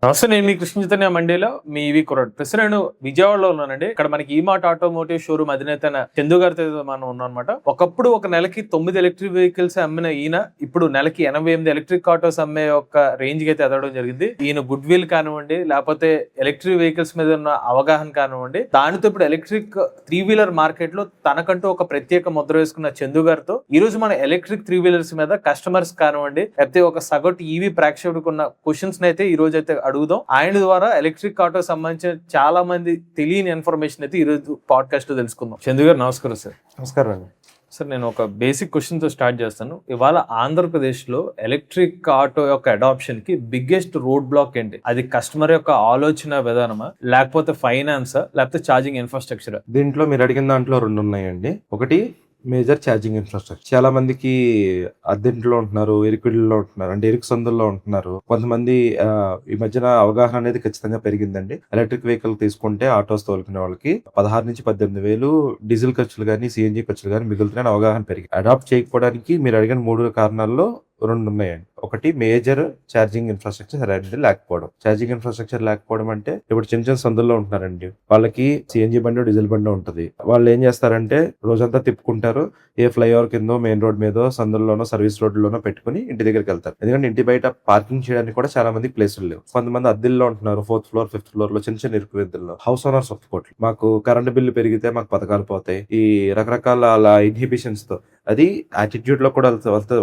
నమస్తే, నేను మీ కృష్ణ చైతన్య మండీలో మీ ఈవీ కుర్రాడు. ప్రస్తుతం నేను విజయవాడలో ఉన్నానండి. ఇక్కడ మనకి ఈ మార్ట్ ఆటోమోటివ్ షోరూమ్ అధినేత అయిన చందు గారితో మనం ఉన్నాం అనమాట. ఒకప్పుడు ఒక నెలకి 9 ఎలక్ట్రిక్ వెహికల్స్ అమ్మిన ఈయన ఇప్పుడు నెలకి 88 ఎలక్ట్రిక్ ఆటోస్ అమ్మే ఒక రేంజ్ కి అయితే ఎదగడం జరిగింది. ఈయన గుడ్ విల్ కానివ్వండి, లేకపోతే ఎలక్ట్రిక్ వెహికల్స్ మీద ఉన్న అవగాహన కానివ్వండి, దానితో ఇప్పుడు ఎలక్ట్రిక్ 3-వీలర్ మార్కెట్ లో తనకంటూ ఒక ప్రత్యేక ముద్ర వేసుకున్న చందు గారితో ఈ రోజు మన ఎలక్ట్రిక్ 3-వీలర్స్ మీద కస్టమర్స్ కానివ్వండి, లేకపోతే ఒక సగటు ఈవీ ప్రేక్షకుడికి ఉన్న క్వశ్చన్స్ అయితే ఈ రోజు అయితే అడుగుదాం. ఆయన ద్వారా ఎలక్ట్రిక్ ఆటో సంబంధించిన చాలా మంది తెలియని ఇన్ఫర్మేషన్ అయితే ఈ రోజు పాడ్కాస్ట్ లో తెలుసుకుందాం. చందు గారు నమస్కారం సార్. నమస్కారం అండి. సార్, నేను ఒక బేసిక్ క్వశ్చన్ తో స్టార్ట్ చేస్తాను. ఇవాళ ఆంధ్రప్రదేశ్ లో ఎలక్ట్రిక్ ఆటో యొక్క అడాప్షన్ కి బిగ్గెస్ట్ రోడ్ బ్లాక్ ఏంటి? అది కస్టమర్ యొక్క ఆలోచన విధానమా, లేకపోతే ఫైనాన్సా, లేకపోతే ఛార్జింగ్ ఇన్ఫ్రాస్ట్రక్చర్? దీంట్లో మీరు అడిగిన దాంట్లో రెండు ఉన్నాయండి. ఒకటి మేజర్ ఛార్జింగ్ ఇన్ఫ్రాస్ట్రక్చర్. చాలా మందికి అద్దెంట్లో ఉంటున్నారు, ఇరుకుల్లో ఉంటున్నారు, అంటే ఇరుకు సందుల్లో ఉంటున్నారు. కొంతమంది ఈ మధ్యన అవగాహన అనేది ఖచ్చితంగా పెరిగిందండి. ఎలక్ట్రిక్ వెహికల్ తీసుకుంటే ఆటోస్ తోలుకునే వాళ్ళకి 16 నుంచి 18 వేలు డీజిల్ ఖర్చులు కానీ సిఎన్జి ఖర్చులు కానీ మిగులుతున్నాయని అవగాహన పెరిగింది. అడాప్ట్ చేయకపోవడానికి మీరు అడిగిన 3 కారణాల్లో 2 ఉన్నాయండి. ఒకటి మేజర్ ఛార్జింగ్ ఇన్ఫ్రాస్ట్రక్చర్ అనేది లేకపోవడం. ఛార్జింగ్ ఇన్ఫ్రాస్ట్రక్చర్ లేకపోవడం అంటే ఇప్పుడు చిన్న చిన్న సందుల్లో ఉంటున్నారండి, వాళ్ళకి సిఎన్జి బండి డీజిల్ బండి ఉంటుంది. వాళ్ళు ఏం చేస్తారంటే రోజంతా తిప్పుకుంటారు, ఏ ఫ్లైఓవర్ కిందో మెయిన్ రోడ్ మీదో సందుల్లోనో సర్వీస్ రోడ్లోనో పెట్టుకుని ఇంటి దగ్గరికి వెళ్తారు. ఎందుకంటే ఇంటి బయట పార్కింగ్ చేయడానికి కూడా చాలా మంది ప్లేసులు లేవు. కొంతమంది అద్దెల్లో ఉంటున్నారు, 4th ఫ్లోర్ 5th ఫ్లోర్ లో చిన్న చిన్న ఇరుకు విద్దుల్లో. హౌస్ ఓనర్స్ ఒప్పుకోట్లు, మాకు కరెంట్ బిల్లు పెరిగితే మాకు పథకాలు పోతాయి, ఈ రకరకాల అలా ఇన్హిబిషన్స్ తో అది యాటిట్యూడ్ లో కూడా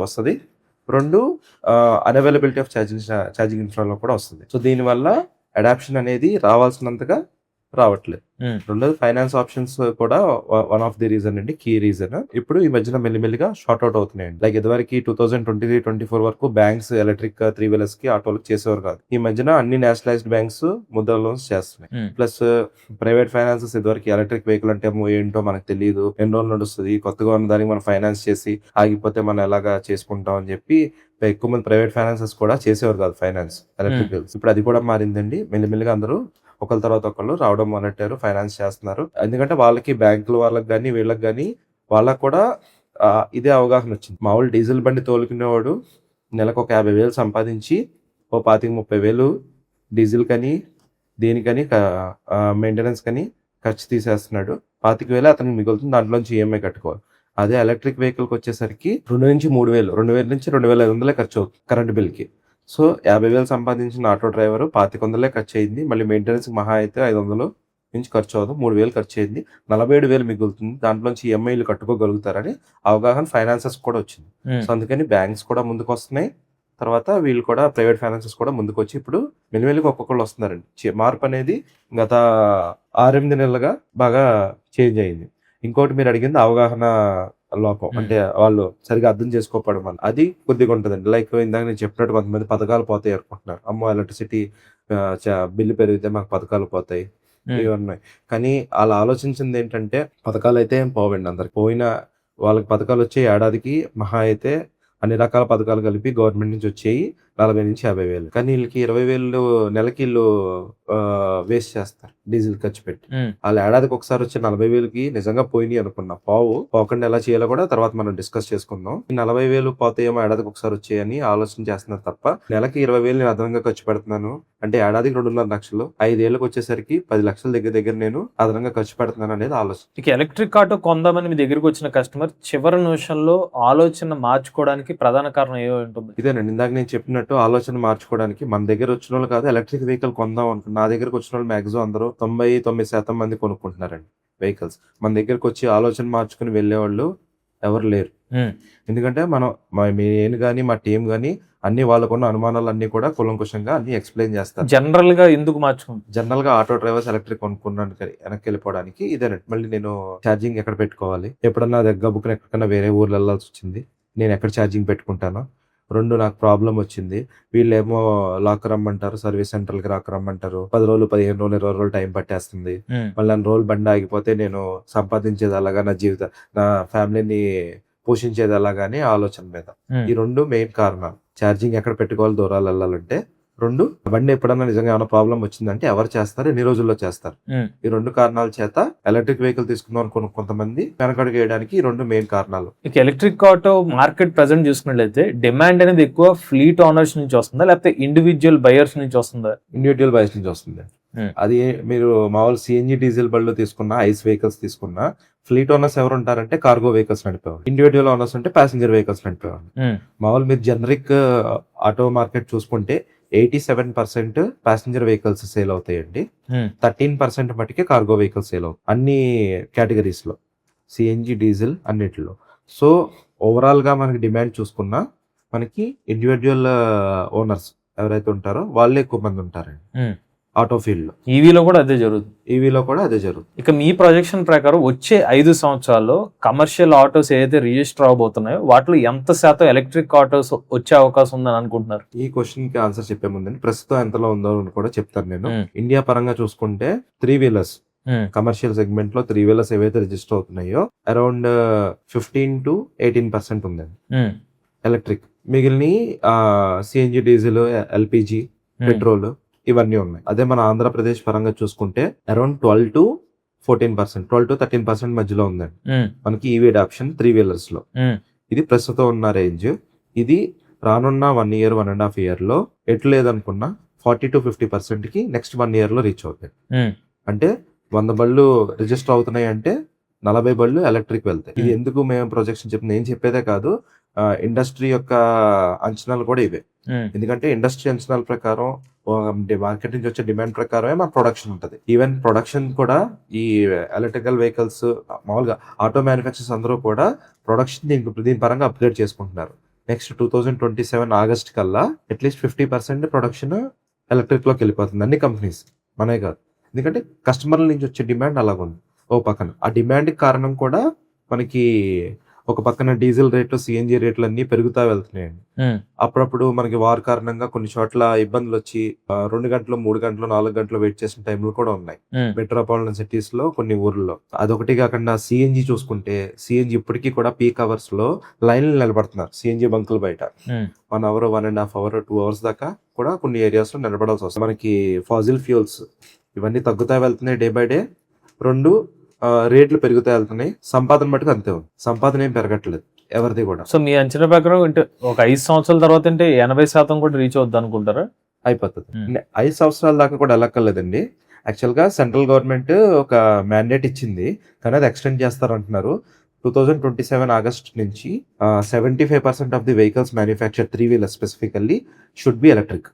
వస్తుంది. 2 అన్అవైలబిలిటీ ఆఫ్ ఛార్జింగ్ ఇన్ఫ్రాలో కూడా వస్తుంది. సో దీనివల్ల అడాప్షన్ అనేది రావాల్సినంతగా రావట్లేదు. రెండోది ఫైనాన్స్ ఆప్షన్స్ కూడా వన్ ఆఫ్ ది రీజన్ అండి, కీ రీజన్. ఇప్పుడు ఈ మధ్యన మెల్లిమెల్లిగా షార్ట్ అవుట్ అవుతున్నాయండి. లైక్ ఇదివరకు 2023-24 వరకు బ్యాంక్స్ ఎలక్ట్రిక్ 3-వీలర్స్ కి ఆటోలకు చేసేవారు కాదు. ఈ మధ్యన అన్ని నేషనలైజ్డ్ బ్యాంక్స్ ముద్ర లోన్స్ చేస్తున్నాయి. ప్లస్ ప్రైవేట్ ఫైనాన్సెస్ ఇదివరకు ఎలక్ట్రిక్ వెహికల్ అంటే ఏంటో మనకు తెలియదు, ఎన్ని రోజులు నడుస్తుంది, కొత్తగా ఉన్న దానికి మనం ఫైనాన్స్ చేసి ఆగిపోతే మనం ఎలాగా చేసుకుంటాం అని చెప్పి ఎక్కువ మంది ప్రైవేట్ ఫైనాన్సెస్ కూడా చేసేవారు కాదు ఫైనాన్స్ ఎలక్ట్రిక్ వెహికల్స్. ఇప్పుడు అది కూడా మారిందండి. మెల్లిమెల్లిగా అందరూ ఒకళ్ళ తర్వాత ఒకళ్ళు రావడం మొదలెట్టారు, ఫైనాన్స్ చేస్తున్నారు. ఎందుకంటే వాళ్ళకి బ్యాంకుల వాళ్ళకి కానీ వీళ్ళకి కానీ వాళ్ళకి కూడా ఇదే అవగాహన వచ్చింది. మామూలు డీజిల్ బండి తోలుకునేవాడు నెలకు ఒక 50,000 సంపాదించి ఓ 25-30 వేలు డీజిల్ కని దేనికని మెయింటెనెన్స్ కని ఖర్చు తీసేస్తున్నాడు. 25,000 అతనికి మిగులుతుంది, దాంట్లోంచి ఈఎంఐ కట్టుకోవాలి. అదే ఎలక్ట్రిక్ వెహికల్కి వచ్చేసరికి 2 నుంచి 3 వేలు, 2,000 నుంచి 2,500 ఖర్చు అవుతుంది కరెంట్ బిల్కి. సో 50,000 సంపాదించిన ఆటో డ్రైవర్ 2,500 ఖర్చు అయింది. మళ్ళీ మెయింటెనెన్స్ మహా అయితే 500 నుంచి ఖర్చు అవుతుంది, 3,000 ఖర్చు అయింది, 47,000 మిగులుతుంది. దాంట్లోంచి ఈఎంఐలు కట్టుకోగలుగుతారని అవగాహన ఫైనాన్సెస్ కూడా వచ్చింది. సో అందుకని బ్యాంక్స్ కూడా ముందుకు వస్తున్నాయి. తర్వాత వీళ్ళు కూడా ప్రైవేట్ ఫైనాన్సెస్ కూడా ముందుకు వచ్చి ఇప్పుడు మెల్లిమెల్లిగా ఒక్కొక్కళ్ళు వస్తున్నారండి. మార్పు అనేది గత 6-8 నెలలుగా బాగా చేంజ్ అయింది. ఇంకోటి మీరు అడిగింది అవగాహన లోపం, అంటే వాళ్ళు సరిగా అర్థం చేసుకోకపోవడం వల్ల అది కొద్దిగా ఉంటుందండి. లైక్ ఇందాక నేను చెప్పినట్టు కొంతమంది పథకాలు పోతాయి అనుకుంటున్నారు. అమ్మో ఎలక్ట్రిసిటీ బిల్లు పెరిగితే మాకు పథకాలు పోతాయి ఇవన్నీ. కానీ వాళ్ళు ఆలోచించింది ఏంటంటే పథకాలు అయితే ఏం పోవండి, అందరికి పోయినా వాళ్ళకి పథకాలు వచ్చే ఏడాదికి మహా అయితే అన్ని రకాల పథకాలు కలిపి గవర్నమెంట్ నుంచి వచ్చేయి 40,000 నుంచి 50,000. కానీ వీళ్ళకి 20,000 నెలకి వీళ్ళు వేస్ట్ చేస్తారు డీజిల్ ఖర్చు పెట్టి. వాళ్ళు ఏడాదికి ఒకసారి వచ్చే 40,000కి నిజంగా పోయినాయి అనుకున్నా, పోకుండా ఎలా చేయాలో కూడా తర్వాత మనం డిస్కస్ చేసుకుందాం. ఈ 40,000 పోతాయేమో ఏడాదికి ఒకసారి వచ్చాయని ఆలోచన చేస్తున్నారు తప్ప నెలకి 20,000 నేను అదనంగా ఖర్చు పెడుతున్నాను అంటే ఏడాదికి 2.5 లక్షలు, 5 ఏళ్ళకి వచ్చేసరికి 10 లక్షల దగ్గర నేను అదనంగా ఖర్చు పెడుతున్నాను అనేది ఆలోచన. ఇక ఎలక్ట్రిక్ ఆటో కొందామని మీ దగ్గరికి వచ్చిన కస్టమర్ చివరి నిమిషంలో ఆలోచన మార్చుకోవడానికి ప్రధాన కారణం ఏమో ఉంటుంది? ఇదేనండి, ఇందాక నేను చెప్పినట్టు ఆలోచన మార్చుకోవడానికి మన దగ్గర వచ్చిన వాళ్ళు కాదు, ఎలక్ట్రిక్ వెహికల్ కొందాం అనుకుంటున్నా. నా దగ్గరకు వచ్చిన వాళ్ళు మాక్సిమం అందరూ 99% మంది కొనుక్కుంటున్నారండి వెహికల్స్. మన దగ్గరకు వచ్చి ఆలోచన మార్చుకుని వెళ్ళేవాళ్ళు ఎవరు లేరు. ఎందుకంటే నేను కానీ మా టీం కానీ అన్ని వాళ్ళకున్న అనుమానాలు అన్ని కూడా కులంకుశంగా అన్ని ఎక్స్ప్లెయిన్ చేస్తారు. జనరల్ గా ఎందుకు మార్చుకుంటారు? జనరల్ గా ఆటో డ్రైవర్స్ ఎలక్ట్రిక్ కొనుక్కున్నాను వెనక్కి వెళ్ళిపోవడానికి ఇదేనండి. మళ్ళీ నేను ఛార్జింగ్ ఎక్కడ పెట్టుకోవాలి, ఎప్పుడన్నా దగ్గర బుక్ ఎక్కడికన్నా వేరే ఊర్లు వెళ్ళాల్సి వచ్చింది, నేను ఎక్కడ ఛార్జింగ్ పెట్టుకుంటాను. 2 నాకు ప్రాబ్లం వచ్చింది, వీళ్ళేమో లాక్ రమ్మంటారు, సర్వీస్ సెంటర్ కి రమ్మంటారు, 10 రోజులు 15 రోజులు 20 రోజులు టైం పట్టేస్తుంది. మళ్ళీ 2 రోజులు బండి ఆగిపోతే నేను సంపాదించేది అలాగా, నా ఫ్యామిలీని పోషించేది అలాగానే ఆలోచన మీద. ఈ 2 మెయిన్ కారణాలు. ఛార్జింగ్ ఎక్కడ పెట్టుకోవాలి దూరాలు వెళ్ళాలంటే రెండు, బండి ఎప్పుడన్నా నిజంగా ఏమైనా ప్రాబ్లం వచ్చిందంటే ఎవరు చేస్తారు, ఎన్ని రోజుల్లో చేస్తారు. ఈ రెండు కారణాల చేత ఎలక్ట్రిక్ వెహికల్ తీసుకుందాం అనుకున్న కొంతమంది వెనకడుగు వేయడానికి ఈ రెండు మెయిన్ కారణాలు. ఇక ఎలక్ట్రిక్ ఆటో మార్కెట్ ప్రెసెంట్ చూసుకున్నట్లయితే డిమాండ్ అనేది ఎక్కువ ఫ్లీట్ ఓనర్స్ నుంచి వస్తుందా, లేకపోతే ఇండివిజువల్ బయర్స్ నుంచి వస్తుందా? ఇండివిజువల్ బైక్స్ నుంచి వస్తుంది. అది మీరు మామూలు సిఎన్జి డీజిల్ బళ్ళు తీసుకున్నా, ఐస్ వెహికల్స్ తీసుకున్నా, ఫ్లీట్ ఓనర్స్ ఎవరు ఉంటారంటే కార్గో వెహికల్స్ నడిపేవారు. ఇండివిజువల్ ఓనర్స్ అంటే ప్యాసింజర్ వెహికల్స్ నడిపేవారు. మామూలు మీరు జనరిక్ ఆటో మార్కెట్ చూసుకుంటే 87% ప్యాసింజర్ వెహికల్స్ సేల్ అవుతాయండి. 13% మటుకే కార్గో వెహికల్స్ సేల్ అవుతాయి అన్ని కేటగిరీస్ లో, సిఎన్జి డీజిల్ అన్నిటిలో. సో ఓవరాల్ గా మనకి డిమాండ్ చూసుకున్నా మనకి ఇండివిజువల్ ఓనర్స్ ఎవరైతే ఉంటారో వాళ్ళే ఎక్కువ మంది ఉంటారండి ఆటో ఫీల్డ్ లో. ఈవీలో కూడా అదే జరుగుతుంది. ఈవీలో కూడా అదే జరుగుతుంది. ఇక మీ ప్రొజెక్షన్ ప్రకారం వచ్చే 5 సంవత్సరాల్లో కమర్షియల్ ఆటోస్ ఏదైతే రిజిస్టర్ అవబోతున్నాయో వాటిలో ఎంత శాతం ఎలక్ట్రిక్ ఆటోస్ వచ్చే అవకాశం ఉందని అనుకుంటున్నారు? ఈ క్వశ్చన్ కి ఆన్సర్ చెప్పే ముందండి ప్రస్తుతం ఎంతలో ఉందో అని కూడా చెప్తాను నేను. ఇండియా పరంగా చూసుకుంటే 3 వీలర్స్ కమర్షియల్ సెగ్మెంట్ లో 3 వీలర్స్ ఏవైతే రిజిస్టర్ అవుతున్నాయో అరౌండ్ 15 to 18% ఉందండి ఎలక్ట్రిక్. మిగిలిన సిఎన్జి డీజిల్, ఎల్పిజి, పెట్రోల్ ఇవన్నీ ఉన్నాయి. అదే మన ఆంధ్రప్రదేశ్ పరంగా చూసుకుంటే అరౌండ్ 12 to 14%, 12 to 13% మధ్యలో ఉందండి మనకి ఈవీ అడాప్షన్ 3 వీలర్స్ లో. ఇది ప్రస్తుతం ఉన్న రేంజ్. ఇది రానున్న 1 year, 1.5 year లో ఎట్లు లేదనుకున్నా 40 to 50% కి నెక్స్ట్ 1 year లో రీచ్ అవుతాయి. అంటే 100 బళ్ళు రిజిస్టర్ అవుతున్నాయి అంటే 40 బళ్ళు ఎలక్ట్రిక్ వెళ్తాయి. ఇది ఎందుకు మేము ప్రొజెక్షన్ చెప్తుంది, నేను చెప్పేదే కాదు, ఇండస్ట్రీ యొక్క అంచనాలు కూడా ఇవే. ఎందుకంటే ఇండస్ట్రీ అంచనాల ప్రకారం మార్కెట్ నుంచి వచ్చే డిమాండ్ ప్రకారమే మన ప్రొడక్షన్ ఉంటుంది. ఈవెన్ ప్రొడక్షన్ కూడా ఈ ఎలక్ట్రికల్ వెహికల్స్ మామూలుగా ఆటో మ్యానుఫ్యాక్చర్స్ అందరూ కూడా ప్రొడక్షన్ దీని పరంగా అప్గ్రేడ్ చేసుకుంటున్నారు. నెక్స్ట్ 2027 ఆగస్ట్ కల్లా అట్లీస్ట్ 50% ప్రొడక్షన్ ఎలక్ట్రిక్ లోకి వెళ్ళిపోతుంది అన్ని కంపెనీస్, మనే కాదు. ఎందుకంటే కస్టమర్ల నుంచి వచ్చే డిమాండ్ అలాగుంది. ఓ పక్కన ఆ డిమాండ్ కారణం కూడా మనకి ఒక పక్కన డీజిల్ రేట్లు, సిఎన్జి రేట్లు అన్ని పెరుగుతా వెళ్తున్నాయండి. అప్పుడప్పుడు మనకి వార్ కారణంగా కొన్ని చోట్ల ఇబ్బందులు వచ్చి 2 గంటలు, 3 గంటలు, 4 గంటలు వెయిట్ చేసిన టైంలు కూడా ఉన్నాయి మెట్రోపాలిటన్ సిటీస్ లో కొన్ని ఊర్లలో. అదొకటి కాకుండా సిఎన్జి చూసుకుంటే సిఎన్జి ఇప్పటికీ కూడా పీక్ అవర్స్ లో లైన్లు నిలబడుతున్నారు సిఎన్జి బంకులు బయట. 1 hour, 1.5 hour, 2 hours దాకా కూడా కొన్ని ఏరియాస్ లో నిలబడాల్సి వస్తుంది. మనకి ఫాజిల్ ఫ్యూల్స్ ఇవన్నీ తగ్గుతా వెళ్తున్నాయి డే బై డే. 2 రేట్లు పెరుగుతా వెళ్తున్నాయి. సంపాదన మటుకు అంతే ఉంది, సంపాదన ఏం పెరగట్లేదు ఎవరిది కూడా. సో మీ అంచనా ప్రకారం అంటే ఒక 5 సంవత్సరాల తర్వాత అంటే 80% కూడా రీచ్ అవుద్ది అనుకుంటారా? అయిపోతుంది. 5 సంవత్సరాల దాకా కూడా వెళ్ళక్కర్లేదండి. యాక్చువల్ గా సెంట్రల్ గవర్నమెంట్ ఒక మ్యాండేట్ ఇచ్చింది, కానీ అది ఎక్స్టెండ్ చేస్తారంటున్నారు. 2027 ఆగస్ట్ నుంచి 75% of the vehicles manufacture 3 wheeler specifically should be electric.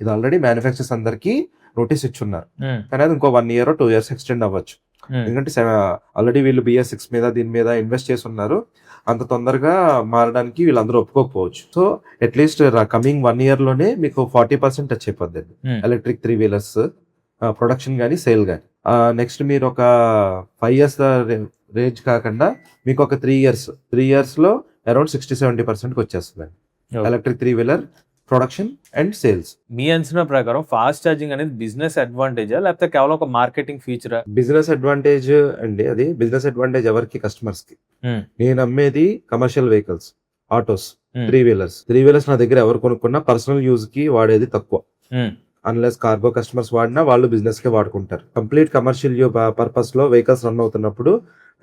ఇది ఆల్రెడీ మ్యానుఫ్యాక్చర్స్ అందరికి నోటీస్ ఇచ్చున్నారు, కానీ అది ఇంకో 1 year or 2 years ఎక్స్టెండ్ అవ్వచ్చు. ఎందుకంటే ఆల్రెడీ వీళ్ళు BS6 మీద దీని మీద ఇన్వెస్ట్ చేసి ఉన్నారు. అంత తొందరగా మారడానికి వీళ్ళందరూ ఒప్పుకోకపోవచ్చు. సో అట్లీస్ట్ కమింగ్ 1 year లోనే మీకు 40% టచ్ అయిపోద్ది ఎలక్ట్రిక్ 3 వీలర్స్ ప్రొడక్షన్ కానీ సేల్ కానీ. నెక్స్ట్ మీరు ఒక 5 years రేంజ్ కాకుండా మీకు ఒక 3 years లో అరౌండ్ 60-70% వచ్చేస్తుంది electric 3 wheeler production and sales. మీ అంచనా ప్రకారం ఫాస్ట్ ఛార్జింగ్ అనేది బిజినెస్ అడ్వాంటేజా లేకపోతే కేవలం ఒక మార్కెటింగ్ ఫీచరా? బిజినెస్ అడ్వాంటేజ్ అండి. అది బిజినెస్ అడ్వాంటేజ్ ఎవరికి? కస్టమర్స్ కి. నేను అమ్మేది కమర్షియల్ వెహికల్స్, ఆటోస్, 3 వీలర్స్ నా దగ్గర ఎవరు కొనుక్కున్నా పర్సనల్ యూజ్ కి వాడేది తక్కువ. అన్లెస్ కార్గో కస్టమర్స్ వాడినా వాళ్ళు బిజినెస్ కి వాడుకుంటారు. కంప్లీట్ కమర్షియల్ పర్పస్ లో వెహికల్స్ రన్ అవుతున్నప్పుడు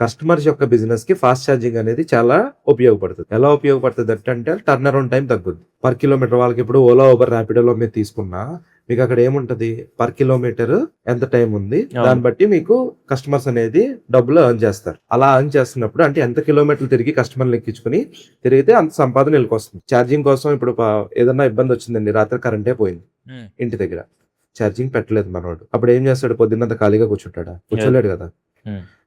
కస్టమర్స్ యొక్క బిజినెస్ కి ఫాస్ట్ ఛార్జింగ్ అనేది చాలా ఉపయోగపడుతుంది. ఎలా ఉపయోగపడుతుంది అంటే టర్న్ అరౌండ్ టైం తగ్గుద్ది. పర్ కిలోమీటర్ వాళ్ళకి ఇప్పుడు ఓలా, ఊబర్, ర్యాపిడోలో మీరు తీసుకున్నా మీకు అక్కడ ఏముంటది, పర్ కిలోమీటర్ ఎంత టైం ఉంది దాన్ని బట్టి మీకు కస్టమర్స్ అనేది డబ్బులు ఎర్న్ చేస్తారు. అలా ఎర్న్ చేస్తున్నప్పుడు అంటే ఎంత కిలోమీటర్లు తిరిగి కస్టమర్లు ఎక్కించుకుని తిరిగితే అంత సంపాదన వీళ్ళకి వస్తుంది. ఛార్జింగ్ కోసం ఇప్పుడు ఏదన్నా ఇబ్బంది వచ్చిందండి, రాత్రి కరెంటే పోయింది ఇంటి దగ్గర, ఛార్జింగ్ పెట్టలేదు మనోడు, అప్పుడు ఏం చేస్తాడు? పొద్దున్నంత ఖాళీగా కూర్చుంటాడా? కూర్చోలేడు కదా.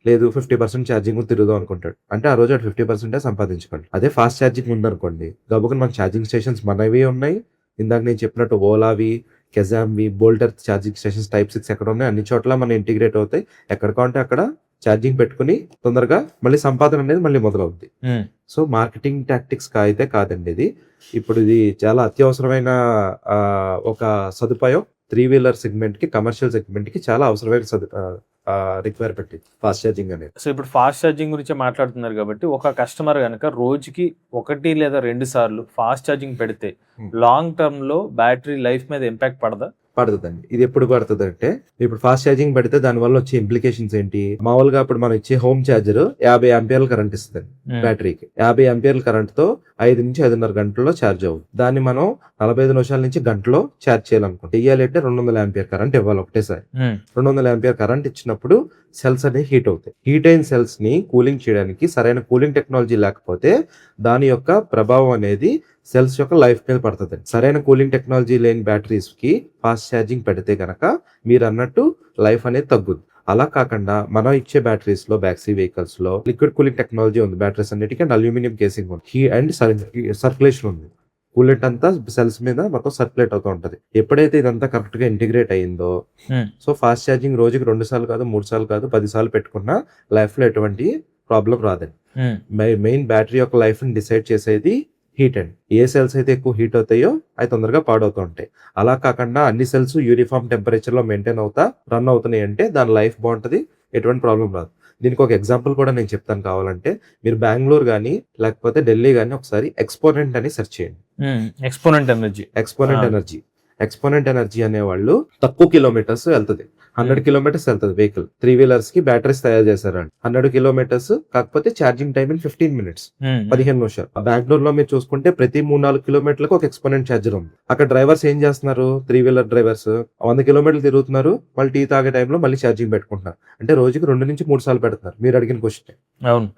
లేదు 50% ఛార్జింగ్ తిరుగుదాం అనుకుంటాడు అంటే ఆ రోజు 50% సంపాదించుకోండి. అదే ఫాస్ట్ ఛార్జింగ్ ఉందనుకోండి, గబుకుని మనకి ఛార్జింగ్ స్టేషన్స్ మనవి ఉన్నాయి. ఇందాక నేను చెప్పినట్టు ఓలావి, కెజామ్వి, బోల్టర్ ఛార్జింగ్ స్టేషన్స్ టైప్ 6 ఎక్కడ ఉన్నాయి అన్ని చోట్ల మనం ఇంటిగ్రేట్ అవుతాయి. ఎక్కడ కావాలంటే అక్కడ ఛార్జింగ్ పెట్టుకుని తొందరగా మళ్ళీ సంపాదన అనేది మళ్ళీ మొదలవుద్ది. సో మార్కెటింగ్ టాక్టిక్స్ అయితే కాదండి ఇది. ఇప్పుడు ఇది చాలా అత్యవసరమైన ఒక సదుపాయం 3 వీలర్ సెగ్మెంట్ కి, కమర్షియల్ సెగ్మెంట్ కి చాలా అవసరమైన రిక్వైర్మెంట్ ఫాస్ట్ ఛార్జింగ్ అనేది. సో ఇప్పుడు ఫాస్ట్ ఛార్జింగ్ గురించి మాట్లాడుతున్నారు కాబట్టి ఒక కస్టమర్ కనుక రోజుకి 1 లేదా 2 సార్లు ఫాస్ట్ ఛార్జింగ్ పెడితే లాంగ్ టర్మ్ లో బ్యాటరీ లైఫ్ మీద ఇంపాక్ట్ పడదా? పడుతుందండి. ఇది ఎప్పుడు పడుతుంది అంటే, ఇప్పుడు ఫాస్ట్ ఛార్జింగ్ పెడితే దాని వల్ల వచ్చే ఇంప్లికేషన్స్ ఏంటి? మామూలుగా ఇప్పుడు మనం ఇచ్చే హోమ్ ఛార్జర్ 50 ఆంపియర్ల కరెంట్ ఇస్తుంది బ్యాటరీకి. 50 ఆంపియర్ల కరెంట్ తో 5 నుంచి 5.5 గంటల్లో ఛార్జ్ అవుతుంది. దాన్ని మనం 45 నిమిషాల నుంచి గంటలో ఛార్జ్ చేయాలనుకుంటే ఇయ్యాలంటే 200 ఆంపియర్ కరెంట్ ఇవ్వాలి ఒకటేసారి. 200 ఆంపియర్ కరెంట్ ఇచ్చినప్పుడు సెల్స్ అనేవి హీట్ అవుతాయి. హీట్ అయిన సెల్స్ ని కూలింగ్ చేయడానికి సరైన కూలింగ్ టెక్నాలజీ లేకపోతే దాని యొక్క ప్రభావం అనేది సెల్స్ యొక్క లైఫ్ మీద పడుతుంది. సరైన కూలింగ్ టెక్నాలజీ లేని బ్యాటరీస్ కి ఫాస్ట్ ఛార్జింగ్ పెడితే కనుక మీరు అన్నట్టు లైఫ్ అనేది తగ్గుద్ది. అలా కాకుండా మనం ఇచ్చే బ్యాటరీస్ లో బ్యాక్సీ వెహికల్స్ లో లిక్విడ్ కూలింగ్ టెక్నాలజీ ఉంది బ్యాటరీస్ అన్నిటికీ, అండ్ అల్యూమినియం కేసింగ్ ఉంది, హీ అండ్ సర్క్యులేషన్ ఉంది. కూలెంట్ అంతా సెల్స్ మీద మొత్తం సర్క్యులేట్ అవుతూ ఉంటది. ఎప్పుడైతే ఇదంతా కరెక్ట్ గా ఇంటిగ్రేట్ అయ్యిందో, సో ఫాస్ట్ ఛార్జింగ్ రోజుకి 2 సార్లు కాదు 3 సార్లు కాదు 10 సార్లు పెట్టుకున్నా లైఫ్ లో ఎటువంటి ప్రాబ్లం రాదండి. మెయిన్ బ్యాటరీ యొక్క లైఫ్ ని డిసైడ్ చేసేది హీట్ అండి. ఏ సెల్స్ అయితే ఎక్కువ హీట్ అవుతాయో అవి తొందరగా పాడవుతూ ఉంటాయి. అలా కాకుండా అన్ని సెల్స్ యూనిఫామ్ టెంపరేచర్ లో మెయింటైన్ అవుతా రన్ అవుతున్నాయి అంటే దాని లైఫ్ బాగుంటది, ఎటువంటి ప్రాబ్లం రాదు. దీనికి ఒక ఎగ్జాంపుల్ కూడా నేను చెప్తాను కావాలంటే. మీరు బెంగళూరు కానీ లేకపోతే ఢిల్లీ కానీ ఒకసారి ఎక్స్పోనెంట్ అని సెర్చ్ చేయండి. ఎక్స్పోనెంట్ ఎనర్జీ అనేవాళ్ళు తక్కువ కిలోమీటర్స్ వెళ్తుంది, 100 కిలోమీటర్స్ వెళ్తుంది వెహికల్. 3 వీలర్స్ కి బ్యాటరీస్ తయారు చేశారండి. 100 కిలోమీటర్స్, కాకపోతే ఛార్జింగ్ టైం ఇన్ 15 మినిట్స్, 15 నిమిషాలు. బెంగళూరు లో మీరు చూసుకుంటే ప్రతి 3-4 కిలోమీటర్లకు ఒక ఎక్స్పోనెంట్ ఛార్జర్ ఉంది. అక్కడ డ్రైవర్స్ ఏం చేస్తున్నారు? 3 వీలర్ డ్రైవర్స్ 100 కిలోమీటర్లు తిరుగుతున్నారు, మళ్ళీ టీ తాగే టైంలో మళ్ళీ ఛార్జింగ్ పెట్టుకుంటున్నారు. అంటే రోజుకి 2 నుంచి 3 సార్లు పెడుతున్నారు. మీరు అడిగిన క్వశ్చన్.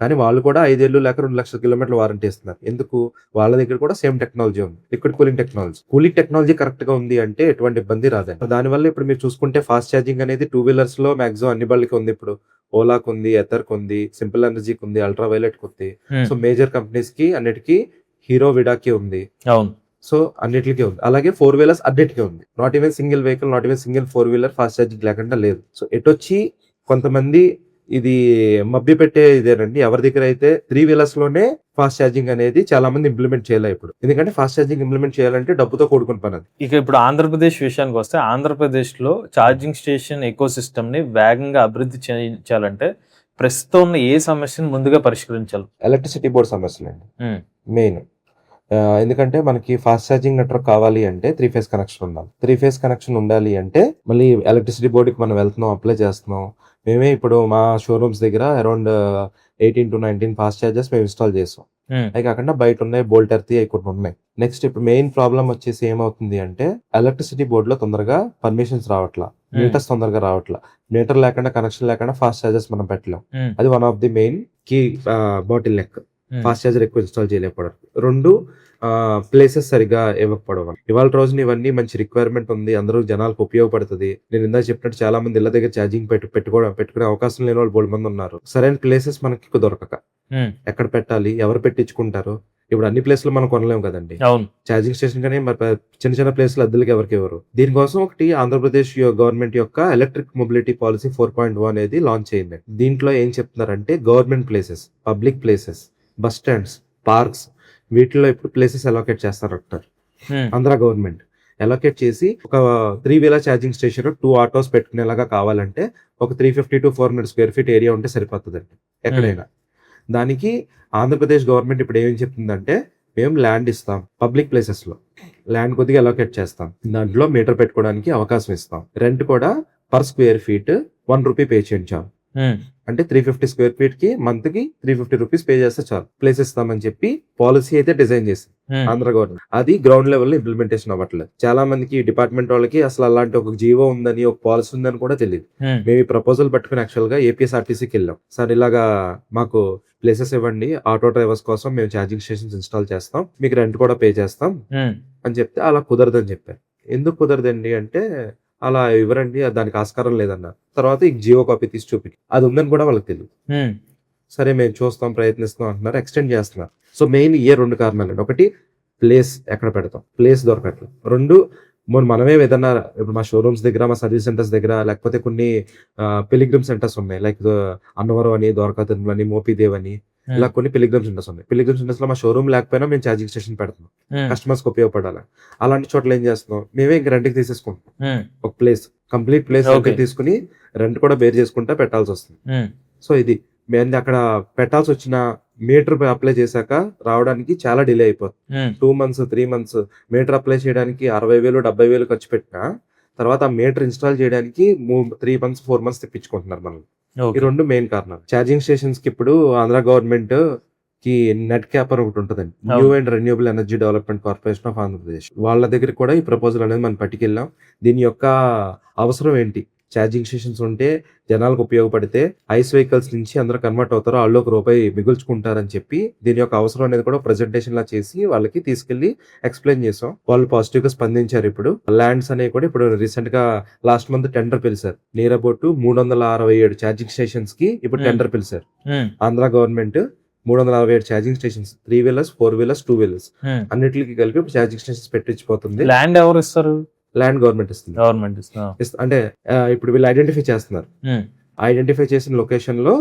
కానీ వాళ్ళు కూడా 5 ఏళ్ళు లేక 2 లక్షల కిలోమీటర్లు వారంటీ ఇస్తున్నారు. ఎందుకు? వాళ్ళ దగ్గర కూడా సేమ్ టెక్నాలజీ ఉంది, liquid cooling technology. Cooling technology correct గా ఉంది అంటే ఎటువంటి ఇబ్బంది రాదండి. దానివల్ల ఇప్పుడు మీరు చూసుకుంటే ఫాస్ట్ ఛార్జింగ్ అనేది 2 వీలర్స్ లో మాక్సిమం అన్ని బళ్ళకి ఉంది. ఇప్పుడు ఓలాకు ఉంది, ఎథర్కి ఉంది, సింపుల్ ఎనర్జీకి ఉంది, అల్ట్రా వైలెట్ కి ఉంది. సో మేజర్ కంపెనీస్ కి అన్నిటికీ, హీరో విడాకి ఉంది. సో అన్నిటికీ ఉంది. అలాగే 4 వీలర్స్ అన్నిటికీ ఉంది. Not even single vehicle, not even single 4 wheeler fast charging లేకుండా లేదు. సో ఎటొచ్చి కొంతమంది ఇది మభ్య పెట్టే ఇదేనండి. ఎవరి దగ్గర అయితే 3 వీలర్స్ లోనే ఫాస్ట్ ఛార్జింగ్ అనేది చాలా మంది ఇంప్లిమెంట్ చేయలేదు ఇప్పుడు. ఎందుకంటే ఫాస్ట్ ఛార్జింగ్ ఇంప్లిమెంట్ చేయాలంటే డబ్బుతో కూడుకుని పని. ఇక ఇప్పుడు ఆంధ్రప్రదేశ్ విషయానికి వస్తే, ఆంధ్రప్రదేశ్ లో ఛార్జింగ్ స్టేషన్ ఎకో సిస్టమ్ ని వేగంగా అభివృద్ధి చేయించాలంటే ప్రస్తుతం ఉన్న ఏ సమస్యను ముందుగా పరిష్కరించాలి? ఎలక్ట్రిసిటీ బోర్డు సమస్యలు అండి మెయిన్. ఎందుకంటే మనకి ఫాస్ట్ ఛార్జింగ్ నెట్వర్క్ కావాలి అంటే 3 ఫేజ్ కనెక్షన్ ఉండాలి. 3 ఫేజ్ కనెక్షన్ ఉండాలి అంటే మళ్ళీ ఎలక్ట్రిసిటీ బోర్డుకి మనం వెళ్తున్నాం, అప్లై చేస్తున్నాం. మేమే ఇప్పుడు మా షోరూమ్స్ దగ్గర అరౌండ్ 18 to 19 ఫాస్ట్ ఛార్జర్స్ మేము ఇన్స్టాల్ చేస్తాం. అవి కాకుండా బయట ఉన్నాయి, బోల్ట్ ఎర్త్ అవి కొన్ని ఉన్నాయి. నెక్స్ట్ ఇప్పుడు మెయిన్ ప్రాబ్లం వచ్చేసి ఏమవుతుంది అంటే, ఎలక్ట్రిసిటీ బోర్డు లో తొందరగా పర్మిషన్స్ రావట్లా, మీటర్స్ తొందరగా రావట్లా. మీటర్ లేకుండా, కనెక్షన్ లేకుండా ఫాస్ట్ ఛార్జర్స్ మనం పెట్టలేం. అది one of the main key bottleneck. Fast charger ఎక్కువ ఇన్స్టాల్ చేయలేకపోవడం. 2 ప్లేసెస్ సరిగా ఇవ్వకపోవడం. ఇవాళ రోజున ఇవన్నీ మంచి రిక్వైర్మెంట్ ఉంది, అందరూ జనాలకు ఉపయోగపడుతుంది. నేను ఇందాక చెప్పినట్టు చాలా మంది ఇళ్ళ దగ్గర ఛార్జింగ్ పెట్టుకునే అవకాశం లేని వాళ్ళు బోల్డ్ మంది ఉన్నారు. సరైన ప్లేసెస్ మనకి దొరకక ఎక్కడ పెట్టాలి, ఎవరు పెట్టించుకుంటారు? ఇప్పుడు అన్ని ప్లేస్లు మనం కొనలేము కదండి ఛార్జింగ్ స్టేషన్, కానీ మరి చిన్న చిన్న ప్లేస్లు అద్దెలకి ఎవరికి ఎవరు. దీనికోసం ఒకటి ఆంధ్రప్రదేశ్ గవర్నమెంట్ యొక్క ఎలక్ట్రిక్ మొబిలిటీ పాలసీ 4.1 అనేది లాంచ్ అయింది. దీంట్లో ఏం చెప్తున్నారంటే, government places, public places, bus stands, parks, వీటిలో ఇప్పుడు ప్లేసెస్ అలోకేట్ చేస్తారంటారు. ఆంధ్ర గవర్నమెంట్ అలోకేట్ చేసి ఒక 3 వీలర్ ఛార్జింగ్ స్టేషన్ 2 ఆటోస్ పెట్టుకునేలాగా కావాలంటే ఒక 350 to 400 స్క్వేర్ ఫీట్ ఏరియా ఉంటే సరిపోతుందండి ఎక్కడైనా. దానికి ఆంధ్రప్రదేశ్ గవర్నమెంట్ ఇప్పుడు ఏమేం చెప్తుందంటే, మేము ల్యాండ్ ఇస్తాం, పబ్లిక్ ప్లేసెస్ లో ల్యాండ్ కొద్దిగా అలోకేట్ చేస్తాం, దాంట్లో మీటర్ పెట్టుకోవడానికి అవకాశం ఇస్తాం, రెంట్ కూడా per square feet 1 rupee pay చేయించాం. అంటే 350 స్క్వేర్ ఫీట్ కి మంత్ కి 350 రూపీస్ పే చేస్తే చాలు, ప్లేస్ ఇస్తామని చెప్పి పాలసీ అయితే డిజైన్ చేసింది ఆంధ్ర గవర్నమెంట్. అది గ్రౌండ్ లెవెల్ లో ఇంప్లిమెంటేషన్ అవ్వట్లేదు. చాలా మందికి డిపార్ట్మెంట్ వాళ్ళకి అసలు అలాంటి ఒక జీవో ఉందని, ఒక పాలసీ ఉందని కూడా తెలియదు. మేము ఈ ప్రపోజల్ పట్టుకుని యాక్చువల్ గా ఏపీఎస్ఆర్టీసీకి వెళ్ళాం. సార్ ఇలాగా మాకు ప్లేసెస్ ఇవ్వండి, ఆటో డ్రైవర్స్ కోసం మేము ఛార్జింగ్ స్టేషన్స్ ఇన్స్టాల్ చేస్తాం, మీకు రెంట్ కూడా పే చేస్తాం అని చెప్తే, అలా కుదరదని చెప్పారు. ఎందుకు కుదరదండి అంటే, అలా ఇవ్వరండి, దానికి ఆస్కారం లేదన్నారు. తర్వాత ఈ జియో కాపీ తీసి చూపి అది ఉందని కూడా వాళ్ళకి తెలియదు. సరే మేము చూస్తాం, ప్రయత్నిస్తాం అంటున్నారు, ఎక్స్టెండ్ చేస్తున్నారు. సో మెయిన్ 2 కారణాలు. ఒకటి, ప్లేస్ ఎక్కడ పెడతాం, ప్లేస్ దొరకట్లేదు. 2, మనమే ఏదన్నా ఇప్పుడు మా షోరూమ్స్ దగ్గర, మా సర్వీస్ సెంటర్స్ దగ్గర, లేకపోతే కొన్ని పిలిగ్రిమ్ సెంటర్స్ ఉన్నాయి, లైక్ అన్నవరం అని, ద్వారకాతిరుమల అని, మోపిదేవ్ అని, ఇలా కొన్ని పిలిగ్రిమ్ సెంటర్స్ ఉన్నాయి. పిలిగ్రిమ్ సెంటర్స్ లో మా షోరూమ్ లేకపోయినా మేము ఛార్జింగ్ స్టేషన్ పెడుతున్నాం, కస్టమర్స్ కి ఉపయోగపడాలి. అలాంటి చోట్ల ఏం చేస్తున్నాం, మేమే ఇంక రెంట్కి తీసేసుకుంటాం ఒక ప్లేస్. Complete place Okay. తీసుకుని రెంట్ కూడా బేర్ చేసుకుంటా పెట్టాల్సి వస్తుంది. సో ఇది మెయిన్ అక్కడ పెట్టాల్సి వచ్చిన మీటర్ అప్లై చేశాక రావడానికి చాలా డిలే అయిపోతుంది. 2 months 3 months మీటర్ అప్లై చేయడానికి 60,000 70,000 ఖర్చు పెట్టినా తర్వాత ఆ మీటర్ ఇన్స్టాల్ చేయడానికి 3 months 4 months తెప్పించుకుంటున్నారు మనం. ఈ రెండు మెయిన్ కారణాలు. ఛార్జింగ్ స్టేషన్స్ కి ఇప్పుడు ఆంధ్ర గవర్నమెంట్ కి నెట్ క్యాప్ అని ఒకటి ఉంటుందండి, new and renewable energy development corporation of Andhra Pradesh. వాళ్ళ దగ్గర కూడా ఈ ప్రపోజల్ అనేది మనం పట్టుకెళ్ళాం. దీని యొక్క అవసరం ఏంటి, ఛార్జింగ్ స్టేషన్స్ ఉంటే జనాలకు ఉపయోగపడితే ఐస్ వెహికల్స్ నుంచి అందరూ కన్వర్ట్ అవుతారో వాళ్ళు ₹1 మిగుల్చుకుంటారని చెప్పి దీని యొక్క అవసరం అనేది కూడా ప్రెజెంటేషన్ లా చేసి వాళ్ళకి తీసుకెళ్లి ఎక్స్ప్లెయిన్ చేసాం. వాళ్ళు పాజిటివ్ గా స్పందించారు. ఇప్పుడు ల్యాండ్స్ అనేవి కూడా ఇప్పుడు రీసెంట్ గా లాస్ట్ మంత్ టెండర్ పిలిచారు. నియర్ అబౌట్ 367 ఛార్జింగ్ స్టేషన్స్ కి ఇప్పుడు టెండర్ పిలిచారు. Andhra government 367 charging stations 3 wheelers 4 wheelers 2 wheelers అన్నిటికి కలిపి ఇప్పుడు ఛార్జింగ్ స్టేషన్స్ పెట్టించిపోతుంది. ల్యాండ్ ఎవరు ఇస్తారు? ల్యాండ్ గవర్నమెంట్ ఇస్తుంది. గవర్నమెంట్ అంటే ఇప్పుడు వీళ్ళు ఐడెంటిఫై చేస్తున్నారు. ఐడెంటిఫై చేసిన లొకేషన్ లో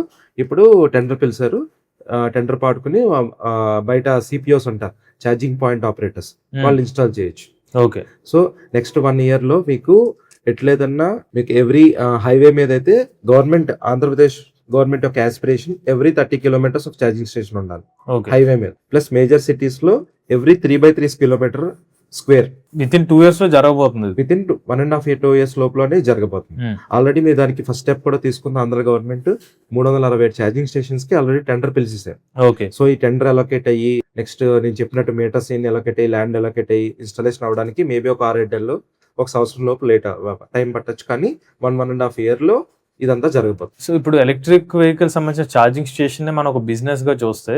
ఇప్పుడు టెండర్ పిలిచారు. టెండర్ పాడుకుని బయట సిపిఓస్ ఉంటారు, ఛార్జింగ్ పాయింట్ ఆపరేటర్స్, వాళ్ళు ఇన్స్టాల్ చేయొచ్చు. ఓకే. సో నెక్స్ట్ 1 year లో మీకు ఎట్లేదన్నా మీకు ఎవ్రీ హైవే మీద అయితే గవర్నమెంట్ ఆంధ్రప్రదేశ్ గవర్నమెంట్ యొక్క ఆస్పిరేషన్ ఎవ్రీ 30 kilometers ఒక ఛార్జింగ్ స్టేషన్ ఉండాలి హైవే మీద. ప్లస్ మేజర్ సిటీస్ లో every 3/3 kilometer square with in 2 years లో జరగబోతుంది. విత్ ఇన్ 1.5 2 years లోపలనే జరగబోతుంది. ఆల్రెడీ మీరు దానికి ఫస్ట్ స్టెప్ కూడా తీసుకున్న ఆంధ్ర గవర్నమెంట్ 367 ఛార్జింగ్ స్టేషన్స్ కి ఆల్రెడీ టెండర్ పిలిచేసారు. ఓకే. సో ఈ టెండర్ అలొకేట్ అయ్యి నెక్స్ట్ నేను చెప్పినట్టు మీటర్స్ అలొకేట్ అయ్యి ల్యాండ్ అలొకేట్ అయ్యి ఇన్స్టాలేషన్ అవడానికి మేబీ ఒక 6-7 నెలలు 1 సంవత్సరం లోపు లేట్ టైం పట్టొచ్చు. కానీ 1.5 year లో ఇదంతా జరగబోతుంది. సో ఇప్పుడు ఎలక్ట్రిక్ వెహికల్ సంబంధించిన ఛార్జింగ్ స్టేషన్ మనం ఒక బిజినెస్ గా చూస్తే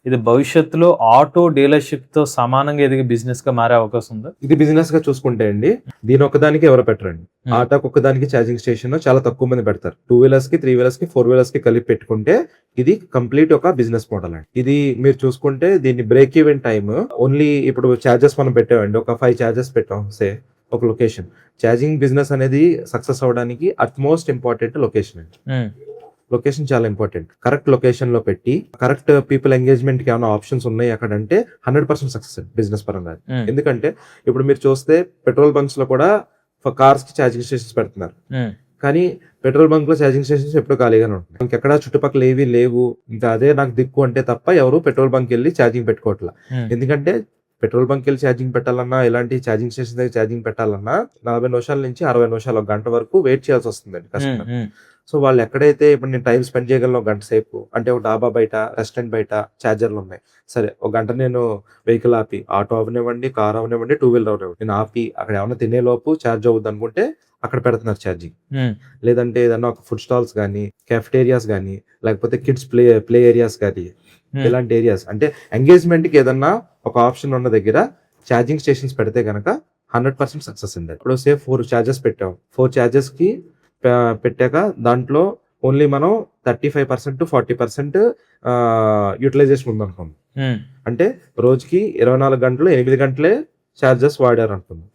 ఇది భవిష్యత్తులో ఆటో డీలర్షిప్ తో సమానంగా ఎదిగే బిజినెస్ గా మారే అవకాశం ఉందా? ఇది బిజినెస్ గా చూసుకుంటే అండి దీని ఒక్కదానికి ఎవరు పెట్టరండి. ఆటోకి ఒక్కదానికి ఛార్జింగ్ స్టేషన్ చాలా తక్కువ మంది పెడతారు. 2 wheelers కి 3 wheelers కి 4 wheelers కి కలిపి పెట్టుకుంటే ఇది కంప్లీట్ ఒక బిజినెస్ మోడల్ అండి. ఇది మీరు చూసుకుంటే దీన్ని బ్రేక్ ఈవెన్ టైమ్ ఓన్లీ ఇప్పుడు ఛార్జెస్ మనం పెట్టామండి, ఒక 5 ఛార్జెస్ పెట్టాం సే ఒక లొకేషన్. ఛార్జింగ్ బిజినెస్ అనేది సక్సెస్ అవడానికి అట్మోస్ట్ ఇంపార్టెంట్ లొకేషన్ అండి. లొకేషన్ చాలా ఇంపార్టెంట్. కరెక్ట్ లొకేషన్ లో పెట్టి కరెక్ట్ పీపుల్ ఎంగేజ్మెంట్ కి ఏమైనా ఆప్షన్స్ ఉన్నాయి అక్కడ అంటే 100% సక్సెస్ బిజినెస్ పరంగా. ఎందుకంటే ఇప్పుడు మీరు చూస్తే పెట్రోల్ బంక్స్ లో కూడా కార్స్ కి ఛార్జింగ్ స్టేషన్స్ పెడుతున్నారు. కానీ పెట్రోల్ బంక్ లో ఛార్జింగ్ స్టేషన్స్ ఎప్పుడు ఖాళీగానే ఉంటాయి. ఇంకెక్కడ చుట్టుపక్కల ఏవి లేవు, ఇంకా అదే నాకు దిక్కు అంటే తప్ప ఎవరు పెట్రోల్ బంక్ వెళ్ళి ఛార్జింగ్ పెట్టుకోవట్లా. ఎందుకంటే పెట్రోల్ బంక్ వెళ్ళి ఛార్జింగ్ పెట్టాలన్నా ఇలాంటి ఛార్జింగ్ స్టేషన్ దగ్గర ఛార్జింగ్ పెట్టాలన్నా 40 నిమిషాల నుంచి 60 నిమిషాలు 1 గంట వరకు వెయిట్ చేయాల్సి వస్తుందండి కస్టమర్. సో వాళ్ళు ఎక్కడైతే ఇప్పుడు నేను టైం స్పెండ్ చేయగలను 1 గంట సేపు అంటే ఒక డాబా బయట రెస్టారెంట్ బయట ఛార్జర్లు ఉన్నాయి, సరే 1 గంట నేను వెహికల్ ఆపి ఆటో అవనివ్వండి కార్ అవనివ్వండి 2 wheeler అవనివ్వండి నేను ఆపి అక్కడ ఏమైనా తినే లోపు ఛార్జ్ అవుద్ది అనుకుంటే అక్కడ పెడుతున్నారు ఛార్జింగ్. లేదంటే ఏదన్నా ఒక ఫుడ్ స్టాల్స్ కానీ కెఫ్టేరియాస్ కానీ లేకపోతే కిడ్స్ ప్లే ఏరియాస్ కానీ ఇలాంటి ఏరియాస్ అంటే ఎంగేజ్మెంట్ కి ఏదన్నా ఒక ఆప్షన్ ఉన్న దగ్గర ఛార్జింగ్ స్టేషన్స్ పెడితే కనుక 100% సక్సెస్ ఉంది. ఇప్పుడు సేఫ్ 4 ఛార్జెస్ పెట్టాం, 4 ఛార్జెస్ కి పెట్టాక దాంట్లో ఓన్లీ మనం 35% to 40% యూటిలైజేషన్ ఉందనుకోండి. అంటే రోజుకి 24 గంటలు 8 గంటలే ఛార్జెస్ వాడారు అనుకుంది.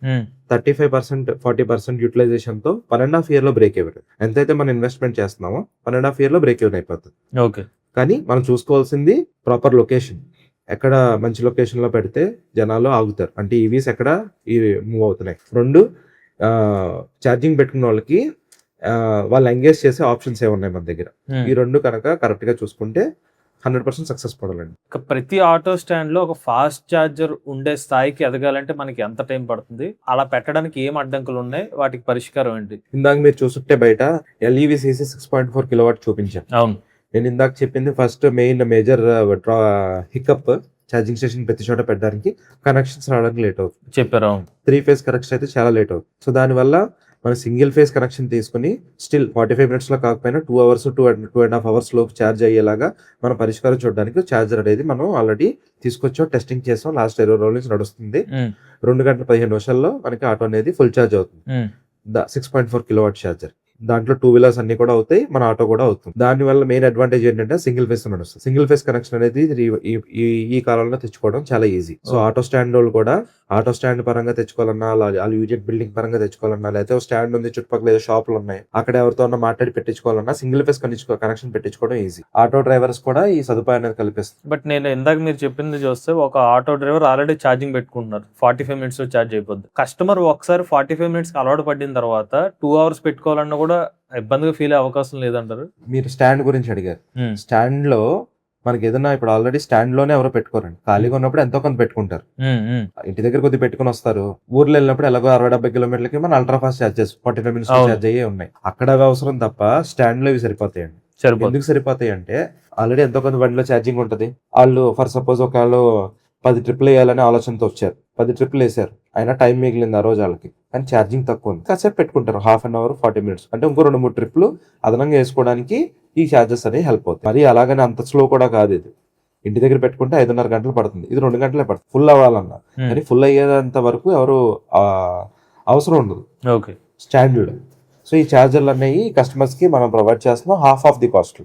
35% 40% యూటిలైజేషన్ తో 1.5 year లో బ్రేక్ ఎవర్. ఎంతైతే మనం ఇన్వెస్ట్మెంట్ చేస్తున్నామో 1.5 year లో బ్రేక్ ఎవర్ అయిపోతుంది. ఓకే. కానీ మనం చూసుకోవాల్సింది ప్రాపర్ లొకేషన్. ఎక్కడ మంచి లొకేషన్ లో పెడితే జనాలు ఆగుతారు, అంటే ఈవీస్ ఎక్కడ మూవ్ అవుతున్నాయి. 2 ఛార్జింగ్ పెట్టుకున్న వాళ్ళకి వాళ్ళు ఎంగేజ్ చేసే ఆప్షన్స్ ఏమున్నాయి మన దగ్గర. ఈ 2 కనుక కరెక్ట్ గా చూసుకుంటే 100% సక్సెస్ పడాలండి. ప్రతి ఆటో స్టాండ్ లో ఒక ఫాస్ట్ ఛార్జర్ ఉండే స్థాయికి ఎదగాలంటే మనకి ఎంత టైం పడుతుంది? అలా పెట్టడానికి ఏం అడ్డంకులు ఉన్నాయి, వాటికి పరిష్కారం ఏంటి? ఇందాక మీరు చూస్తుంటే బయట LEVCC 6.4 kilowatt చూపించాను. అవును, నేను ఇందాక చెప్పింది first major hiccup charging station ప్రతి చోట పెట్టడానికి కనెక్షన్స్ రావడానికి లేట్ అవుతుంది చెప్పారు. 3 phase కనెక్షన్ అయితే చాలా లేట్ అవుతుంది. సో దానివల్ల మనం సింగిల్ ఫేస్ కనెక్షన్ తీసుకుని స్టిల్ 45 minutes లో కాకపోయినా 2 hours 2.5 hours లోపు ఛార్జ్ అయ్యేలాగా మన పరిష్కారం చూడడానికి ఛార్జర్ అనేది మనం ఆల్రెడీ తీసుకొచ్చాం, టెస్టింగ్ చేసాం. లాస్ట్ 20 రోజుల నుంచి నడుస్తుంది. 2 గంటల 15 నిమిషాల్లో మనకి ఆటో అనేది ఫుల్ ఛార్జ్ అవుతుంది. 6.4 kilowatt ఛార్జర్. దాంట్లో 2 వీలర్స్ అన్ని కూడా అవుతాయి, మన ఆటో కూడా అవుతుంది. దాని వల్ల మెయిన్ అడ్వాంటేజ్ ఏంటంటే సింగిల్ ఫేస్ నడుస్తుంది. సింగిల్ ఫేస్ కనెక్షన్ అనేది ఈ కాలంలో తెచ్చుకోవడం చాలా ఈజీ. సో ఆటో స్టాండ్ వాళ్ళు కూడా ఆటో స్టాండ్ పరంగా తెచ్చుకోవాలన్నా, వాళ్ళు యూనిట్ బిల్డింగ్ పరంగా తెచ్చుకోవాలన్నా, లేకపోతే స్టాండ్ ఉంది చుట్టుపక్కల ఏదో షాపులు ఉన్నాయి అక్కడ ఎవరితో మాట్లాడి పెట్టించుకోవాలన్నా సింగిల్ ఫేస్ కనెక్షన్ పెట్టించుకోవడం ఈజీ. ఆటో డ్రైవర్స్ కూడా ఈ సదుపాయాన్ని కల్పిస్తుంది. బట్ నేను ఇందాక మీరు చెప్పింది చూస్తే ఒక ఆటో డ్రైవర్ ఆల్రెడీ ఛార్జింగ్ పెట్టుకుంటున్నారు, 45 minutes లో ఛార్జ్ అయిపోద్ది. కస్టమర్ ఒకసారి 45 minutes అలవాటు పడిన తర్వాత 2 hours పెట్టుకోవాలన్నా కూడా ఇబ్బందిగా ఫీల్ అయ్యే అవకాశం లేదంటారు? మీరు స్టాండ్ గురించి అడిగారు. స్టాండ్ లో మనకి ఏదైనా ఇప్పుడు ఆల్రెడీ స్టాండ్ లోనే ఎవరో పెట్టుకోరండి, ఖాళీగా ఉన్నప్పుడు ఎంతో కొంత పెట్టుకుంటారు. ఇంటి దగ్గర కొద్దిగా పెట్టుకుని వస్తారు. ఊర్లో వెళ్ళినప్పుడు ఎలాగో 60-70 kilometers మన ultra fast charges 45 minutes charge అయ్యే ఉన్నాయి. అక్కడ అవి అవసరం తప్ప స్టాండ్ లో ఇవి సరిపోతాయండి. ఎందుకు సరిపోతాయి అంటే ఆల్రెడీ ఎంతో కొంత బండిలో ఛార్జింగ్ ఉంటుంది. వాళ్ళు ఫర్ సపోజ్ ఒకళ్ళు 10 ట్రిప్లు వేయాలనే ఆలోచనతో వచ్చారు, 10 ట్రిప్లు వేసారు, అయినా టైం మిగిలింది ఆ రోజు వాళ్ళకి, కానీ ఛార్జింగ్ తక్కువ ఉంది, కాసేపు పెట్టుకుంటారు, 1/2 hour 40 minutes అంటే ఇంకో 2-3 ట్రిప్లు అదనంగా వేసుకోవడానికి ఈ ఛార్జెస్ అనేవి హెల్ప్ అవుతాయి. మరి అలాగని అంత స్లో కూడా కాదు ఇది. ఇంటి దగ్గర పెట్టుకుంటే 5.5 గంటలు పడుతుంది, ఇది 2 గంటలే పడుతుంది ఫుల్ అవ్వాలన్నా. కానీ ఫుల్ అయ్యేంత వరకు ఎవరు అవసరం ఉండదు స్టాండ్ లో. సో ఈ ఛార్జర్లు అనేవి కస్టమర్స్ కి మనం ప్రొవైడ్ చేస్తున్నాం హాఫ్ ఆఫ్ ది కాస్ట్.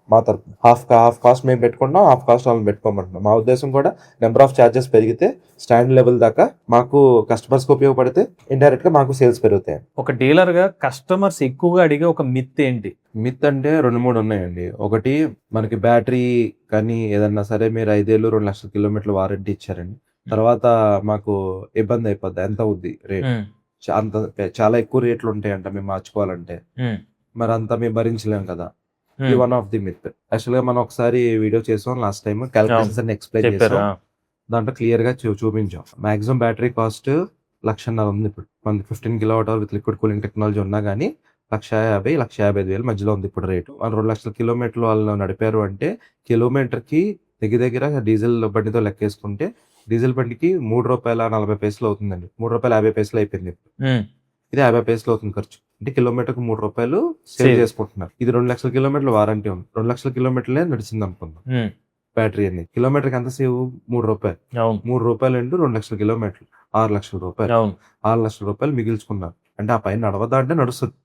మా తరఫున హాఫ్ కాస్ట్ మేము పెట్టుకుంటున్నాం, హాఫ్ కాస్ట్ వాళ్ళని పెట్టుకోమంటున్నాం. మా ఉద్దేశం కూడా నెంబర్ ఆఫ్ ఛార్జెస్ పెరిగితే స్టాండ్ లెవెల్ దాకా మాకు కస్టమర్స్ కి ఉపయోగపడితే ఇండైరెక్ట్ గా మాకు సేల్స్ పెరుగుతాయి. ఒక డీలర్ గా కస్టమర్స్ ఎక్కువగా అడిగే ఒక మిత్ ఏంటి? మిత్ అంటే 2-3 ఉన్నాయండి. ఒకటి, మనకి బ్యాటరీ కానీ ఏదన్నా సరే మీరు 5 ఏళ్ళు 2 లక్షల కిలోమీటర్లు వారంటీ ఇచ్చారండి, తర్వాత మాకు ఇబ్బంది అయిపోద్ది, ఎంత అవుద్ది రేట్, అంత చాలా ఎక్కువ రేట్లు ఉంటాయంట మేము మార్చుకోవాలంటే, మరి అంతా మేము భరించలేం కదా. ఇది one of the myth. Actual గా మనం ఒకసారి వీడియో చేసాం లాస్ట్ టైం, క్యాలిక్యులేషన్స్ అన్ని ఎక్స్ప్లెయిన్ చేసాం, దాంట్లో క్లియర్ గా చూపించాం. మాక్సిమం బ్యాటరీ కాస్ట్ 1,50,000 ఉంది ఇప్పుడు మనకి. 15 kWh with liquid cooling technology ఉన్నా కానీ 1,50,000-1,55,000 మధ్యలో ఉంది ఇప్పుడు రేటు. 2 లక్షల కిలోమీటర్లు వాళ్ళు నడిపారు అంటే కిలోమీటర్ కి దగ్గర డీజిల్ బండితో లెక్కేసుకుంటే డీజిల్ బండికి ₹3.40 అవుతుందండి. ₹3.50 అయిపోయింది. ఇది 50 పైసలు అవుతుంది ఖర్చు. అంటే కిలోమీటర్కి ₹3 సేవ్ చేసుకుంటున్నారు. ఇది 2 లక్షల కిలోమీటర్లు వారంటీ ఉంది. 2 లక్షల కిలోమీటర్లే నడిచింది అనుకుందాం బ్యాటరీ అనేది. కిలోమీటర్కి ఎంత సేవ్? ₹3. ₹3 ఇంటూ 2 లక్షల కిలోమీటర్లు ₹6 లక్షల. ₹6 లక్షల మిగిల్చుకున్నారు. అంటే ఆ పైన నడవదా అంటే నడుస్తుంది.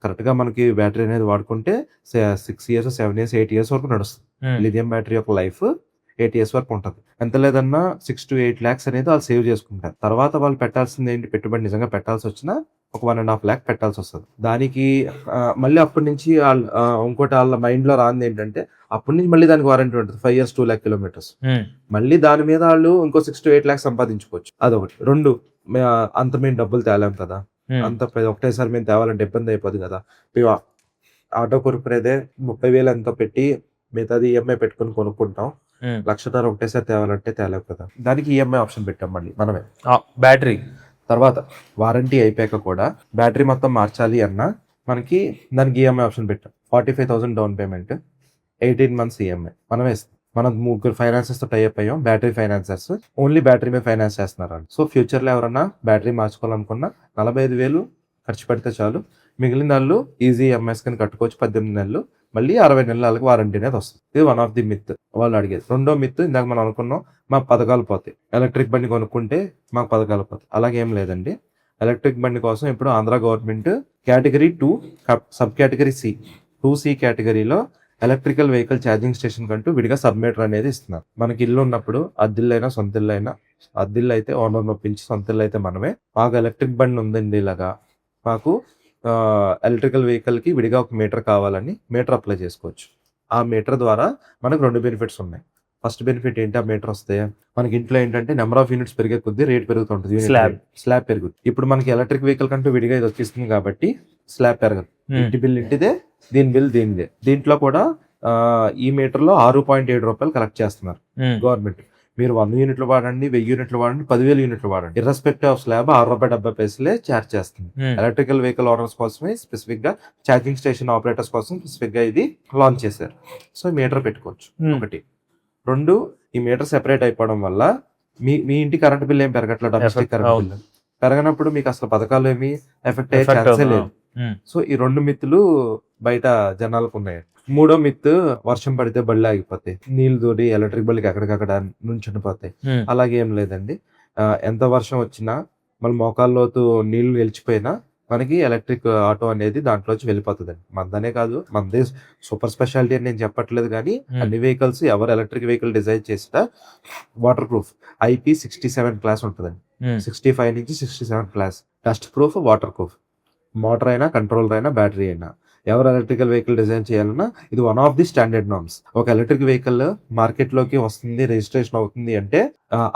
కరెక్ట్ గా మనకి బ్యాటరీ అనేది వాడుకుంటే 6 years 7 years 8 years వరకు నడుస్తుంది. లిథియం బ్యాటరీ యొక్క లైఫ్ 8 years వరకు ఉంటుంది. ఎంత లేదన్నా 6 to 8 lakhs అనేది వాళ్ళు సేవ్ చేసుకుంటారు. తర్వాత వాళ్ళు పెట్టాల్సింది ఏంటి? పెట్టుబడి నిజంగా పెట్టాల్సి వచ్చినా ఒక 1.5 lakh పెట్టాల్సి వస్తుంది. దానికి మళ్ళీ అప్పటి నుంచి ఇంకోటి వాళ్ళ మైండ్ లో రాంది ఏంటంటే అప్పటి నుంచి మళ్ళీ దానికి వారంటీ ఉంటుంది 5 years 2 lakh kilometers. మళ్ళీ దాని మీద వాళ్ళు ఇంకో 6 to 8 lakhs సంపాదించుకోవచ్చు. అదొకటి. 2, అంత మేము డబ్బులు తేలేం కదా, అంత ఒకటేసారి మేము తేవాలంటే ఇబ్బంది అయిపోద్ది కదా. మేము ఆటో కొనుక్కునేదే 30,000 ఎంతో పెట్టి మిగతాది ఈఎంఐ పెట్టుకుని కొనుక్కుంటాం. 1,00,000 ఒకటేసారి తేవాలంటే తేలేం కదా. దానికి ఈఎంఐ ఆప్షన్ పెట్టాం మళ్ళీ మనమే. బ్యాటరీ తర్వాత వారంటీ అయిపోయాక కూడా బ్యాటరీ మొత్తం మార్చాలి అన్నా మనకి దానికి ఈఎంఐ ఆప్షన్ పెట్టాం. 45,000 డౌన్ పేమెంట్, 18 months ఈఎంఐ మనమే ఇస్తాం. మనం 3 ఫైనాన్సెస్ తో టైప్ అయ్యాం. బ్యాటరీ ఫైనాన్సర్స్ ఓన్లీ బ్యాటరీ మీద ఫైనాన్స్ చేస్తున్నారు. సో ఫ్యూచర్ లో ఎవరన్నా బ్యాటరీ మార్చుకోవాలనుకున్నా 45,000 ఖర్చు పెడితే చాలు, మిగిలిన వాళ్ళు ఈజీ ఈఎంఐస్ కింద కట్టుకోవచ్చు. 18 నెలలు, మళ్ళీ 60 నెలలకు వారంటీ అనేది వస్తుంది. ఇది వన్ ఆఫ్ ది మిత్ వాళ్ళు అడిగేది. రెండో మిత్, ఇందాక మనం అనుకున్నాం మాకు పథకాలు పోతాయి, ఎలక్ట్రిక్ బండి కొనుక్కుంటే మాకు పథకాలు పోతాయి. అలాగేం లేదండి. ఎలక్ట్రిక్ బండి కోసం ఇప్పుడు Andhra government category 2 sub category C 2C కేటగిరీలో ఎలక్ట్రికల్ వెహికల్ ఛార్జింగ్ స్టేషన్ కంటూ విడిగా సబ్మీటర్ అనేది ఇస్తున్నారు. మనకి ఇల్లు ఉన్నప్పుడు అద్దిల్లు అయినా సొంత ఇల్లు అయినా, అద్దిల్లు అయితే ఓనర్ నొప్పించి, సొంత ఇల్లు అయితే మనమే, మాకు ఎలక్ట్రిక్ బండి ఉందండి ఇలాగా, మాకు ఎలక్ట్రికల్ వెహికల్ కి విడిగా ఒక మీటర్ కావాలని మీటర్ అప్లై చేసుకోవచ్చు. ఆ మీటర్ ద్వారా మనకు 2 బెనిఫిట్స్ ఉన్నాయి. ఫస్ట్ బెనిఫిట్ ఏంటి? ఆ మీటర్ వస్తే మనకి ఇంట్లో ఏంటంటే నెంబర్ ఆఫ్ యూనిట్స్ పెరిగే కొద్దీ రేట్ పెరుగుతుంటుంది, స్లాబ్ పెరుగుతుంది. ఇప్పుడు మనకి ఎలక్ట్రిక్ వెహికల్ కంటూ విడిగా ఇది వచ్చేస్తుంది కాబట్టి స్లాబ్ పెరగదు. ఇంటి బిల్ ఇంటిదే, దీని బిల్ దీనిదే. దీంట్లో కూడా ఈ మీటర్ లో ₹6.7 కలెక్ట్ చేస్తున్నారు గవర్నమెంట్. మీరు 100 యూనిట్లు వాడండి, 1000 యూనిట్లు వాడండి, 10,000 యూనిట్లు వాడండి, ఇర్రెస్పెక్టివ్ ఆఫ్ స్లాబ్ ₹6.70 ఛార్జ్ చేస్తుంది. ఎలక్ట్రికల్ వెహికల్ ఓనర్స్ కోసమే స్పెసిఫిక్ గా, ఛార్జింగ్ స్టేషన్ ఆపరేటర్స్ కోసం స్పెసిఫిక్ గా ఇది లాంచ్ చేశారు. సో మీటర్ పెట్టుకోవచ్చు. 1. 2, ఈ మీటర్ సెపరేట్ అయిపోవడం వల్ల మీ ఇంటి కరెంట్ బిల్ ఏం పెరగట్లేదు. డొమెస్టిక్ కరెంట్ బిల్ పెరగనప్పుడు మీకు అసలు పథకాలు ఏమి ఎఫెక్ట్ అయ్యే ఛాన్సే లేదు. సో ఈ 2 మిత్తులు బయట జనాలకు ఉన్నాయి. 3వ మిత్, వర్షం పడితే బళ్ళు ఆగిపోతాయి, నీళ్లు దూరి ఎలక్ట్రిక్ బళ్ళకి ఎక్కడికక్కడ నుంచుండిపోతాయి. అలాగే ఏం లేదండి. ఎంత వర్షం వచ్చినా మళ్ళీ మోకాల్లోతు నీళ్లు నిలిచిపోయినా మనకి ఎలక్ట్రిక్ ఆటో అనేది దాంట్లోంచి వెళ్ళిపోతుంది. మందనే కాదు, మనదే సూపర్ స్పెషాలిటీ అని నేను చెప్పట్లేదు, కానీ అన్ని వెహికల్స్ ఎవరు ఎలక్ట్రిక్ వెహికల్ డిజైన్ చేసినా వాటర్ ప్రూఫ్ IP67 క్లాస్ ఉంటుందండి. 65 నుంచి 67 class dust proof, water proof. Motor అయినా, కంట్రోలర్ అయినా, బ్యాటరీ అయినా, ఎవరు ఎలక్ట్రికల్ వెహికల్ డిజైన్ చేయాలన్నా ఇది one of the standard norms. ఒక ఎలక్ట్రిక్ వెహికల్ మార్కెట్ లోకి వస్తుంది, రిజిస్ట్రేషన్ అవుతుంది అంటే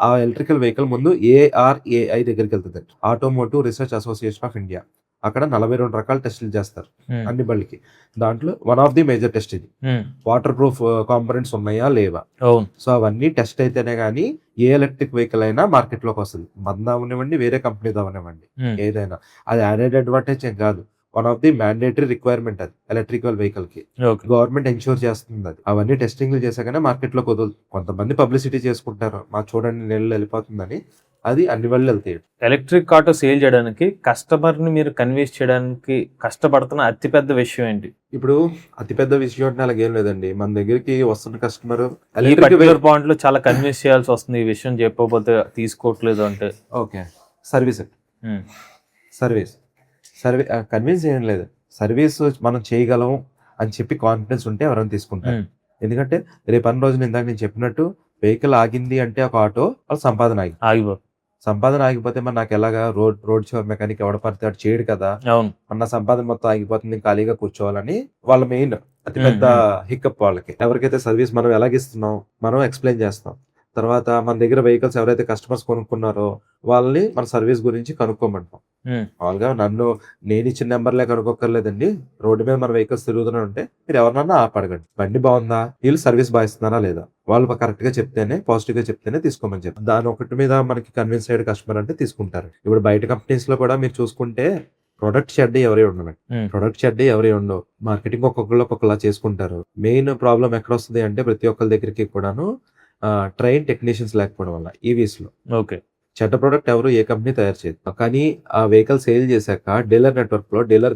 ఆ ఎలక్ట్రికల్ వెహికల్ ముందు ARAI దగ్గరికి వెళ్తుంది, automotive research association of India. అక్కడ 42 రకాల టెస్టులు చేస్తారు అన్ని బళ్ళకి. దాంట్లో one of the major test ఇది. వాటర్ ప్రూఫ్ కాంపనెంట్స్ ఉన్నాయా లేవా, సో అవన్నీ టెస్ట్ అయితేనే గానీ ఏ ఎలక్ట్రిక్ వెహికల్ అయినా మార్కెట్ లోకి వస్తుంది. మంద అవనివ్వండి, వేరే కంపెనీది అవనివ్వండి, ఏదైనా. అది యాడెడ్ అడ్వాంటేజ్ ఏం కాదు, one of the mandatory requirement అది ఎలక్ట్రికల్ వెహికల్ కి. గవర్నమెంట్ ఎన్షూర్ చేస్తుంది అది. అవన్నీ టెస్టింగ్లు చేశాకనే మార్కెట్ లోకి వదలదు. కొంతమంది పబ్లిసిటీ చేసుకుంటారు, మా చూడండి నెలలు వెళ్ళిపోతుందని, అది అన్ని వాళ్ళు వెళ్తాయి. ఎలక్ట్రిక్ ఆటో సేల్ చేయడానికి కస్టమర్ ని మీరు కన్విన్స్ చేయడానికి కష్టపడుతున్న అతిపెద్ద విషయం ఏంటి? ఇప్పుడు అతిపెద్ద విషయం అంటే అలాగేం లేదండి. మన దగ్గరికి వస్తున్న కస్టమర్ ఈ పర్టికులర్ పాయింట్ లో చాలా కన్విన్స్ చేయాల్సి వస్తుంది, ఈ విషయం చెప్పకపోతే తీసుకోవట్లేదు అంటే. ఓకే, సర్వీస్ కన్విన్స్ చేయడం లేదు, సర్వీస్ మనం చేయగలం అని చెప్పి కాన్ఫిడెన్స్ ఉంటే ఎవరైనా తీసుకుంటారు. ఎందుకంటే రేపు అన్ని రోజున ఇందాక నేను చెప్పినట్టు వెహికల్ ఆగింది అంటే ఒక ఆటో వాళ్ళ సంపాదన ఆగిపోతే మరి నాకు ఎలాగా రోడ్ షోర్ మెకానిక్ ఎవడ పడితే అటు చేయడు కదా, మన సంపాదన మొత్తం ఆగిపోతుంది, ఖాళీగా కూర్చోవాలని వాళ్ళ మెయిన్ అతిపెద్ద హిక్కప్. వాళ్ళకి ఎవరికైతే సర్వీస్ మనం ఎలాగిస్తున్నాం మనం ఎక్స్ప్లెయిన్ చేస్తాం. తర్వాత మన దగ్గర వెహికల్స్ ఎవరైతే కస్టమర్స్ కొనుక్కున్నారో వాళ్ళని మన సర్వీస్ గురించి కనుక్కోమంటాం. మామూలుగా నేను ఇచ్చిన నెంబర్లే కనుక్కోక్కర్లేదండి. రోడ్డు మీద మన వెహికల్స్ తిరుగుతూనే ఉంటే మీరు ఎవరినన్నా అడగండి, బండి బాగుందా, వీళ్ళు సర్వీస్ బాగా ఇస్తున్నారా లేదా, వాళ్ళు కరెక్ట్ గా చెప్తేనే, పాజిటివ్ గా చెప్తేనే తీసుకోమని చెప్పి. దాని ఒకటి మీద మనకి కన్విన్స్ అయ్యే కస్టమర్ అంటే తీసుకుంటారు. ఇప్పుడు బయట కంపెనీస్ లో కూడా మీరు చూసుకుంటే ప్రొడక్ట్ షెడ్ ఎవరే ఉండవు, మార్కెటింగ్ ఒక్కొక్కలా చేసుకుంటారు. మెయిన్ ప్రాబ్లం ఎక్కడ వస్తుంది అంటే ప్రతి ఒక్కరి దగ్గరికి కూడాను ట్రైన్ టెక్నీషియన్స్ లేకపోవడం వల్ల ఈవీస్ లో. ఓకే, చెడ్డ ప్రోడక్ట్ ఎవరు ఏ కంపెనీ తయారు చేయదు, కానీ ఆ వెహికల్ సేల్ చేశాక డీలర్ నెట్వర్క్ లో డీలర్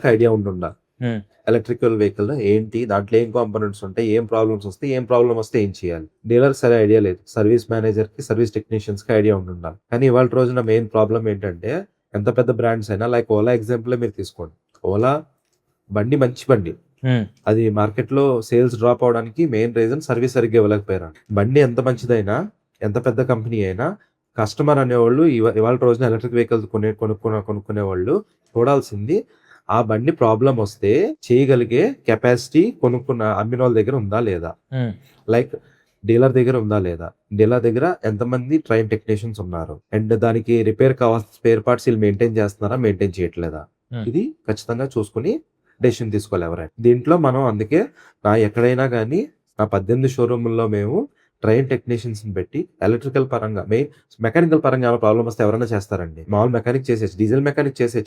కి ఐడియా ఉండాలి ఎలక్ట్రికల్ వెహికల్ ఏంటి, దాంట్లో ఏం కాంపోనెంట్స్ ఉంటాయి, ఏం ప్రాబ్లమ్స్ వస్తాయి, ఏం ప్రాబ్లమ్ వస్తే ఏం చేయాలి. డీలర్ సరే ఐడియా లేదు, సర్వీస్ మేనేజర్ కి, సర్వీస్ టెక్నీషియన్స్ కి ఐడియా ఉండాలి. కానీ ఇవాళ రోజున మెయిన్ ప్రాబ్లం ఏంటంటే ఎంత పెద్ద బ్రాండ్స్ అయినా, లైక్ ఓలా ఎగ్జాంపుల్ మీరు తీసుకోండి. ఓలా బండి మంచి బండి, అది మార్కెట్ లో సేల్స్ డ్రాప్ అవడానికి మెయిన్ రీజన్ సర్వీస్ సరిగ్గా ఇవ్వలేకపోయారు. బండి ఎంత మంచిదైనా, ఎంత పెద్ద కంపెనీ అయినా, కస్టమర్ అనేవాళ్ళు ఇవాళ రోజున ఎలక్ట్రిక్ వెహికల్స్ కొనుక్కునే వాళ్ళు చూడాల్సింది ఆ బండి ప్రాబ్లం వస్తే చేయగలిగే కెపాసిటీ అమ్మిన వాళ్ళ దగ్గర ఉందా లేదా, లైక్ డీలర్ దగ్గర ఉందా లేదా, డీలర్ దగ్గర ఎంతమంది ట్రైన్ టెక్నీషియన్స్ ఉన్నారు, అండ్ దానికి రిపేర్ కావాల్సిన స్పేర్ పార్ట్స్ వీళ్ళు మెయింటైన్ చేస్తున్నారా, మెయింటైన్ చేయట్లేదా, ఇది ఖచ్చితంగా చూసుకుని డెసిషన్ తీసుకోవాలి ఎవరైనా. దీంట్లో మనం అందుకే ఎక్కడైనా కానీ నా 18 షోరూమ్లో మేము ట్రైన్ టెక్నీషియన్స్ పెట్టి ఎలక్ట్రికల్ పరంగా, మెకానికల్ పరంగా ఏమైనా ప్రాబ్లమ్ వస్తే ఎవరైనా చేస్తారండి. మామూలు మెకానిక్ చేసేసి, డీజిల్ మెకానిక్ చేసేసి,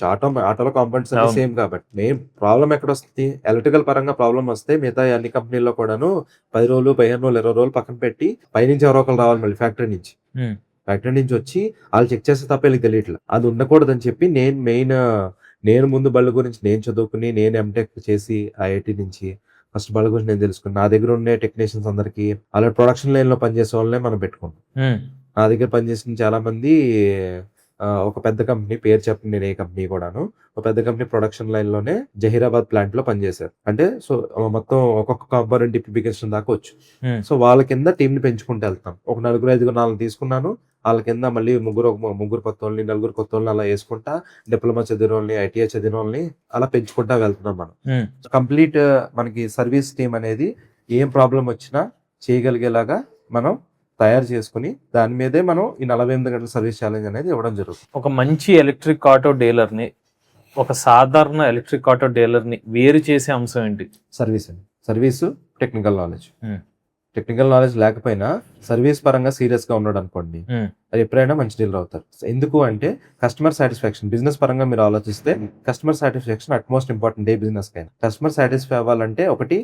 ఆటోలో కాంపౌండ్స్ అన్ని సేమ్ కాబట్టి మెయిన్ ప్రాబ్లం ఎక్కడ వస్తుంది, ఎలక్ట్రికల్ పరంగా ప్రాబ్లం వస్తే మిగతా అన్ని కంపెనీల్లో కూడాను 10 రోజులు, 15 రోజులు, 20 రోజులు పక్కన పెట్టి పైనుంచి ఎవరో ఒకరు రావాలి మళ్ళీ ఫ్యాక్టరీ నుంచి వచ్చి వాళ్ళు చెక్ చేస్తే తప్ప వీళ్ళకి తెలియట్లేదు. అది ఉండకూడదని చెప్పి నేను ముందు బళ్ళ గురించి నేను చదువుకుని, నేను ఎంటెక్ చేసి IIT నుంచి ఫస్ట్ బళ్ళ గురించి నేను తెలుసుకుని, నా దగ్గర ఉండే టెక్నీషియన్స్ అందరికి అలా ప్రొడక్షన్ లైన్ లో పనిచేసే వాళ్ళనే మనం పెట్టుకున్నాం. నా దగ్గర పనిచేసిన చాలా మంది ఒక పెద్ద కంపెనీ, పేరు చెప్పండి నేను ఏ కంపెనీ కూడాను, ఒక పెద్ద కంపెనీ ప్రొడక్షన్ లైన్ లోనే జహీరాబాద్ ప్లాంట్ లో పనిచేశారు. అంటే సో మొత్తం ఒక్కొక్క కాంపోనెంట్ ఇప్లికేషన్ దాకా వచ్చు. సో వాళ్ళ కింద టీం ని పెంచుకుంటూ వెళ్తాం. ఒక 4-5 తీసుకున్నాను, వాళ్ళ కింద మళ్ళీ ముగ్గురు కొత్త వాళ్ళని, 4 కొత్త వాళ్ళని అలా వేసుకుంటా, డిప్లొమా చదివిన వాళ్ళని, ITI చదివిన వాళ్ళని అలా పెంచుకుంటా వెళ్తున్నాం మనం. కంప్లీట్ మనకి సర్వీస్ టీం అనేది ఏం ప్రాబ్లం వచ్చినా చేయగలిగేలాగా మనం తయారు చేసుకుని దాని మీదే మనం ఈ 48 గంటల సర్వీస్ ఛాలెంజ్ అనేది ఇవ్వడం జరుగుతుంది. ఒక మంచి ఎలక్ట్రిక్ ఆటో డీలర్ ని, ఒక సాధారణ ఎలక్ట్రిక్ ఆటో డీలర్ ని వేరు చేసే అంశం ఏంటి? సర్వీస్ టెక్నికల్ నాలెడ్జ్ లేకపోయినా సర్వీస్ పరంగా సీరియస్ గా ఉన్నాడు అనుకోండి, అది ఎప్పుడైనా మంచి డీలర్ అవుతారు. ఎందుకు అంటే కస్టమర్ సాటిస్ఫాక్షన్, బిజినెస్ పరంగా మీరు ఆలోచిస్తే customer satisfaction at most important A business కైనా. కస్టమర్ సాటిస్ఫై అవ్వాలంటే ఒకటి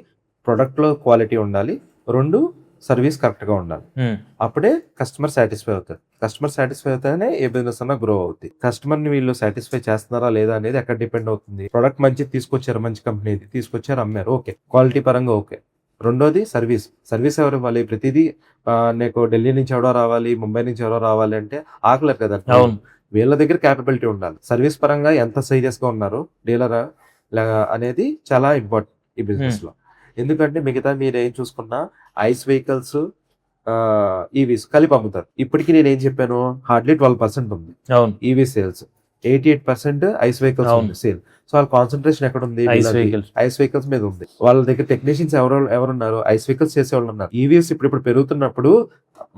ప్రొడక్ట్ లో క్వాలిటీ ఉండాలి, 2 సర్వీస్ కరెక్ట్ గా ఉండాలి. అప్పుడే కస్టమర్ సాటిస్ఫై అవుతారు. కస్టమర్ సాటిస్ఫై అవుతానే ఏ బిజినెస్ అన్నా గ్రో అవుతుంది. కస్టమర్ ని వీళ్ళు సాటిస్ఫై చేస్తున్నారా లేదా అనేది ఎక్కడ డిపెండ్ అవుతుంది. ప్రొడక్ట్ మంచి తీసుకొచ్చారు, మంచి కంపెనీ తీసుకొచ్చారు, అమ్మారు, ఓకే, క్వాలిటీ పరంగా ఓకే. రెండోది సర్వీస్ ఎవరు ఇవ్వాలి. ప్రతిదీ నీకు ఢిల్లీ నుంచి ఎవరో రావాలి, ముంబై నుంచి ఎవరో రావాలి అంటే ఆకలేరు కదా. వీళ్ళ దగ్గర క్యాపబిలిటీ ఉండాలి. సర్వీస్ పరంగా ఎంత సీరియస్ గా ఉన్నారు డీలర్ అనేది చాలా ఇంపార్టెంట్ ఈ బిజినెస్ లో. ఎందుకంటే మిగతా మీరు ఏం చూసుకున్నా ఐస్ వెహికల్స్, ఈవీస్ కలిపి అమ్ముతారు. ఇప్పటికి నేను ఏం చెప్పాను, హార్డ్లీ 12% ఉంది అవును ఈవీ సేల్స్, 88% ఐస్ వెహికల్స్ అవును. ఉంది సేల్. సో వాళ్ళ కాన్సన్ట్రేషన్ ఎక్కడ ఉంది, ఐస్ వెహికల్స్ ఐస్ వెహికల్స్ మీద ఉంది. వాళ్ళ దగ్గర టెక్నీషియన్స్ ఎవరున్నారు, ఐస్ వెహికల్స్ చేసేవాళ్ళు ఉన్నారు. ఈవీఎస్ ఇప్పుడు పెరుగుతున్నప్పుడు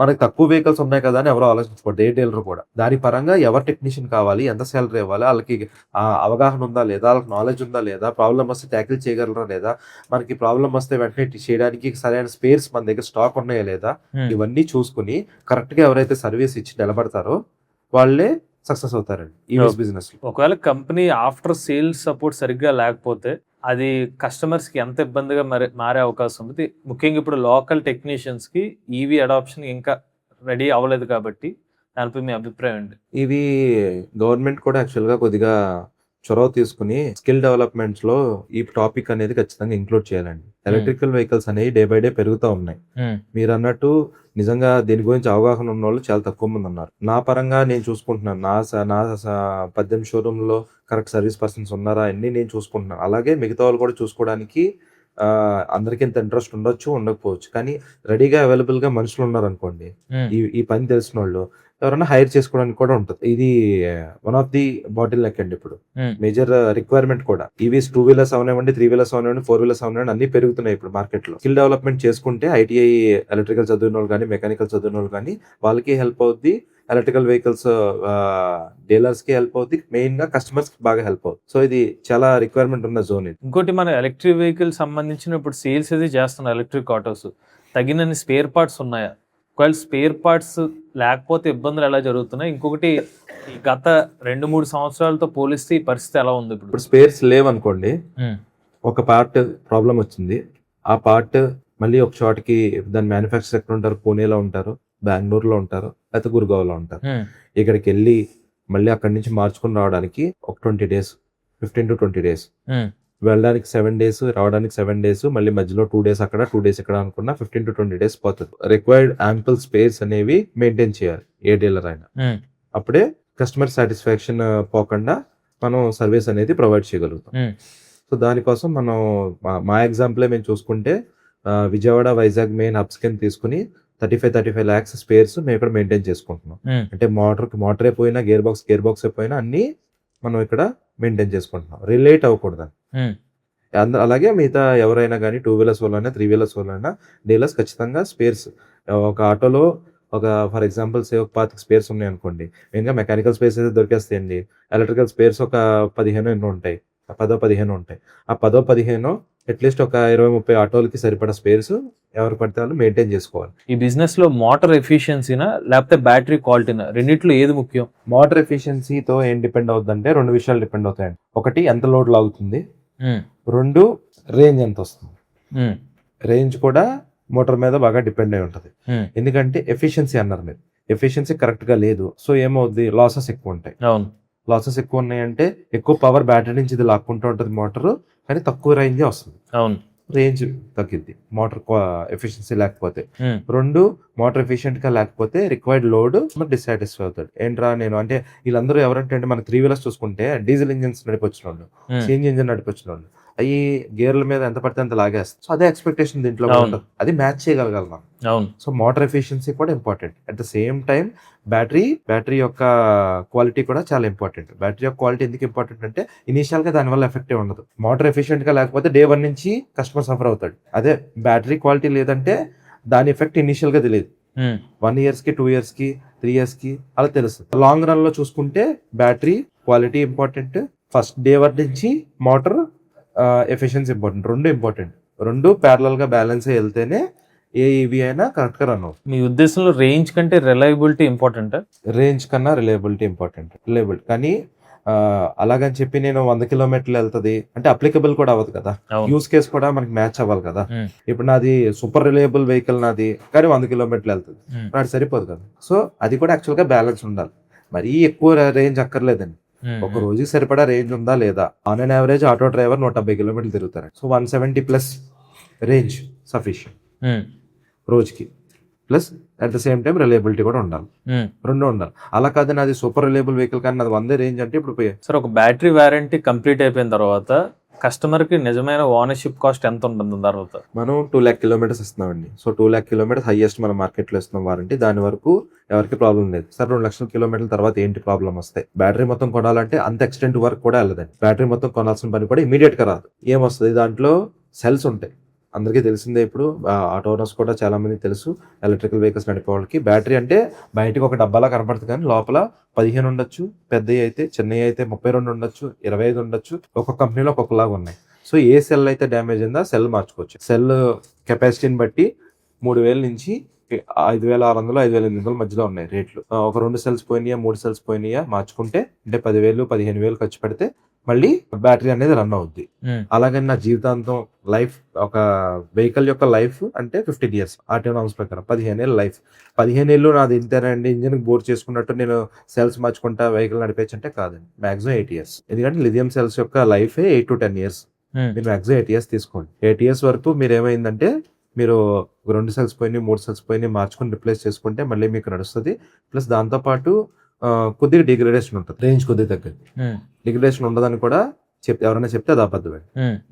మనకి తక్కువ వెహికల్స్ ఉన్నాయి కదా అని ఎవరో ఆలోచించుకోండి, ఏ డీలర్ కూడా. దాని పరంగా ఎవరు టెక్నీషియన్ కావాలి, ఎంత సాలరీ ఇవ్వాలి, వాళ్ళకి ఆ అవగాహన ఉందా లేదా, వాళ్ళకి నాలెడ్జ్ ఉందా లేదా, ప్రాబ్లమ్ వస్తే ట్యాకిల్ చేయగలరా లేదా, మనకి ప్రాబ్లమ్ వస్తే వెంటనే చేయడానికి సరైన స్పేర్స్ మన దగ్గర స్టాక్ ఉన్నాయా లేదా, ఇవన్నీ చూసుకుని కరెక్ట్ గా ఎవరైతే సర్వీస్ ఇచ్చి నిలబడతారో వాళ్ళే సక్సెస్ అవుతారండి ఈవీఎస్ బిజినెస్ లో. ఒకవేళ కంపెనీ ఆఫ్టర్ సేల్స్ సపోర్ట్ సరిగ్గా లేకపోతే అది కస్టమర్స్ కి ఎంత ఇబ్బందిగా మారే అవకాశం ఉంది. ముఖ్యంగా ఇప్పుడు లోకల్ టెక్నీషియన్స్ కి ఈవీ అడాప్షన్ ఇంకా రెడీ అవ్వలేదు కాబట్టి దానిపై మీ అభిప్రాయం అండి? ఇవి గవర్నమెంట్ కూడా యాక్చువల్ గా కొద్దిగా చొరవ తీసుకుని స్కిల్ డెవలప్మెంట్స్ లో ఈ టాపిక్ అనేది ఖచ్చితంగా ఇంక్లూడ్ చేయాలండి. ఎలక్ట్రికల్ వెహికల్స్ అనేవి డే బై డే పెరుగుతూ ఉన్నాయి. మీరు అన్నట్టు నిజంగా దీని గురించి అవగాహన ఉన్న వాళ్ళు చాలా తక్కువ మంది ఉన్నారు. నా పరంగా నేను చూసుకుంటున్నాను, నా 18 షోరూమ్ లో కరెక్ట్ సర్వీస్ పర్సన్స్ ఉన్నారా అన్ని నేను చూసుకుంటున్నాను. అలాగే మిగతా వాళ్ళు కూడా చూసుకోవడానికి అందరికి ఇంత ఇంట్రెస్ట్ ఉండొచ్చు ఉండకపోవచ్చు, కానీ రెడీగా అవైలబుల్ గా మనుషులు ఉన్నారు అనుకోండి, ఈ పని తెలిసిన వాళ్ళు ఎవరైనా హైర్ చేసుకోవడానికి కూడా ఉంటుంది. ఇది one of the bottle neck అండి ఇప్పుడు, మేజర్ రిక్వైర్మెంట్ కూడా. ఈవీస్ 2 వీలర్స్ అవనివ్వండి, 3 వీలర్స్ అవనివ్వండి, 4 వీలర్స్ అవనివ్వండి, అన్ని పెరుగుతున్నాయి ఇప్పుడు మార్కెట్ లో. స్కిల్ డెవలప్మెంట్ చేసుకుంటే ఐటీఐ ఎలక్ట్రికల్ చదివిన వాళ్ళు కానీ, మెకానికల్ చదివిన వాళ్ళు కానీ వాళ్ళకి హెల్ప్ అవుద్ది. ఎలక్ట్రికల్ వెహికల్స్ డీలర్స్ కి హెల్ప్ అవుతుంది, మెయిన్ గా కస్టమర్స్ కి బాగా హెల్ప్ అవుతుంది. సో ఇది చాలా రిక్వైర్మెంట్ ఉన్న జోన్ ఇది. ఇంకోటి మన ఎలక్ట్రిక్ వెహికల్ సంబంధించిన ఇప్పుడు సేల్స్ అది చేస్తున్న ఎలక్ట్రిక్ ఆటోస్ తగినన్ని స్పేర్ పార్ట్స్ ఉన్నాయా? ఒకవేళ స్పేర్ పార్ట్స్ లేకపోతే ఇబ్బందులు ఎలా జరుగుతున్నాయి? ఇంకొకటి గత 2-3 సంవత్సరాలతో పోలిస్తే ఈ పరిస్థితి ఎలా ఉంది? ఇప్పుడు స్పేర్స్ లేవనుకోండి, ఒక పార్ట్ ప్రాబ్లం వచ్చింది, ఆ పార్ట్ మళ్ళీ ఒక చోటకి దాని మ్యానుఫ్యాక్చర్ ఎక్కడ ఉంటారు, పూణేలో ఉంటారు, బెంగళూరులో ఉంటారు, లేకపోతే గురుగావ్లో ఉంటారు. ఇక్కడికి వెళ్ళి మళ్ళీ అక్కడి నుంచి మార్చుకుని రావడానికి ఒక 20 days, 15 to 20 days, వెళ్ళడానికి 7 days, రావడానికి 7 days, మళ్ళీ మధ్యలో 2 days అక్కడ 2 days ఇక్కడ అనుకున్నా 15 to 20 days పోతుంది. రిక్వైర్డ్ యాంపుల్ స్పేస్ అనేవి మెయింటైన్ చేయాలి ఏ డీలర్ అయినా. అప్పుడే కస్టమర్ సాటిస్ఫాక్షన్ పోకుండా మనం సర్వీస్ అనేది ప్రొవైడ్ చేయగలుగుతాం. సో దానికోసం మనం మా ఎగ్జాంపులే మేము చూసుకుంటే విజయవాడ, వైజాగ్ మెయిన్ హబ్స్ కింద తీసుకుని 35 lakhs స్పేర్స్ మేము ఇక్కడ మెయింటైన్ చేసుకుంటున్నాం. అంటే మోటరే పోయినా, గేర్ బాక్స్ పోయినా అన్ని మనం ఇక్కడ మెయింటైన్ చేసుకుంటున్నాం, రిలేట్ అవ్వకూడదు. అలాగే మిగతా ఎవరైనా కానీ 2 వీలర్స్ వాళ్ళైనా 3 వీలర్స్ వాళ్ళైనా డీలర్స్ ఖచ్చితంగా స్పేర్స్, ఒక ఆటోలో ఒక ఫర్ ఎగ్జాంపుల్ ఒక 25 స్పేర్స్ ఉన్నాయి అనుకోండి, మెయిన్గా మెకానికల్ స్పేర్స్ అయితే దొరికేస్తాయండి. ఎలక్ట్రికల్ స్పేర్స్ ఒక 15 ఎన్నో ఉంటాయి, 10-15 ఉంటాయి. ఆ 10-15 అట్లీస్ట్ ఒక 20-30 ఆటోలకి సరిపడా స్పేర్స్ ఎవరు పడితే వాళ్ళు మెయింటైన్ చేసుకోవాలి. ఈ బిజినెస్ లో మోటార్ ఎఫిషియన్సీనా లేకపోతే బ్యాటరీ క్వాలిటీనా, రెండిట్లో ఏది ముఖ్యం? మోటార్ ఎఫిషియన్సీతో ఏం డిపెండ్ అవుతుందంటే 2 విషయాలు డిపెండ్ అవుతాయండి. ఒకటి ఎంత లోడ్ లాగుతుంది, 2 రేంజ్ ఎంత వస్తుంది. రేంజ్ కూడా మోటార్ మీద బాగా డిపెండ్ అయి ఉంటుంది. ఎందుకంటే ఎఫిషియన్సీ అన్నారు మీరు, ఎఫిషియన్సీ కరెక్ట్ గా లేదు, సో ఏమవుద్ది, లాసెస్ ఎక్కువ ఉంటాయి. లాసెస్ ఎక్కువ ఉన్నాయంటే ఎక్కువ పవర్ బ్యాటరీ నుంచి ఇది లాక్కుంటూ ఉంటుంది మోటార్, కానీ తక్కువ రేంజ్ వస్తుంది. రేంజ్ తగ్గిద్ది మోటార్ ఎఫిషియన్సీ లేకపోతే. 2 మోటార్ ఎఫిషియెంట్ గా లేకపోతే రిక్వైర్డ్ లోడ్ డిస్సాటిస్ఫై అవుతాడు. ఏంట్రా నేను అంటే వీళ్ళందరూ ఎవరంటే మనకి 3 వీలర్స్ చూసుకుంటే డీజిల్ ఇంజిన్స్ నడిపొచ్చిన వాళ్ళు, సిఎన్జి ఇంజిన్ నడిపొచ్చిన వాళ్ళు, అవి గేర్ల మీద ఎంత పడితే అంత లాగేస్తాం. సో అదే ఎక్స్పెక్టేషన్ దీంట్లో ఉంటుంది, అది మ్యాచ్ చేయగలగాలి. సో మోటార్ ఎఫిషియన్సీ కూడా important. At the same time battery యొక్క క్వాలిటీ కూడా చాలా ఇంపార్టెంట్. బ్యాటరీ యొక్క క్వాలిటీ ఎందుకు ఇంపార్టెంట్ అంటే ఇనిషియల్ గా దాని వల్ల ఎఫెక్టివ్ ఉండదు. మోటార్ ఎఫిషియెంట్ గా లేకపోతే డే 1 నుంచి కస్టమర్ సఫర్ అవుతాడు. అదే బ్యాటరీ క్వాలిటీ లేదంటే దాని ఎఫెక్ట్ ఇనిషియల్ గా తెలియదు, 1 years కి 2 years కి 3 years కి అలా తెలుస్తుంది. లాంగ్ రన్ లో చూసుకుంటే battery quality important, first day 1 నుంచి motor efficiency important. 2 important, 2 parallel గా బ్యాలెన్స్ అయ్యి వెళ్తేనే ఏ ఈవీ అయినా కరెక్ట్ గా రన్ అవుతుంది. మీ ఉద్దేశంలో రేంజ్ కంటే రిలయబిలిటీ ఇంపార్టెంట్? రేంజ్ కన్నా రిలయబిలిటీ ఇంపార్టెంట్. రిలయబిలిటీ కానీ అలాగని చెప్పి నేను 100 kilometers వెళ్తుంది అంటే అప్లికబుల్ కూడా అవ్వదు కదా, యూస్ కేస్ కూడా మనకి మ్యాచ్ అవ్వాలి కదా. ఇప్పుడు నాది సూపర్ రిలయబుల్ వెహికల్ నాది, కానీ 100 kilometers వెళ్తుంది, నాకు సరిపోదు కదా. సో అది కూడా యాక్చువల్ గా బ్యాలెన్స్ ఉండాలి. మరీ ఎక్కువ రేంజ్ అక్కర్లేదండి, ఒక రోజుకి సరిపడా రేంజ్ ఉందా లేదా. On and average auto driver 170 kilometers తిరుగుతారు, సో 170+ రేంజ్ సఫిషియంట్ రోజుకి. Plus at the same time reliability కూడా ఉండాలి, రెండు ఉండాలి. అలా కాదని అది సూపర్ రిలయబుల్ వెహికల్ కానీ అది 100 రేంజ్ అంటే ఇప్పుడు సార్ ఒక బ్యాటరీ వారంటీ కంప్లీట్ అయిపోయిన తర్వాత కస్టమర్ కి నిజమైన ఓనర్షిప్ కాస్ట్ ఎంత ఉంటుంది తర్వాత? మనం 2 lakh కిలోమీటర్స్ ఇస్తున్నామండి. సో 2 lakh కిలోమీటర్స్ హైయెస్ట్ మన మార్కెట్ లో ఇస్తున్నాం వారంటీ. దాని వరకు ఎవరికి ప్రాబ్లం లేదు. సార్ 2 లక్షల కిలోమీటర్ల తర్వాత ఏంటి ప్రాబ్లం వస్తాయి? బ్యాటరీ మొత్తం కొనాలంటే అంత ఎక్స్టెంట్ వరకు కూడా వెళ్ళదండి. బ్యాటరీ మొత్తం కొనాల్సిన పని కూడా ఇమీడియట్ గా రాదు. ఏమొస్తుంది, దాంట్లో సెల్స్ ఉంటాయి. అందరికీ తెలిసిందే, ఇప్పుడు ఆటో ఓనర్స్ కూడా చాలా మంది తెలుసు, ఎలక్ట్రికల్ వెహికల్స్ నడిపే వాళ్ళకి బ్యాటరీ అంటే బయటకు ఒక డబ్బాలా కనపడుతుంది కానీ లోపల 15 ఉండొచ్చు, పెద్దవి అయితే చిన్నవి అయితే 32 ఉండొచ్చు, 25 ఉండొచ్చు. ఒక్కొక్క కంపెనీలో ఒక్కొక్కలాగా ఉన్నాయి. సో ఏ సెల్ అయితే డ్యామేజ్ అయిందో సెల్ మార్చుకోవచ్చు. సెల్ కెపాసిటీని బట్టి 3,000 నుంచి 5,600, 5,800 మధ్యలో ఉన్నాయి రేట్లు. ఒక 2 సెల్స్ పోయినాయా, 3 సెల్స్ పోయినాయా మార్చుకుంటే అంటే 10,000, 15,000 ఖర్చు పెడితే మళ్ళీ బ్యాటరీ అనేది రన్ అవుద్ది. అలాగని నా జీవితాంతం లైఫ్, ఒక వెహికల్ యొక్క లైఫ్ అంటే 15 years ఆర్టీఓ నామ్స్ ప్రకారం 15 ఏళ్ళ లైఫ్. 15 ఏళ్ళు నాది ఇంతేనండి, ఇంజిన్ బోర్ చేసుకున్నట్టు నేను సెల్స్ మార్చుకుంటా వెహికల్ నడిపేచ్చు అంటే కాదండి. Maximum 8 years. ఎందుకంటే లిథియం సెల్స్ యొక్క లైఫ్ 8 to 10 years. మీరు మాక్సిమం 8 years తీసుకోండి. 8 years వరకు మీరు ఏమైందంటే మీరు 2 సెల్స్ పోయినాయి, 3 సెల్స్ పోయినాయి మార్చుకుని రిప్లేస్ చేసుకుంటే మళ్ళీ మీకు నడుస్తుంది. ప్లస్ దాంతోపాటు కొద్దిగా డిగ్రేడేషన్ ఉంటుంది, రేంజ్ కొద్దిగా తగ్గదు. డిగ్రేడేషన్ ఉండదని కూడా ఎవరైనా చెప్తే అది అబద్ధమే.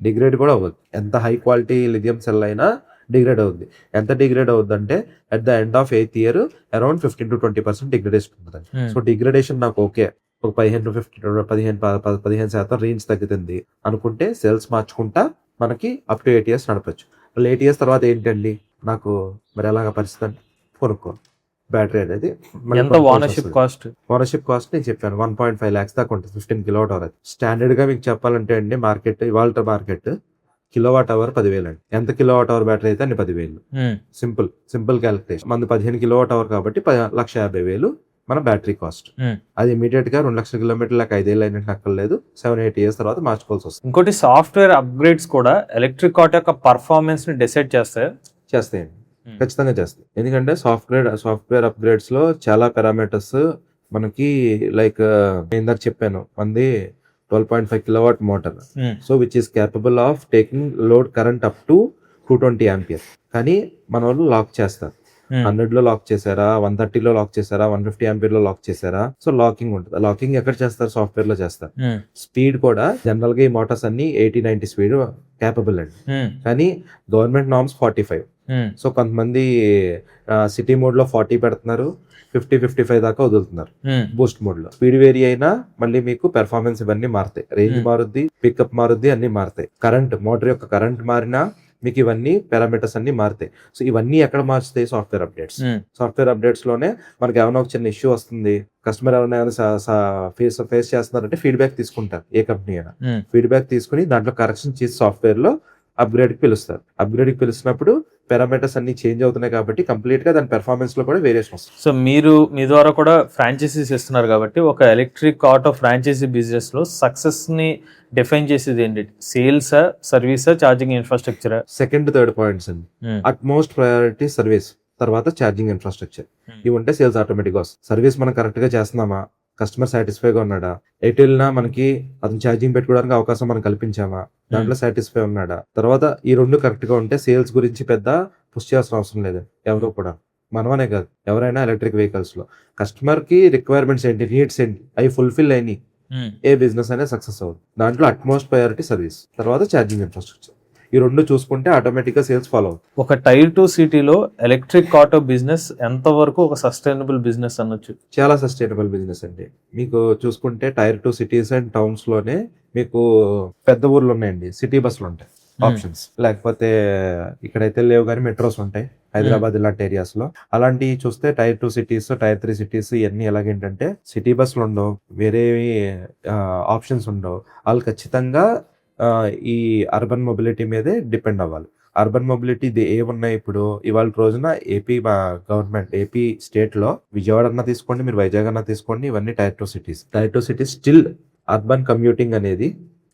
డిగ్రేడ్ కూడా అవ్వదు. ఎంత హై క్వాలిటీ లిథియం సెల్ అయినా డిగ్రేడ్ అవుద్ది. ఎంత డిగ్రేడ్ అవుద్ది అంటే at the end of 8th year around 15 to 20% degradation ఉంటుంది. సో డిగ్రేడేషన్ నాకు ఓకే, ఒక 15 to 15% రేంజ్ తగ్గుతుంది అనుకుంటే సెల్స్ మార్చుకుంటా మనకి అప్ టు 8 years నడపచ్చు. 8 years తర్వాత ఏంటండి నాకు మరి ఎలాగ పరిస్థితి అంటే కొనుక్కోవాలి బ్యాటరీ అనేది. ఎంత ఓనర్షిప్ కాస్ట్? ఓనర్షిప్ కాస్ట్ నేను చెప్పాను 1.5 lakhs దాకా ఉంటుంది 15 kWh. స్టాండర్డ్ గా మీకు చెప్పాలంటే అండి మార్కెట్, ఇవాళ మార్కెట్ kWh 10,000 అండి. ఎంత kWh బ్యాటరీ అయితే అన్ని 10,000. Simple calculation. మనది 15 kWh కాబట్టి 1,50,000 మన బ్యాటరీ కాస్ట్. అది ఇమీడియట్ గా 2 లక్షల కిలోమీటర్లకు 5 ఏళ్ళు అయినట్టు అక్కర్లేదు, 7-8 years తర్వాత మార్చుకోవాల్సి వస్తుంది. ఇంకోటి సాఫ్ట్వేర్ అప్గ్రేడ్స్ కూడా ఎలక్ట్రిక్ ఆటో యొక్క పర్ఫార్మెన్స్ ని డిసైడ్ చేస్తాయండి. ఖచ్చితంగా చేస్తాయి. ఎందుకంటే సాఫ్ట్వేర్ అప్గ్రేడ్స్ లో చాలా పారామీటర్స్ మనకి లైక్ ఇందాక చెప్పాను, మనది 12.5 kilowatt motor. So which is capable of taking load current up to 220 ampere. కానీ మన వాళ్ళు లాక్ చేస్తారు. 100 లో లాక్ చేశారా, 130 లో లాక్ చేశారా, 150 ampere లో లాక్ చేశారా. సో లాకింగ్ ఉంటుంది. లాకింగ్ ఎక్కడ చేస్తారు? సాఫ్ట్వేర్ లో చేస్తారు. స్పీడ్ కూడా జనరల్ గా ఈ మోటార్స్ అన్ని 80-90 స్పీడ్ కేపబుల్ అండి. కానీ గవర్నమెంట్ నార్మ్స్ 45. సో కొంతమంది సిటీ మోడ్ లో 40 పెడుతున్నారు, 50-55 దాకా వదులుతున్నారు బూస్ట్ మోడ్ లో. స్పీడ్ వేరీ అయినా మళ్ళీ మీకు పెర్ఫార్మెన్స్ ఇవన్నీ మారుతాయి, రేంజ్ మారుద్ది, పికప్ మారుద్ది, అన్ని మారుతాయి. కరెంట్, మోటార్ యొక్క కరెంట్ మారినా మీకు ఇవన్నీ పారామీటర్స్ అన్ని మారుతాయి. సో ఇవన్నీ ఎక్కడ మార్చుతాయి? Software updates. సాఫ్ట్వేర్ అప్డేట్స్ లోనే మనకి ఏమైనా ఒక చిన్న ఇష్యూ వస్తుంది, కస్టమర్ ఏమైనా ఫేస్ చేస్తున్నారంటే ఫీడ్బ్యాక్ తీసుకుంటారు. ఏ కంపెనీ అయినా ఫీడ్బ్యాక్ తీసుకుని దాంట్లో కరెక్షన్ చేసి సాఫ్ట్వేర్ లో అప్గ్రేడ్ కి పిలుస్తారు. అప్గ్రేడ్ కి పిలిచినప్పుడు పారామీటర్స్ అన్ని చేంజ్ అవుతున్నాయి కాబట్టి కంప్లీట్ గా దాని పెర్ఫార్మెన్స్ లో కూడా వేరియేషన్ వస్తుంది. సో మీరు మీ ద్వారా కూడా ఫ్రాంచైజీస్ ఇస్తున్నారు కాబట్టి ఒక ఎలక్ట్రిక్ ఆటో ఫ్రాంచైజీ బిజినెస్ లో సక్సెస్ ని డిఫైన్ చేసేది ఏంటి? సేల్సా, సర్వీసా, charging infrastructure? Second third points అండి. అట్ మోస్ట్ ప్రయారిటీ సర్వీస్, తర్వాత ఛార్జింగ్ ఇన్ఫ్రాస్ట్రక్చర్. ఇవి ఉంటే సేల్స్ ఆటోమేటిక్ గా వస్తుంది. సర్వీస్ మనం కరెక్ట్ గా చేస్తున్నామా, కస్టమర్ సాటిస్ఫైగా ఉన్నాడా, ఎటు వెళ్ళినా మనకి అతను ఛార్జింగ్ పెట్టుకోవడానికి అవకాశం మనం కల్పించామా, దాంట్లో సాటిస్ఫై ఉన్నాడా. తర్వాత ఈ రెండు కరెక్ట్ గా ఉంటే సేల్స్ గురించి పెద్ద పుష్ చేయాల్సిన అవసరం లేదు ఎవరు కూడా. మనమనే కాదు, ఎవరైనా ఎలక్ట్రిక్ వెహికల్స్ లో కస్టమర్ కి రిక్వైర్మెంట్స్ ఏంటి, నీడ్స్ ఏంటి, అవి ఫుల్ఫిల్ అయినాయి, ఏ బిజినెస్ అనేది సక్సెస్ అవుతుంది. దాంట్లో అట్మోస్ట్ ప్రయారిటీ సర్వీస్, తర్వాత ఛార్జింగ్ ఇన్ఫ్రాస్ట్రక్చర్. ఈ రెండు చూసుకుంటే ఆటోమేటిక్ గా సేల్స్ ఫాలో అవుతుంది. ఒక టైర్ 2 సిటీలో ఎలక్ట్రిక్ ఆటో బిజినెస్ ఎంత వరకు ఒక సస్టైనబుల్ బిజినెస్ అనొచ్చు? చాలా సస్టైనబుల్ బిజినెస్ అండి. మీకు చూసుకుంటే టైర్ 2 సిటీస్ అండ్ టౌన్స్ లోనే మీకు పెద్ద ఊర్లు ఉన్నాయండి, సిటీ బస్సులు ఉంటాయి ఆప్షన్స్. లేకపోతే ఇక్కడైతే లేవు కానీ మెట్రోస్ ఉంటాయి హైదరాబాద్ ఇలాంటి ఏరియాస్ లో. అలాంటివి చూస్తే టైర్ 2 సిటీస్, టైర్ 3 సిటీస్ ఇవన్నీ ఎలాగేంటంటే సిటీ బస్సులు ఉండవు, వేరే ఆప్షన్స్ ఉండవు. వాళ్ళు ఖచ్చితంగా ఈ అర్బన్ మొబిలిటీ మీదే డిపెండ్ అవ్వాలి. అర్బన్ మొబిలిటీ ఏమున్నాయి ఇప్పుడు ఇవాళ రోజున ఏపీ గవర్నమెంట్, ఏపీ స్టేట్ లో విజయవాడ అన్నా తీసుకోండి, మీరు వైజాగ్ అన్నా తీసుకోండి, ఇవన్నీ tier 2 cities. Tier 2 cities still urban commuting అనేది,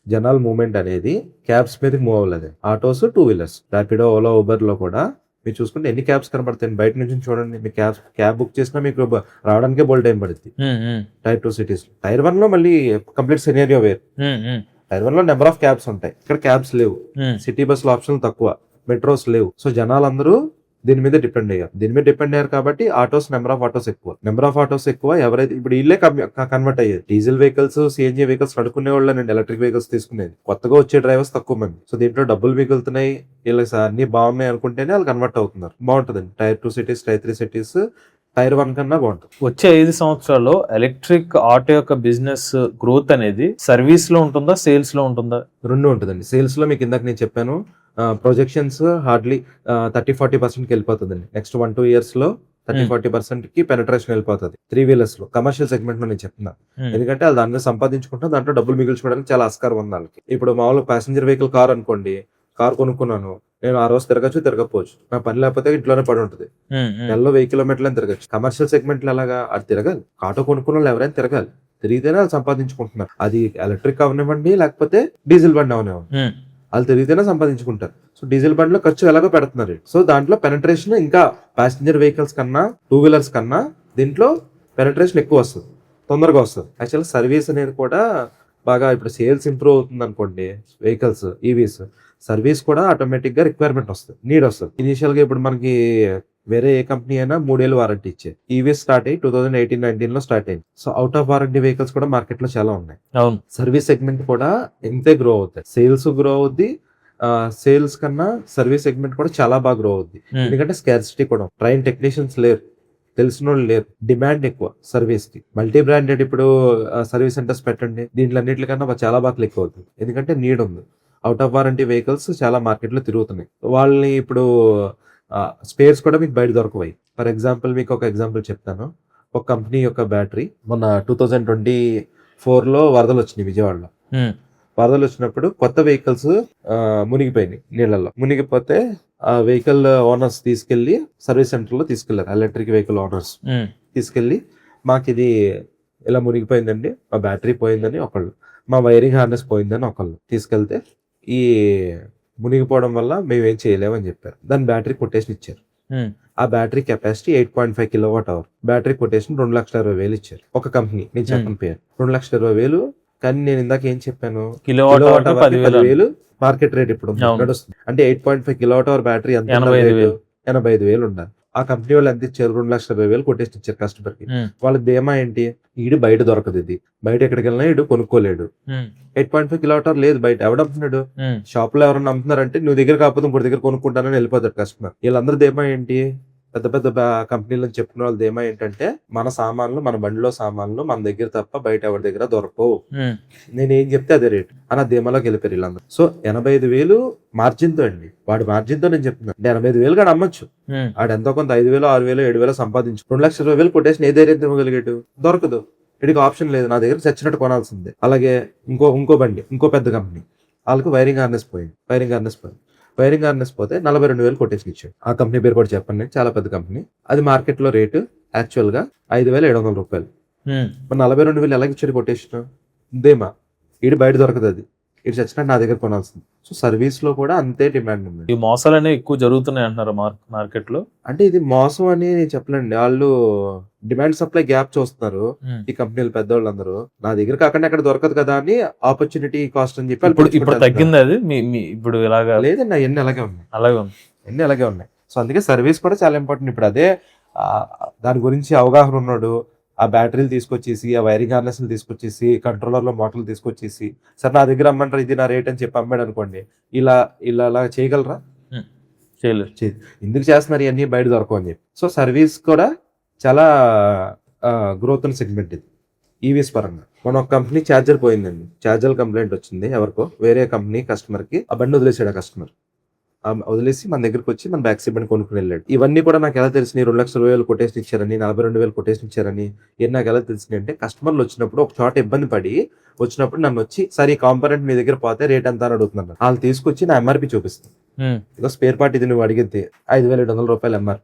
జనాల మూవ్మెంట్ అనేది క్యాబ్స్ మీద మూవ్ అవ్వలేదు. Autos, 2 wheelers, Rapido, Ola, Uber లో కూడా మీరు చూసుకుంటే ఎన్ని క్యాబ్స్ కనబడతాయి బయట నుంచి చూడండి. మీ క్యాబ్ బుక్ చేసినా మీకు రావడానికే బోల్డ్ టైం పడుతుంది టైర్ 2 సిటీస్. టైర్ 1 లో మళ్ళీ కంప్లీట్ సినారియో వేరు. టైర్ 1 లో నెంబర్ ఆఫ్ క్యాబ్స్ ఉంటాయి, ఇక్కడ క్యాబ్స్ లేవు. సిటీ బస్ లో ఆప్షన్ తక్కువ, మెట్రోస్ లేవు. సో జనాలందరూ దీని మీద డిపెండ్ అయ్యారు కాబట్టి నెంబర్ ఆఫ్ ఆటోస్ ఎక్కువ ఎవరైతే ఇప్పుడు ఇల్లే కన్వర్ట్ అయ్యేది. డీజిల్ వెహికల్స్, సిఎన్జీ వెహికల్స్ నడుకునే వాళ్ళు నేను ఎలక్ట్రిక్ వెహికల్స్ తీసుకునేది. కొత్తగా వచ్చే డ్రైవర్స్ తక్కువ మంది. సో దీంట్లో డబ్బులు మిగులుతున్నాయి, ఇలా అన్ని బాగున్నాయి అనుకుంటేనే వాళ్ళు కన్వర్ట్ అవుతున్నారు. బాగుంటుంది. Tier 2 cities, tier 3 cities, tier 1 కన్నా బాగుంటుంది. వచ్చే 5 సంవత్సరాల్లో ఎలక్ట్రిక్ ఆటో యొక్క బిజినెస్ గ్రోత్ అనేది సర్వీస్ లో ఉంటుందా, సేల్స్ లో ఉంటుందా? రెండు ఉంటుందండి. సేల్స్ లో మీకు ఇందాక నేను చెప్పాను, ప్రొజెక్షన్స్ హార్డ్లీ 30-40% వెళ్ళిపోతుందండి. నెక్స్ట్ 1-2 years లో 30-40% కి పెనట్రేషన్ వెళ్ళిపోతుంది 3 wheelers లో. కమర్షియల్ సెగ్మెంట్ లో నేను చెప్తున్నా, ఎందుకంటే వాళ్ళు దాన్ని సంపాదించుకుంటాం, దాంట్లో డబ్బులు మిగిల్చుకోవడానికి చాలా ఆస్కారం ఉంది వాళ్ళకి. ఇప్పుడు మామూలుగా ప్యాసింజర్ వెహికల్ కార్ అనుకోండి, కార్ కొనుక్కున్నాను నేను, ఆ రోజు తిరగకపోవచ్చు, నా పని లేకపోతే ఇంట్లోనే పడి ఉంటుంది, నెలలో 1000 kilometers తిరగచ్చు. కమర్షియల్ సెగ్మెంట్ లో అలాగా అది తిరగాలి. ఆటో కొనుక్కున్న వాళ్ళు ఎవరైనా తిరగాలి, తిరిగితేనే వాళ్ళు సంపాదించుకుంటున్నారు. అది ఎలక్ట్రిక్ అవనివ్వండి, లేకపోతే డీజిల్ బండి అవనివ్వండి, వాళ్ళు తిరిగితేనే సంపాదించుకుంటారు. సో డీజిల్ బండిలో ఖర్చు ఎలాగో పెడుతున్నారు. సో దాంట్లో పెనట్రేషన్ ఇంకా ప్యాసింజర్ వెహికల్స్ కన్నా, 2 wheelers కన్నా దీంట్లో పెనట్రేషన్ ఎక్కువ వస్తుంది, తొందరగా వస్తుంది. యాక్చువల్గా సర్వీస్ అనేది కూడా బాగా, ఇప్పుడు సేల్స్ ఇంప్రూవ్ అవుతుంది అనుకోండి, వెహికల్స్ ఈవీస్, సర్వీస్ కూడా ఆటోమేటిక్ గా రిక్వైర్మెంట్ వస్తుంది, నీడ్ వస్తుంది. ఇనిషియల్ గా ఇప్పుడు మనకి వేరే ఏ కంపెనీ అయినా 3 ఏళ్ళు వారంటీ ఇచ్చే, ఈవీఎస్ స్టార్ట్ అయ్యి 2018-19 లో స్టార్ట్ అయింది. So out of warranty vehicles కూడా మార్కెట్ లో చాలా ఉన్నాయి. సర్వీస్ సెగ్మెంట్ కూడా ఇంతే గ్రో అవుతాయి. సేల్స్ గ్రో అవుద్ది, సేల్స్ కన్నా సర్వీస్ సెగ్మెంట్ కూడా చాలా బాగా గ్రో అవుద్ది. ఎందుకంటే స్కార్సిటీ కూడా, ట్రైన్ టెక్నీషియన్స్ లేరు, తెలిసిన వాళ్ళు లేరు, డిమాండ్ ఎక్కువ సర్వీస్ కి. మల్టీ బ్రాండెడ్ ఇప్పుడు సర్వీస్ సెంటర్స్ పెట్టండి, దీంట్లో అన్నింటికన్నా చాలా బాగా క్లిక్ అవుతుంది, ఎందుకంటే నీడ్ ఉంది. అవుట్ ఆఫ్ వారంటీ వెహికల్స్ చాలా మార్కెట్ లో తిరుగుతున్నాయి. వాళ్ళని ఇప్పుడు స్పేర్స్ కూడా మీకు బయట దొరకవాయి. ఫర్ ఎగ్జాంపుల్ మీకు ఒక ఎగ్జాంపుల్ చెప్తాను. ఒక కంపెనీ యొక్క బ్యాటరీ మొన్న 2024 లో వరదలు వచ్చినాయి విజయవాడలో. వరదలు వచ్చినప్పుడు కొత్త వెహికల్స్ మునిగిపోయినాయి నీళ్ళల్లో. మునిగిపోతే ఆ వెహికల్ ఓనర్స్ తీసుకెళ్లి సర్వీస్ సెంటర్ లో తీసుకెళ్లారు. ఎలక్ట్రిక్ వెహికల్ ఓనర్స్ తీసుకెళ్లి, మాకు ఇది ఇలా మునిగిపోయిందండి, మా బ్యాటరీ పోయిందని ఒకళ్ళు, మా వైరింగ్ హార్నెస్ పోయిందని ఒకళ్ళు తీసుకెళ్తే, ఈ మునిగిపోవడం వల్ల మేమేం చేయలేమని చెప్పారు. దాని బ్యాటరీ కొటేషన్ ఇచ్చారు. ఆ battery capacity 8.5 kWh. Battery quotation 2,20,000 ఇచ్చారు. ఒక కంపెనీ, నేను చెప్పిన పేరు 2,20,000. కానీ నేను ఇందాక ఏం చెప్పాను, కిలోవాట్ అవర్ 10,000 మార్కెట్ రేట్ ఇప్పుడు నడుస్తుంది. అంటే 8.5 kWh బ్యాటరీ ఎంత? 85,000 ఉండాలి. ఆ కంపెనీ వాళ్ళు ఎంత ఇచ్చారు? 2,20,000 కొటేషన్ ఇచ్చారు కస్టమర్ కి. వాళ్ళ ధీమా ఏంటి? ఈడు బయట దొరకదు, ఇది బయట ఎక్కడికి వెళ్ళినా ఈడు కొనుక్కోలేడు. 8.5 kWh లేదు బయట, ఎవడమ్ముతున్నాడు? షాప్ లో ఎవరన్నా అమ్ముతున్నారంటే నువ్వు దగ్గర కాకపోతే ఇంకోటి దగ్గర కొనుక్కుంటానని వెళ్ళిపోతాడు కస్టమర్. వీళ్ళందరూ ధీమా ఏంటి? పెద్ద పెద్ద కంపెనీలను చెప్పుకున్న వాళ్ళ ధీమా ఏంటంటే, మన సామాన్లు, మన బండిలో సామాన్లు మన దగ్గర తప్ప బయట ఎవరి దగ్గర దొరకవు, నేనేం చెప్తే అదే రేటు అని ధీమాలోకి వెళ్ళిపోయారు వీళ్ళందరూ. సో 85,000 మార్జిన్ తో అండి, వాడి మార్జిన్ తో నేను చెప్తున్నాను. 85,000 కాడ అమ్మొచ్చు, ఆడు ఎంతో కొంత 5,000, 6,000, 7,000 సంపాదించు. 2,20,000 కొటేషన్ ఏ ధైర్యం ఇవ్వగలిగాడు? దొరకదు. వీడికి ఆప్షన్ లేదు, నా దగ్గర చచ్చినట్టు కొనాల్సిందే. అలాగే ఇంకో బండి, ఇంకో పెద్ద కంపెనీ, వాళ్ళకి వైరింగ్ హార్నెస్ పోయింది. వైరింగ్ హార్నెస్ పోతే 42,000 కొటేషన్ ఇచ్చాడు. ఆ కంపెనీ పేరు కూడా చెప్పండి, చాలా పెద్ద కంపెనీ. అది మార్కెట్ లో రేటు యాక్చువల్ గా 5,700 రూపాయలు. మరి 42,000 ఎలాగ ఇచ్చాడు కొటేషన్? ధీమా, ఈడు బయట దొరకదు, అది ఇటు చచ్చినట్టు నా దగ్గర కొనాల్సింది. సో సర్వీస్ లో కూడా అంతే డిమాండ్ ఉంది. ఈ మోసాలు అనేవి ఎక్కువ జరుగుతున్నాయి అంటున్నారు మార్కెట్ లో. అంటే ఇది మోసం అని నేను చెప్పలేండి, వాళ్ళు డిమాండ్ సప్లై గ్యాప్ చూస్తున్నారు ఈ కంపెనీలు పెద్దవాళ్ళందరూ. నా దగ్గర కాకుండా ఎక్కడ దొరకదు కదా అని ఆపర్చునిటీ కాస్ట్ అని చెప్పి ఇప్పుడు తగ్గింది అది. ఇప్పుడు ఇలాగా లేదండి, అవన్నీ అలాగే ఉన్నాయి. సో అందుకే సర్వీస్ కూడా చాలా ఇంపార్టెంట్. ఇప్పుడు అదే దాని గురించి అవగాహన ఉన్నాడు, ఆ బ్యాటరీలు తీసుకొచ్చేసి, ఆ వైరింగ్ హార్నెస్ తీసుకొచ్చేసి, కంట్రోలర్ లో మోటార్లు తీసుకొచ్చేసి, సరే నా దగ్గర అమ్మంటారు, ఇది నా రేట్ అని చెప్పి అమ్మాడు అనుకోండి, ఇలా చేయగలరా? చేయలేదు. ఎందుకు చేస్తున్నారు ఇవన్నీ? బయట దొరకవు అని చెప్పి. సో సర్వీస్ కూడా చాలా గ్రోత్ ఉన్న సెగ్మెంట్ ఇది ఈవీస్ పరంగా. మన ఒక కంపెనీ ఛార్జర్ పోయిందండి, ఛార్జర్ కంప్లైంట్ వచ్చింది ఎవరికో, వేరే కంపెనీ కస్టమర్ కి. ఆ బండి వదిలేసాడు ఆ కస్టమర్, వదిలేసి మన దగ్గరకు వచ్చి మన బ్యాక్ సైడ్ బండి కొనుక్కుని వెళ్ళాడు. ఇవన్నీ కూడా నాకు ఎలా తెలిసినాయి? 2,20,000 కొటేషన్ ఇచ్చారని, 42,000 కొటేషన్ ఇచ్చారని నాకు ఎలా తెలిసినాయి అంటే, కస్టమర్లు వచ్చినప్పుడు ఒక చోట ఇబ్బంది పడి వచ్చినప్పుడు నన్ను వచ్చి, సరే ఈ కాంపనెంట్ మీ దగ్గర పోతే రేట్ ఎంత అని అడుగుతున్నారు. వాళ్ళు తీసుకొచ్చి నా ఎంఆర్పి చూపిస్తాను. ఇక స్పేర్ పార్ట్ ఇది నువ్వు అడిగితే 5,700 రూపాయలు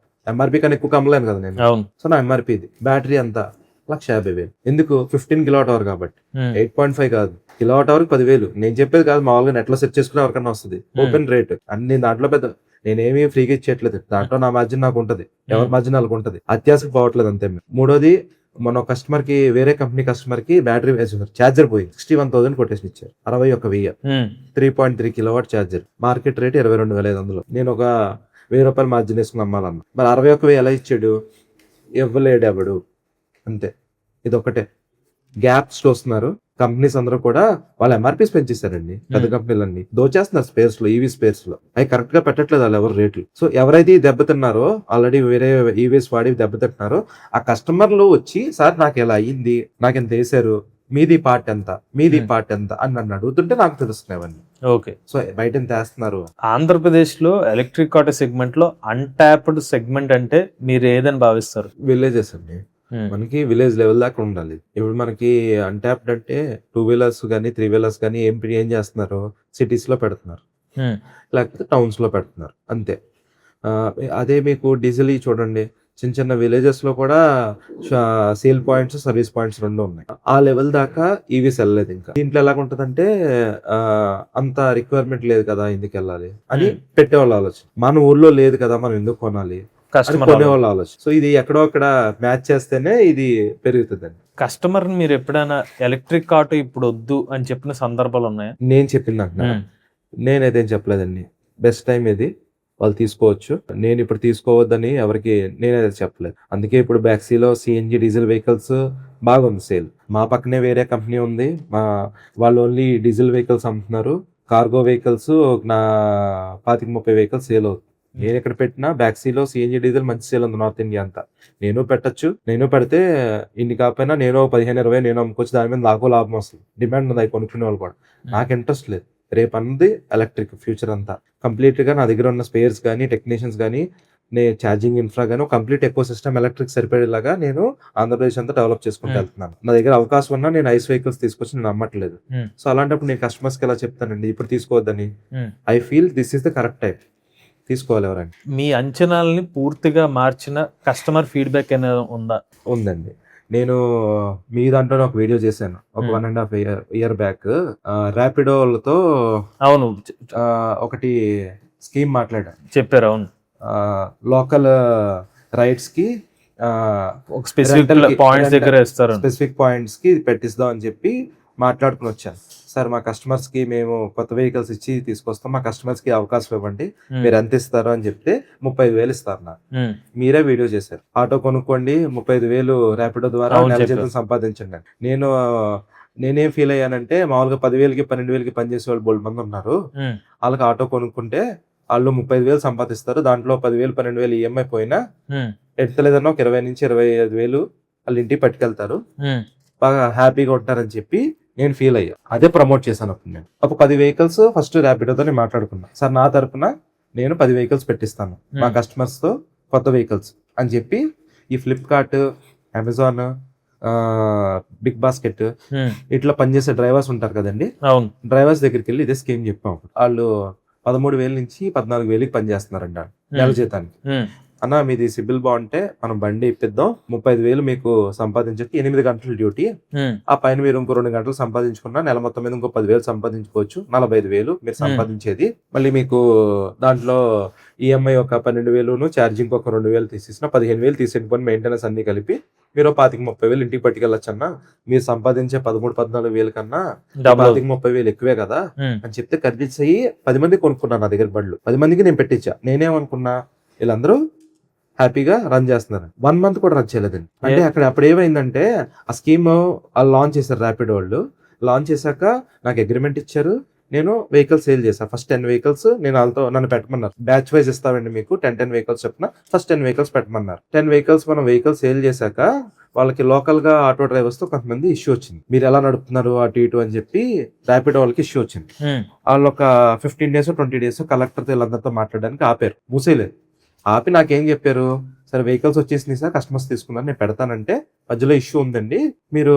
ఎంఆర్పి కన్నా ఎక్కువ కమ్మలేను కదా నేను. సో నా ఎంఆర్పి ఇది. బ్యాటరీ అంతా 1,50,000. ఎందుకు? 15 kWh కాబట్టి, 8.5 కాదు, kWh 10,000. నేను చెప్పేది కాదు, మామూలుగా నెట్ లో సెర్చ్ చేసుకునే ఎవరికన్నా వస్తుంది. ఓపెన్ రేట్ అన్ని దాంట్లో పెద్ద, నేనేమి ఫ్రీగా ఇచ్చేయట్లేదు, దాంట్లో నా మార్జిన్ నాకు ఉంటది, ఎవరి మార్జిన్ వాళ్ళకి ఉంటది, అత్యాసకు పోవట్లేదు అంతే. మూడోది, మన కస్టమర్ కి, వేరే కంపెనీ కస్టమర్ కి బ్యాటరీ ఛార్జర్ పోయి 61,000 కొటేషన్ ఇచ్చారు. 61,000 3.3 kW ఛార్జర్. Market rate 22,500. నేను ఒక రూపాయలు మార్జిన్ వేసుకుని అమ్మాలన్న. మరి 61,000 ఎలా ఇచ్చాడు? ఇవ్వలేడు ఎవడు. అంతే. ఇది ఒకటే గ్యాప్స్ చూస్తున్నారు కంపెనీస్ అందరూ కూడా. వాళ్ళ ఎంఆర్పీస్ పెంచేశారండి పెద్ద కంపెనీలన్నీ, దోచేస్తున్నారు స్పేస్ లో, ఈవీ స్పేస్ లో. అవి కరెక్ట్ గా పెట్టట్లేదు వాళ్ళు ఎవరు రేట్లు. సో ఎవరైతే దెబ్బతిన్నారో, ఆల్రెడీ వేరే ఈవీస్ వాడి దెబ్బతింటున్నారో ఆ కస్టమర్లు వచ్చి, సార్ నాకు ఇలా అయ్యింది, నాకు ఎంత వేసారు, మీది పార్ట్ ఎంత, మీది పార్ట్ ఎంత అని నన్ను అడుగుతుంటే నాకు తెలుస్తున్నాయి. ఓకే. సో బయట ఎంత వేస్తున్నారు. ఆంధ్రప్రదేశ్ లో ఎలక్ట్రిక్ ఆటో సెగ్మెంట్ లో అన్టాప్డ్ సెగ్మెంట్ అంటే మీరు ఏదని భావిస్తారు? విలేజెస్ అండి. మనకి విలేజ్ లెవెల్ దాకా ఉండాలి. ఇప్పుడు మనకి అన్టాప్డ్ అంటే 2 వీలర్స్ కానీ 3 వీలర్స్ కానీ ఏం చేస్తున్నారు, సిటీస్ లో పెడుతున్నారు, లేకపోతే టౌన్స్ లో పెడుతున్నారు అంతే. అదే మీకు డీజిల్ చూడండి, చిన్న చిన్న విలేజెస్ లో కూడా సేల్ పాయింట్స్, సర్వీస్ పాయింట్స్ రెండు ఉన్నాయి. ఆ లెవెల్ దాకా ఈవీస్ వెళ్ళలేదు. ఇంకా దీంట్లో ఎలాగుంటదంటే అంత రిక్వైర్మెంట్ లేదు కదా, ఎందుకు వెళ్ళాలి అని పెట్టేవాళ్ళు ఆలోచన. మన ఊర్లో లేదు కదా, మనం ఎందుకు కొనాలి కొనేవాళ్ళు ఆలోచన. సో ఇది ఎక్కడో అక్కడ మ్యాచ్ చేస్తేనే ఇది పెరుగుతుందండి. కస్టమర్ మీరు ఎప్పుడైనా ఎలక్ట్రిక్ ఆటో ఇప్పుడు వద్దు అని చెప్పిన సందర్భాలు ఉన్నాయా? నేను చెప్పింది నేనైతే చెప్పలేదండి. బెస్ట్ టైం ఇది, వాళ్ళు తీసుకోవచ్చు. నేను ఇప్పుడు తీసుకోవద్దని ఎవరికి నేనైతే చెప్పలేదు. అందుకే ఇప్పుడు బ్యాక్సీలో సిఎన్జి డీజిల్ వెహికల్స్ బాగుంది సేల్. మా పక్కనే వేరే కంపెనీ ఉంది, వాళ్ళు ఓన్లీ డీజిల్ వెహికల్స్ అమ్ముతున్నారు. కార్గో వెహికల్స్ నా 25-30 వెహికల్స్ సేల్ అవుతుంది. నేను ఎక్కడ పెట్టినా బ్యాక్సీలో సిఎన్జి డీజిల్ మంచి సేల్ ఉంది నార్త్ ఇండియా అంతా. నేను పెట్టచ్చు, నేను పెడితే ఇన్ని కాకపోయినా నేను 15-20 నేను అమ్ముకోవచ్చు. దాని మీద నాకు లాభం వస్తుంది, డిమాండ్ ఉంది, అవి కొనుక్కునే వాళ్ళు కూడా. నాకు ఇంట్రెస్ట్ లేదు. రేపు అన్నది ఎలక్ట్రిక్ ఫ్యూచర్ అంతా. కంప్లీట్ గా నా దగ్గర ఉన్న స్పేర్స్ కానీ, టెక్నీషియన్స్ కానీ, నేను ఛార్జింగ్ ఇన్ఫ్రా కానీ, కంప్లీట్ ఎకో సిస్టమ్ ఎలక్ట్రిక్ సరిపడేలాగా నేను ఆంధ్రప్రదేశ్ అంతా డెవలప్ చేసుకుంటూ వెళ్తున్నాను. నా దగ్గర అవకాశం ఉన్నా నేను ఐస్ వెహికల్స్ తీసుకొచ్చి నేను నమ్మట్లేదు. సో అలాంటప్పుడు నేను కస్టమర్స్ కి ఎలా చెప్తానండి ఇప్పుడు తీసుకోవద్దని? I feel this is the correct time, తీసుకోవాలి ఎవరైనా. మీ అంచనాలని పూర్తిగా మార్చిన కస్టమర్ ఫీడ్బ్యాక్ అనేది ఉందా? ఉందండి. నేను మీ దాంట్లో ఒక వీడియో చేశాను ఒక 1.5 year బ్యాక్. ర్యాపిడోలతో అవును ఒకటి స్కీమ్ మాట్లాడాను, చెప్పారు. అవును, లోకల్ రైడ్స్ కి స్పెసిఫిక్ పాయింట్స్ దగ్గర ఇస్తారు, స్పెసిఫిక్ పాయింట్స్ కి పెట్టిస్తాం అని చెప్పి మాట్లాడుకుని వచ్చాను. సార్ మా కస్టమర్స్ కి మేము కొత్త వెహికల్స్ ఇచ్చి తీసుకొస్తాం, మా కస్టమర్స్ కి అవకాశం ఇవ్వండి, మీరు ఎంత ఇస్తారు అని చెప్తే 35,000 ఇస్తారు నాకు. మీరే వీడియో చేశారు, ఆటో కొనుక్కోండి 35,000 ర్యాపిడో ద్వారా నెల జీతం సంపాదించండి. నేనేం ఫీల్ అయ్యానంటే, మామూలుగా 10,000కి 12,000కి పనిచేసే వాళ్ళు బోల్డ్ మంది ఉన్నారు, వాళ్ళకి ఆటో కొనుక్కుంటే వాళ్ళు 35,000 సంపాదిస్తారు, దాంట్లో 10,000 12,000 ఈఎంఐ పోయినా ఎడతలేదన్నా ఒక 20,000-25,000 వాళ్ళు ఇంటికి పట్టుకెళ్తారు, బాగా హ్యాపీగా ఉంటారని చెప్పి నేను ఫీల్ అయ్యా. అదే ప్రమోట్ చేశాను అప్పుడు. నేను ఒక 10 వెహికల్స్ ఫస్ట్ ర్యాపిడోతో నేను మాట్లాడుకున్నా, సార్ నా తరపున నేను 10 వెహికల్స్ పెట్టిస్తాను మా కస్టమర్స్ తో, కొత్త వెహికల్స్ అని చెప్పి. ఈ ఫ్లిప్కార్ట్, అమెజాన్, బిగ్ బాస్కెట్ ఇట్లా పనిచేసే డ్రైవర్స్ ఉంటారు కదండి, డ్రైవర్స్ దగ్గరికి వెళ్ళి ఇదే స్కీమ్ చెప్పాం. వాళ్ళు 13,000 నుంచి 14,000కి పనిచేస్తున్నారంట నెల జీతానికి. అన్న మీది సిబిల్ బాగుంటే మనం బండి ఇప్పిద్దాం, 35,000 మీకు సంపాదించచ్చు, 8 గంటల డ్యూటీ, ఆ పైన మీరు ఇంకో 2 గంటలు సంపాదించుకున్నా నెల మొత్తం మీద ఇంకో 10,000 సంపాదించుకోవచ్చు, 45,000 మీరు సంపాదించేది. మళ్ళీ మీకు దాంట్లో ఈఎంఐ ఒక 12,000, ఛార్జింగ్ ఒక 2,000 తీసేసిన 15,000 తీసేసుకొని మెయింటెనెన్స్ అన్ని కలిపి మీరు 25,000-30,000 ఇంటికి పట్టుకెళ్ళచ్చు అన్న. మీరు సంపాదించే 13,000-14,000 కన్నా 25,000-30,000 ఎక్కువే కదా అని చెప్తే కన్విన్స్ అయ్యి 10 మంది కొనుక్కున్నాను నా దగ్గర బండ్లు. 10 మందికి నేను పెట్టించా. నేనేమనుకున్నా, వీళ్ళందరూ హ్యాపీగా రన్ చేస్తున్నారు. 1 month కూడా రన్ చేయలేదండి. అంటే అప్పుడు ఏమైందంటే, ఆ స్కీమ్ వాళ్ళు లాంచ్ చేశారు, ర్యాపిడో వాళ్ళు లాంచ్ చేశాక నాకు అగ్రిమెంట్ ఇచ్చారు, నేను వెహికల్స్ సేల్ చేశాను. ఫస్ట్ 10 వెహికల్స్ నేను వాళ్ళతో నన్ను పెట్టమన్నారు, బ్యాచ్ వైజ్ ఇస్తామండి మీకు 10 వెహికల్స్ చెప్పిన ఫస్ట్ 10 వెహికల్స్ పెట్టమన్నారు. 10 వెహికల్స్ మనం వెహికల్స్ సేల్ చేశాక వాళ్ళకి లోకల్ గా ఆటో డ్రైవర్స్ తో కొంతమంది ఇష్యూ వచ్చింది, మీరు ఎలా నడుపుతున్నారు అటు ఇటు అని చెప్పి ర్యాపిడో వాళ్ళకి ఇష్యూ వచ్చింది. వాళ్ళు ఒక 15 days 20 days కలెక్టర్ తో వీళ్ళందరితో మాట్లాడడానికి ఆపారు, మూసేయలేదు. ఆపి నాకేం చెప్పారు, సరే వెహికల్స్ వచ్చేసింది సార్, కస్టమర్స్ తీసుకున్నారు, నేను పెడతానంటే మధ్యలో ఇష్యూ ఉందండి, మీరు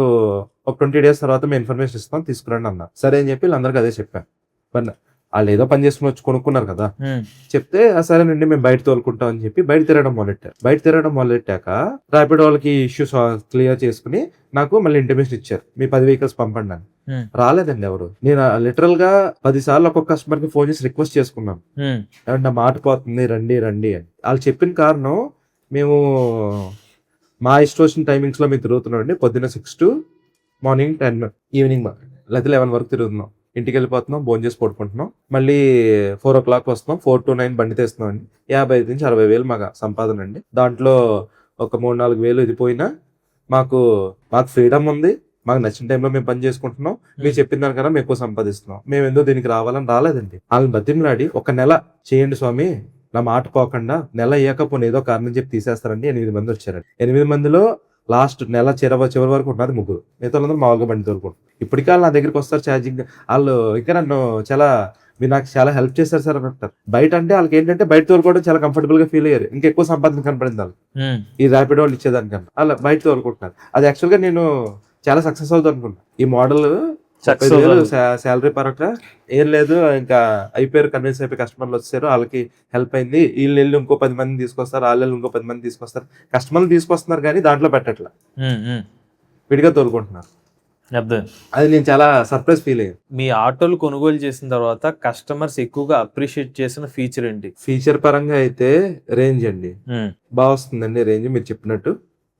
ఒక 20 days తర్వాత మేము ఇన్ఫర్మేషన్ ఇస్తాం, తీసుకురండి అన్నారు. సరే అని చెప్పి వీళ్ళందరికీ అదే చెప్పాను. వాళ్ళు ఏదో పని చేసుకుని వచ్చి కొనుక్కున్నారు కదా, చెప్తే సరేనండి మేము బయట తోలుకుంటాం అని చెప్పి బయట తిరగడం మొదలెట్టారు. బయట తిరగడం మొదలెట్టాక ర్యాపిడో వాళ్ళకి ఇష్యూస్ క్లియర్ చేసుకుని నాకు మళ్ళీ ఇంటిమేషన్ ఇచ్చారు, మీ 10 వెహికల్స్ పంపండి అని. రాలేదండి ఎవరు. నేను లిటరల్ గా 10 సార్లు ఒక్కొక్క కస్టమర్ కి ఫోన్ చేసి రిక్వెస్ట్ చేసుకున్నాను, ఏమంటే మాట పోతుంది రండి రండి అని. వాళ్ళు చెప్పిన కారణం, మేము మా ఇష్టం వచ్చిన టైమింగ్స్ లో మేము తిరుగుతున్నాం అండి, పొద్దున్న 6 to మార్నింగ్ 10, ఈవినింగ్ లేదా 11 వరకు తిరుగుతున్నాం. ఇంటికి వెళ్ళిపోతున్నాం, భోజనం చేసి పడుకుంటున్నాం, మళ్ళీ 4 o'clock వస్తున్నాం, 4 to 9 బండి తెస్తున్నాం అండి. 55 నుంచి 60 వేలు మాకు సంపాదన అండి. దాంట్లో ఒక 3-4 వేలు ఇది పోయినా మాకు ఫ్రీడమ్ ఉంది, మాకు నచ్చిన టైంలో మేము పని చేసుకుంటున్నాం, మీరు చెప్పిన దానికన్నా మేము ఎక్కువ సంపాదిస్తున్నాం. మేము ఎందుకు దీనికి రావాలని రాలేదండి. వాళ్ళని బతిమలాడి ఒక నెల చేయండి స్వామి, నా మాట పోకుండా, నెల అయ్యాకపోతే ఏదో కారణం చెప్పి తీసేస్తారండి. 8 మంది వచ్చారండి. 8 మందిలో లాస్ట్ నెల చివరి వరకు ఉన్నది 3. మిగతా వాళ్ళందరూ మామూలుగా బండి తోలుకుంటారు. ఇప్పటికీ వాళ్ళు నా దగ్గరికి వస్తారు ఛార్జింగ్. వాళ్ళు ఇంకా నన్ను మీరు నాకు చాలా హెల్ప్ చేశారు సార్ అని అంటారు. బయట అంటే వాళ్ళకి ఏంటంటే బయట తోలుకోవడం చాలా కంఫర్టబుల్ గా ఫీల్ అయ్యారు, ఇంకా ఎక్కువ సంపాదన కనపడింది వాళ్ళు ఈ ర్యాపిడ్ వాళ్ళు ఇచ్చేదానికన్నా. అలా బయట తోలుకుంటున్నారు. అది యాక్చువల్ గా నేను చాలా సక్సెస్ అవుతుంది అనుకున్నా. ఈ మోడల్ శాలరీ పరంగా ఏం లేదు, ఇంకా అయిపోయారు, కన్విన్స్ అయిపోయి కస్టమర్లు వచ్చారు, వాళ్ళకి హెల్ప్ అయింది. వీళ్ళు వెళ్ళి ఇంకో 10 మంది తీసుకొస్తారు, వాళ్ళు ఇంకో 10 మంది తీసుకొస్తారు. కస్టమర్లు తీసుకొస్తున్నారు కానీ దాంట్లో పెట్టట్లా, విడిగా తోలుకుంటున్నారు. అది నేను చాలా సర్ప్రైజ్ ఫీల్ అయ్యాను. మీ ఆటోలు కొనుగోలు చేసిన తర్వాత కస్టమర్స్ ఎక్కువగా అప్రిషియేట్ చేసిన ఫీచర్ ఏంటి? ఫీచర్ పరంగా అయితే రేంజ్ అండి బాగా వస్తుందండి. రేంజ్ మీరు చెప్పినట్టు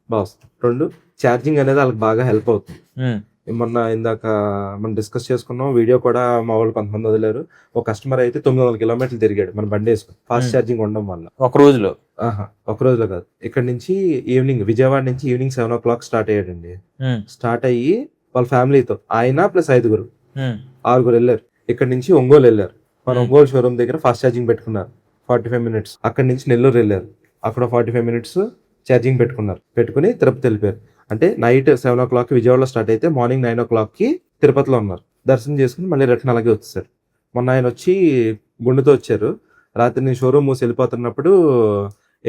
బాగా వస్తుంది. 2 ఛార్జింగ్ అనేది వాళ్ళకి బాగా హెల్ప్ అవుతుంది. మొన్న ఇందాక మనం డిస్కస్ చేసుకున్నాం, వీడియో కూడా మా వాళ్ళు కొంతమంది వదిలేరు. ఒక కస్టమర్ అయితే 900 కిలోమీటర్లు తిరిగాడు మన బండి వేసుకుని, ఫాస్ట్ ఛార్జింగ్ ఉండడం వల్ల. ఒక రోజులో కాదు, ఇక్కడ నుంచి ఈవినింగ్, విజయవాడ నుంచి ఈవినింగ్ 7 o'clock స్టార్ట్ అయ్యాడండి. స్టార్ట్ అయ్యి వాళ్ళ ఫ్యామిలీతో, ఆయన ప్లస్ 5 6 వెళ్ళారు. ఇక్కడ నుంచి ఒంగోలు వెళ్ళారు. మన ఒంగోలు షోరూమ్ దగ్గర ఫాస్ట్ ఛార్జింగ్ పెట్టుకున్నారు 45 minutes. అక్కడ నుంచి నెల్లూరు వెళ్ళారు, అక్కడ 45 minutes ఛార్జింగ్ పెట్టుకుని తిరుపతి వెళ్ళిపోయారు. అంటే నైట్ 7 o'clock విజయవాడలో స్టార్ట్ అయితే మార్నింగ్ 9 o'clock తిరుపతిలో ఉన్నారు. దర్శనం చేసుకుని మళ్ళీ రిటర్న్ అలాగే వచ్చేసారు. మొన్న ఆయన వచ్చి గుండెతో వచ్చారు. రాత్రి నేను షోరూమ్ మూసి వెళ్ళిపోతున్నప్పుడు,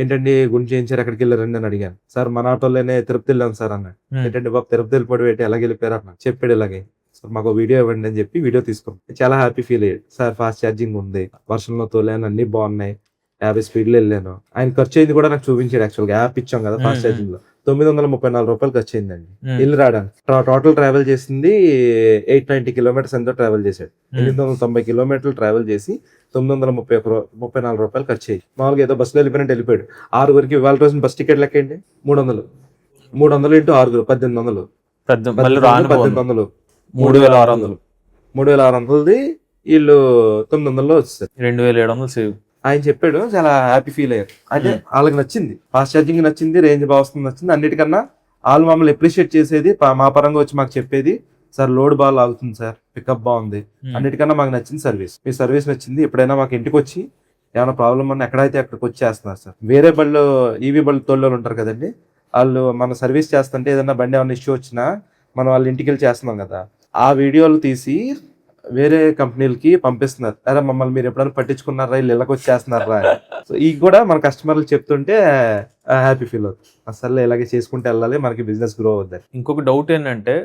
ఏంటండి గుండె చేయించారు, ఎక్కడికి వెళ్ళారండి అని అడిగాను. సార్ మన ఆటోలోనే తిరుపతి వెళ్ళాను సార్ అన్నాడు. ఏంటంటే బాబు తిరుపతి వెళ్ళిపోవడం ఏంటి, ఎలాగ వెళ్ళిపోయారు అన్న చెప్పాడు. ఇలాగే సార్ మాకు వీడియో ఇవ్వండి అని చెప్పి వీడియో తీసుకున్నాం. చాలా హ్యాపీ ఫీల్ అయ్యాడు. సార్ ఫాస్ట్ ఛార్జింగ్ ఉంది, వర్షంలో తోలాను, అన్ని బాగున్నాయి, 50 స్పీడ్లో వెళ్ళాను. ఆయన ఖర్చు అయింది కూడా నాకు చూపించాడు. యాక్చువల్గా యాప్ ఇచ్చాం కదా ఫాస్ట్ ఛార్జింగ్ లో, 934 రూపాయలు ఖర్చు అయిందండి ఇల్లు రావడానికి. టోటల్ ట్రావెల్ చేసింది 890 kilometers ఎంతో ట్రావెల్ చేశాడు. 890 kilometers ట్రావెల్ చేసి 934 రూపాయలు ఖర్చు అయ్యి, మామూలుగా ఏదో బస్సులో వెళ్ళిపోయినట్టు వెళ్ళిపోయాడు. 6 ఇవాళ రోజున బస్ టికెట్ లెక్కండి 300 ఇంటూ 6 1800 1800 3600 వీళ్ళు 900లో వచ్చేసారు. 2700 సేవ్. ఆయన చెప్పాడు, చాలా హ్యాపీ ఫీల్ అయ్యారు. అంటే వాళ్ళకి నచ్చింది, ఫాస్ట్ ఛార్జింగ్ నచ్చింది, రేంజ్ బాగా వస్తుంది నచ్చింది. అన్నిటికన్నా వాళ్ళు మమ్మల్ని అప్రిషియేట్ చేసేది, మా పరంగా వచ్చి మాకు చెప్పేది, సార్ లోడ్ బాగా లాగుతుంది సార్, పికప్ బాగుంది, అన్నిటికన్నా మాకు నచ్చింది సర్వీస్, మీ సర్వీస్ నచ్చింది. ఎప్పుడైనా మాకు ఇంటికి వచ్చి ఏమైనా ప్రాబ్లం అన్నా ఎక్కడైతే అక్కడికి వచ్చి చేస్తున్నారు సార్. వేరే బళ్ళు ఈవీ బళ్ళు తోళ్ళు ఉంటారు కదండి, వాళ్ళు మన సర్వీస్ చేస్తుంటే ఏదైనా బండి ఏమైనా ఇష్యూ వచ్చినా మనం వాళ్ళ ఇంటికి వెళ్ళి చేస్తున్నాం కదా, ఆ వీడియోలు తీసి వేరే కంపెనీలకి పంపిస్తున్నారు. అరే మమ్మల్ని మీరు ఎప్పుడైనా పట్టించుకున్నారా, వీళ్ళు ఇళ్ళకి వచ్చేస్తున్నారా. సో ఇవి కూడా మన కస్టమర్లు చెప్తుంటే హ్యాపీ ఫీల్ అవుతుంది. అసలు ఇలాగే చేసుకుంటే వెళ్ళాలి, మనకి బిజినెస్ గ్రో అవుతుంది. ఇంకొక డౌట్ ఏంటంటే,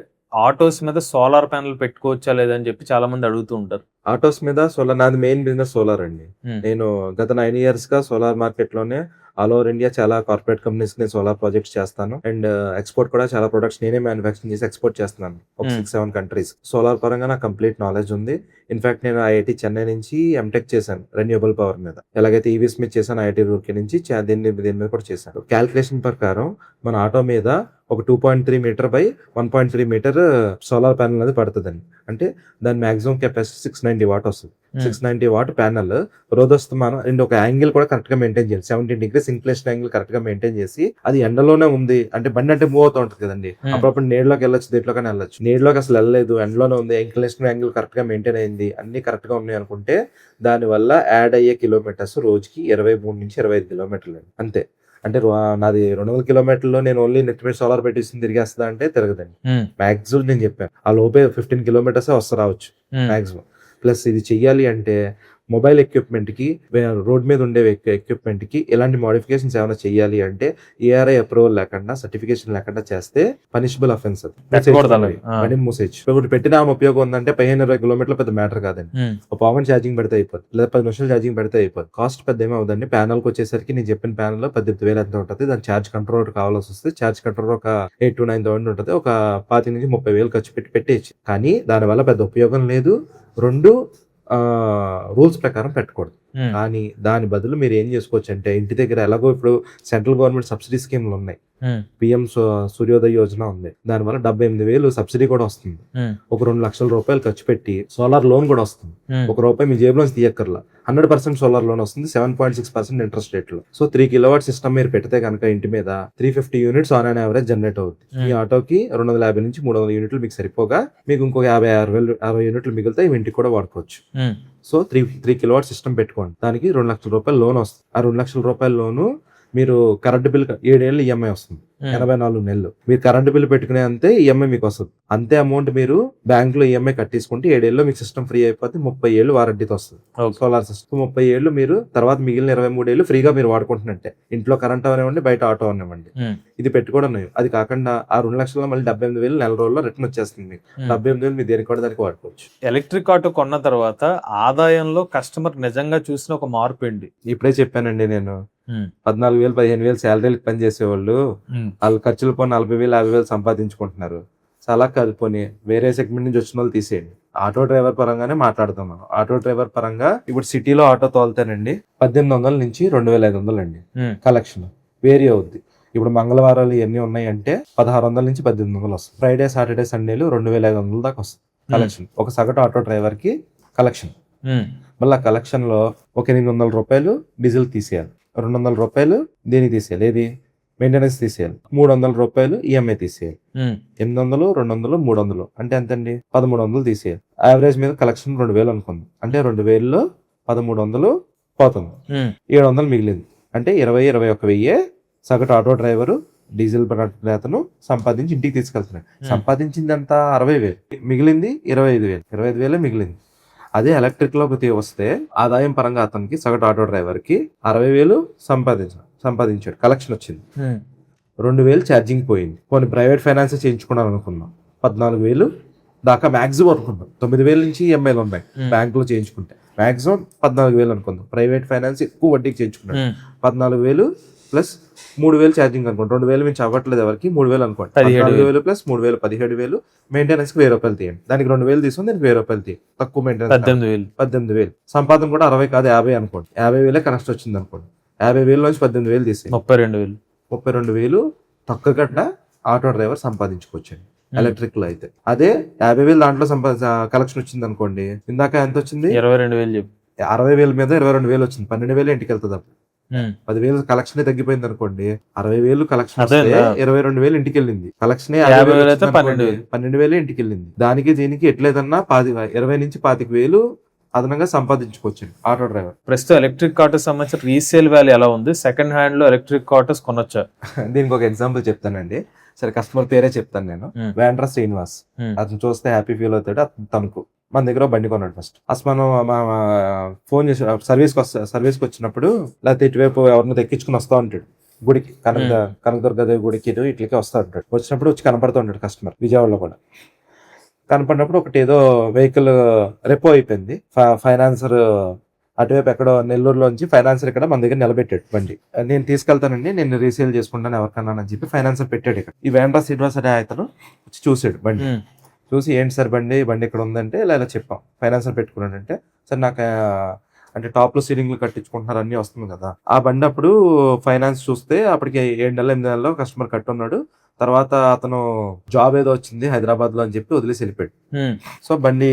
ఆటోస్ మీద సోలార్ ప్యానల్ పెట్టుకోవచ్చా లేదని చెప్పి చాలా మంది అడుగుతూ ఉంటారు. ఆటోస్ మీద సోలార్, నాది మెయిన్ బిజినెస్ సోలార్ అండి. నేను గత 9 years గా సోలార్ మార్కెట్ లోనే ఆల్ ఓవర్ ఇండియా చాలా కార్పొరేట్ కంపెనీస్ ని సోలార్ ప్రాజెక్ట్స్ చేస్తాను. అండ్ ఎక్స్పోర్ట్ కూడా చాలా ప్రొడక్ట్స్ నేనే మ్యానుఫాక్చరింగ్ చేసి ఎక్స్పోర్ట్ చేస్తున్నాను ఒక 6-7 countries. సోలార్ పరంగా నాకు కంప్లీట్ నాలెడ్జ్ ఉంది. ఇన్ఫాక్ట్ నేను ఐఐటి చెన్నై నుంచి ఎంటెక్ చేశాను రెన్యూబుల్ పవర్ మీద. ఎలాగైతే ఈవీస్ మీద చేశాను ఐఐటి రూర్కీ నుంచి దీని మీద కూడా చేశాను. క్యాల్కులేషన్ ప్రకారం మన ఆటో మీద ఒక 2.3 meter by 1.3 meter solar panel అనేది పడుతుందండి. అంటే దాని మాక్సిమం కెపాసిటీ 690 watt వస్తుంది. 690 watt ప్యానల్ రోజొస్తమానం అండ్ ఒక యాంగిల్ కూడా కరెక్ట్ గా మెయింటైన్ చేయాలి. 70 degrees ఇంక్లినేషన్ యాంగిల్ కరెక్ట్ గా మెయింటైన్ చేసి, అది ఎండలోనే ఉంది అంటే బండి అంటే మూవ్ అవుతూ ఉంటుంది కదండి, అప్పుడప్పుడు నీళ్ళలోకి వెళ్ళొచ్చు, దీంట్లోకి వెళ్ళొచ్చు. నీళ్ళలోకి అసలు వెళ్ళలేదు, ఎండలోనే ఉంది, ఇంక్లినేషన్ యాంగిల్ కరెక్ట్ గా మెయింటైన్ అయింది, అన్ని కరెక్ట్ గా ఉన్నాయి అనుకుంటే దాని వల్ల యాడ్ అయ్యే కిలోమీటర్స్ రోజుకి 23 నుంచి 25 kilometers అంతే. అంటే నాది 200 kilometers నేను ఓన్లీ నెట్ మీద సోలార్ పెట్టేసి తిరిగేస్తా అంటే తిరగదండి. మాక్సిమం నేను చెప్పాను ఆ లోపే 15 kilometers రావచ్చు మాక్సిమం. ప్లస్ ఇది చెయ్యాలి అంటే మొబైల్ ఎక్విప్మెంట్ కి, రోడ్ మీద ఉండే ఎక్విప్మెంట్ కి ఎలాంటి మోడిఫికేషన్స్ ఏమైనా చెయ్యాలి అంటే ఏఆర్ఐ అప్రూవల్ లేకుండా, సర్టిఫికేషన్ లేకుండా చేస్తే పనిషబుల్ అఫెన్స్. అది మూసేయచ్చు. ఇప్పుడు పెట్టిన ఉపయోగం ఉందంటే 15-20 kilometers పెద్ద మ్యాటర్ కాదండి. ఒక పవన్ ఛార్జింగ్ పెడితే అయిపోతుంది, లేదా 10 నిమిషాలు ఛార్జింగ్ పెడితే అయిపోతుంది. కాస్ట్ పెద్ద ఏమవుదండి. ప్యానల్ కి వచ్చేసరికి నేను చెప్పిన ప్యానల్ లో 18,000 ఎంత ఉంటుంది. దాని ఛార్జ్ కంట్రోలర్ కావాల్సి వస్తే ఛార్జ్ కంట్రోలర్ ఒక 8,000-9,000 ఉంటుంది. ఒక 25,000 నుంచి 30,000 ఖర్చు పెట్టేయచ్చు. కానీ దానివల్ల పెద్ద ఉపయోగం లేదు. 2 రూల్స్ ప్రకారం పెట్టకూడదు. కానీ దాని బదులు మీరు ఏం చేసుకోవచ్చు అంటే, ఇంటి దగ్గర ఎలాగో ఇప్పుడు సెంట్రల్ గవర్నమెంట్ సబ్సిడీ స్కీమ్లు ఉన్నాయి, పిఎం సూర్యోదయ యోజన ఉంది, దానివల్ల 78,000 సబ్సిడీ కూడా వస్తుంది. ఒక 2 లక్షల రూపాయలు ఖర్చు పెట్టి సోలార్ లోన్ కూడా వస్తుంది. ₹1 మీ జేబులోంచి తీయక్కర్లా, 100% సోలార్ లోన్ వస్తుంది, 7.6% ఇంట్రెస్ట్ రేట్ లో. సో 3 కిలోవాట్ సిస్టమ్ మీరు పెడితే కనుక ఇంటి మీద 350 units on an average generate అవుతుంది. ఈ ఆటోకి 250 నుంచి 300 యూనిట్లు మీకు సరిపోగా మీకు ఇంకొక 50-60 యూనిట్లు మిగిలితే ఇవి ఇంటికి కూడా వాడుకోవచ్చు. సో 3 కిలోవాట్ సిస్టమ్ పెట్టుకోండి, దానికి 2 లక్షల రూపాయలు లోన్ వస్తుంది. ఆ 2 లక్షల రూపాయల లోను మీరు కరెంటు బిల్ 7 ఏళ్ళు ఈఎంఐ వస్తుంది, 84 నెలలు మీరు కరెంటు బిల్ పెట్టుకునే అంతే ఈఎంఐ మీకు వస్తుంది. అంతే అమౌంట్ మీరు బ్యాంక్ లో ఈఎంఐ కట్టేసుకుంటే 7 ఏళ్ళు మీకు సిస్టమ్ ఫ్రీ అయిపోతే 30 ఏళ్ళు వారంటీతో వస్తుంది సోలార్ సిస్టమ్. 30 ఏళ్ళు మీరు తర్వాత మిగిలిన 23 ఏళ్ళు ఫ్రీగా మీరు వాడుకుంటున్నట్టే, ఇంట్లో కరెంట్ అవనివ్వండి, బయట ఆటో అవనివ్వండి. ఇది పెట్టుకోవడం అది కాకుండా ఆ 2 లక్షల్లో మళ్ళీ 78,000 నెల రోజుల్లో రిటర్న్ వచ్చేస్తుంది మీకు. 78,000 మీరు దేనికి కూడా దానికి వాడుకోవచ్చు. ఎలక్ట్రిక్ ఆటో కొన్న తర్వాత ఆదాయంలో కస్టమర్ నిజంగా చూసిన ఒక మార్పు ఏంటి? ఇప్పుడే చెప్పానండి నేను, 14,000 15,000 శాలరీలకు పని చేసేవాళ్ళు వాళ్ళ ఖర్చులు పోనీ 40,000 50,000 సంపాదించుకుంటున్నారు. చాలా కాదు, పోనీ వేరే సెగ్మెంట్ నుంచి వచ్చిన వాళ్ళు తీసేయండి. ఆటో డ్రైవర్ పరంగానే మాట్లాడుతున్నాం. ఆటో డ్రైవర్ పరంగా ఇప్పుడు సిటీలో ఆటో తోలుతానండి 1,800 నుంచి 2,500 అండి కలెక్షన్ వేరీ అవుద్ది. ఇప్పుడు మంగళవారాలు ఇవన్నీ ఉన్నాయంటే 1,600 నుంచి 1,800 వస్తుంది. ఫ్రైడే సాటర్డే సండేలు 2,500 దాకా వస్తుంది కలెక్షన్, ఒక సగటు ఆటో డ్రైవర్ కి కలెక్షన్. మళ్ళీ ఆ కలెక్షన్ లో ఒక 800 రూపాయలు డీజిల్ తీసేయాలి, 200 రూపాయలు దీనికి తీసేయాలి, ఏది మెయింటెనెన్స్ తీసేయాలి, 300 రూపాయలు ఈఎంఐ తీసేయాలి, 800 200 300 అంటే ఎంతండి 1,300 తీసేయాలి. యావరేజ్ మీద కలెక్షన్ 2,000 అనుకుంది అంటే 2,000లో 1,300 పోతుంది, 700 మిగిలింది అంటే 21,000 సగటు ఆటో డ్రైవరు డీజిల్ అతను సంపాదించి ఇంటికి తీసుకెళ్తున్నాడు. సంపాదించింది అంతా 60,000, మిగిలింది 25,000 మిగిలింది. అదే ఎలక్ట్రిక్ లో వస్తే ఆదాయం పరంగా అతనికి సగటు ఆటో డ్రైవర్ కి 60,000 సంపాదించాడు, కలెక్షన్ వచ్చింది. 2,000 ఛార్జింగ్ పోయింది. కొన్ని ప్రైవేట్ ఫైనాన్స్ చేయించుకున్నాను అనుకున్నాం, 14,000 దాకా మాక్సిమం అనుకున్నాం. 9,000 నుంచి ఈఎంఐలు ఉన్నాయి బ్యాంకులో చేయించుకుంటే, మాక్సిమం 14,000 అనుకుందాం. ప్రైవేట్ ఫైనాన్స్ ఎక్కువ వడ్డీకి చేయించుకున్నాడు, 14,000 ప్లస్ 3,000 ఛార్జింగ్ అనుకోండి, 2,000 మించి అవ్వట్లేదు ఎవరికి, 3,000 అనుకోండి. 14,000 ప్లస్ 3,000 17,000 మెయింటెనెన్స్ కి 1,000 రూపాయలు తీయండి, దానికి 2,000 తీసుకుని దానికి 1,000 రూపాయలు తీయండి, తక్కువ మెయింటెనెన్స్ 18,000. సంపాదన కూడా 60 కాదు 50 అనుకోండి, 50,000 కనెక్ట్ వచ్చింది అనుకోండి. 50,000 నుంచి 18,000 తీసేయండి, 32,000 తక్కువ గట్ట ఆటో డ్రైవర్ సంపాదించుకోవచ్చండి ఎలక్ట్రిక్ లో అయితే. అదే 50,000 దాంట్లో కలెక్షన్ వచ్చింది అనుకోండి, ఇందాక ఎంత వచ్చింది 22,000, 60,000 మీద 22,000 వచ్చింది, 12,000 ఇంటికి వెళ్తుంది. అప్పుడు 10,000 కలెక్షన్ తగ్గిపోయింది అనుకోండి, 60,000 కలెక్షన్ వస్తే 22,000 ఇంటికి వెళ్ళింది. కలెక్షన్ 12,000 ఇంటికి వెళ్ళింది. దానికి దీనికి ఎట్లేదన్నా 20 నుంచి 25,000 అదనంగా సంపాదించుకోవచ్చు ఆటో డ్రైవర్. ప్రస్తుతం ఎలక్ట్రిక్ ఆటో సంబంధించిన రీసేల్ వాల్యూ ఎలా ఉంది? సెకండ్ హ్యాండ్ లో ఎలక్ట్రిక్ ఆటోస్ కొనొచ్చా? దీనికి ఒక ఎగ్జాంపుల్ చెప్తానండి. సరే, కస్టమర్ పేరే చెప్తాను నేను. వేండ్రా శ్రీనివాస్, అతను చూస్తే హ్యాపీ ఫీల్ అవుతాడు. తనకు మన దగ్గర బండి కొన్నాడు ఫస్ట్. అసలు మనం ఫోన్ చేసి సర్వీస్కి వచ్చినప్పుడు, లేకపోతే ఇటువైపు ఎవరిని తెక్కించుకుని వస్తా ఉంటాడు గుడికి, కనకదుర్గాదేవి గుడికి ఇట్లకే వస్తా ఉంటాడు. వచ్చినప్పుడు వచ్చి కనపడుతూ ఉంటాడు కస్టమర్. విజయవాడలో కూడా కనపడినప్పుడు ఒకటి ఏదో వెహికల్ రెపో అయిపోయింది, ఫైనాన్సర్ అటువైపు ఎక్కడో నెల్లూరులోంచి ఫైనాన్సర్ ఇక్కడ మన దగ్గర నిలబెట్టాడు బండి. నేను తీసుకెళ్తానండి, నేను రీసేల్ చేసుకుంటాను ఎవరికన్నా అని చెప్పి ఫైనాన్సర్ పెట్టాడు ఇక్కడ. ఈ వేండ్రా శ్రీనివాస్ అనే అతను వచ్చి చూసాడు బండి, చూసి ఏంటి సార్ బండి ఇక్కడ ఉందంటే ఇలా చెప్పాం. ఫైనాన్సర్ పెట్టుకున్నాడంటే, సార్ నాకు అంటే టాప్ లో సీలింగ్లు కట్టించుకుంటున్నారు అన్ని వస్తుంది కదా. ఆ బండి అప్పుడు ఫైనాన్స్ చూస్తే అప్పటికి 7 నెలలు 8 నెలల్లో కస్టమర్ కట్టున్నాడు. తర్వాత అతను జాబ్ ఏదో వచ్చింది హైదరాబాద్ లో అని చెప్పి వదిలేసి వెళ్ళిపోయాడు. సో బండి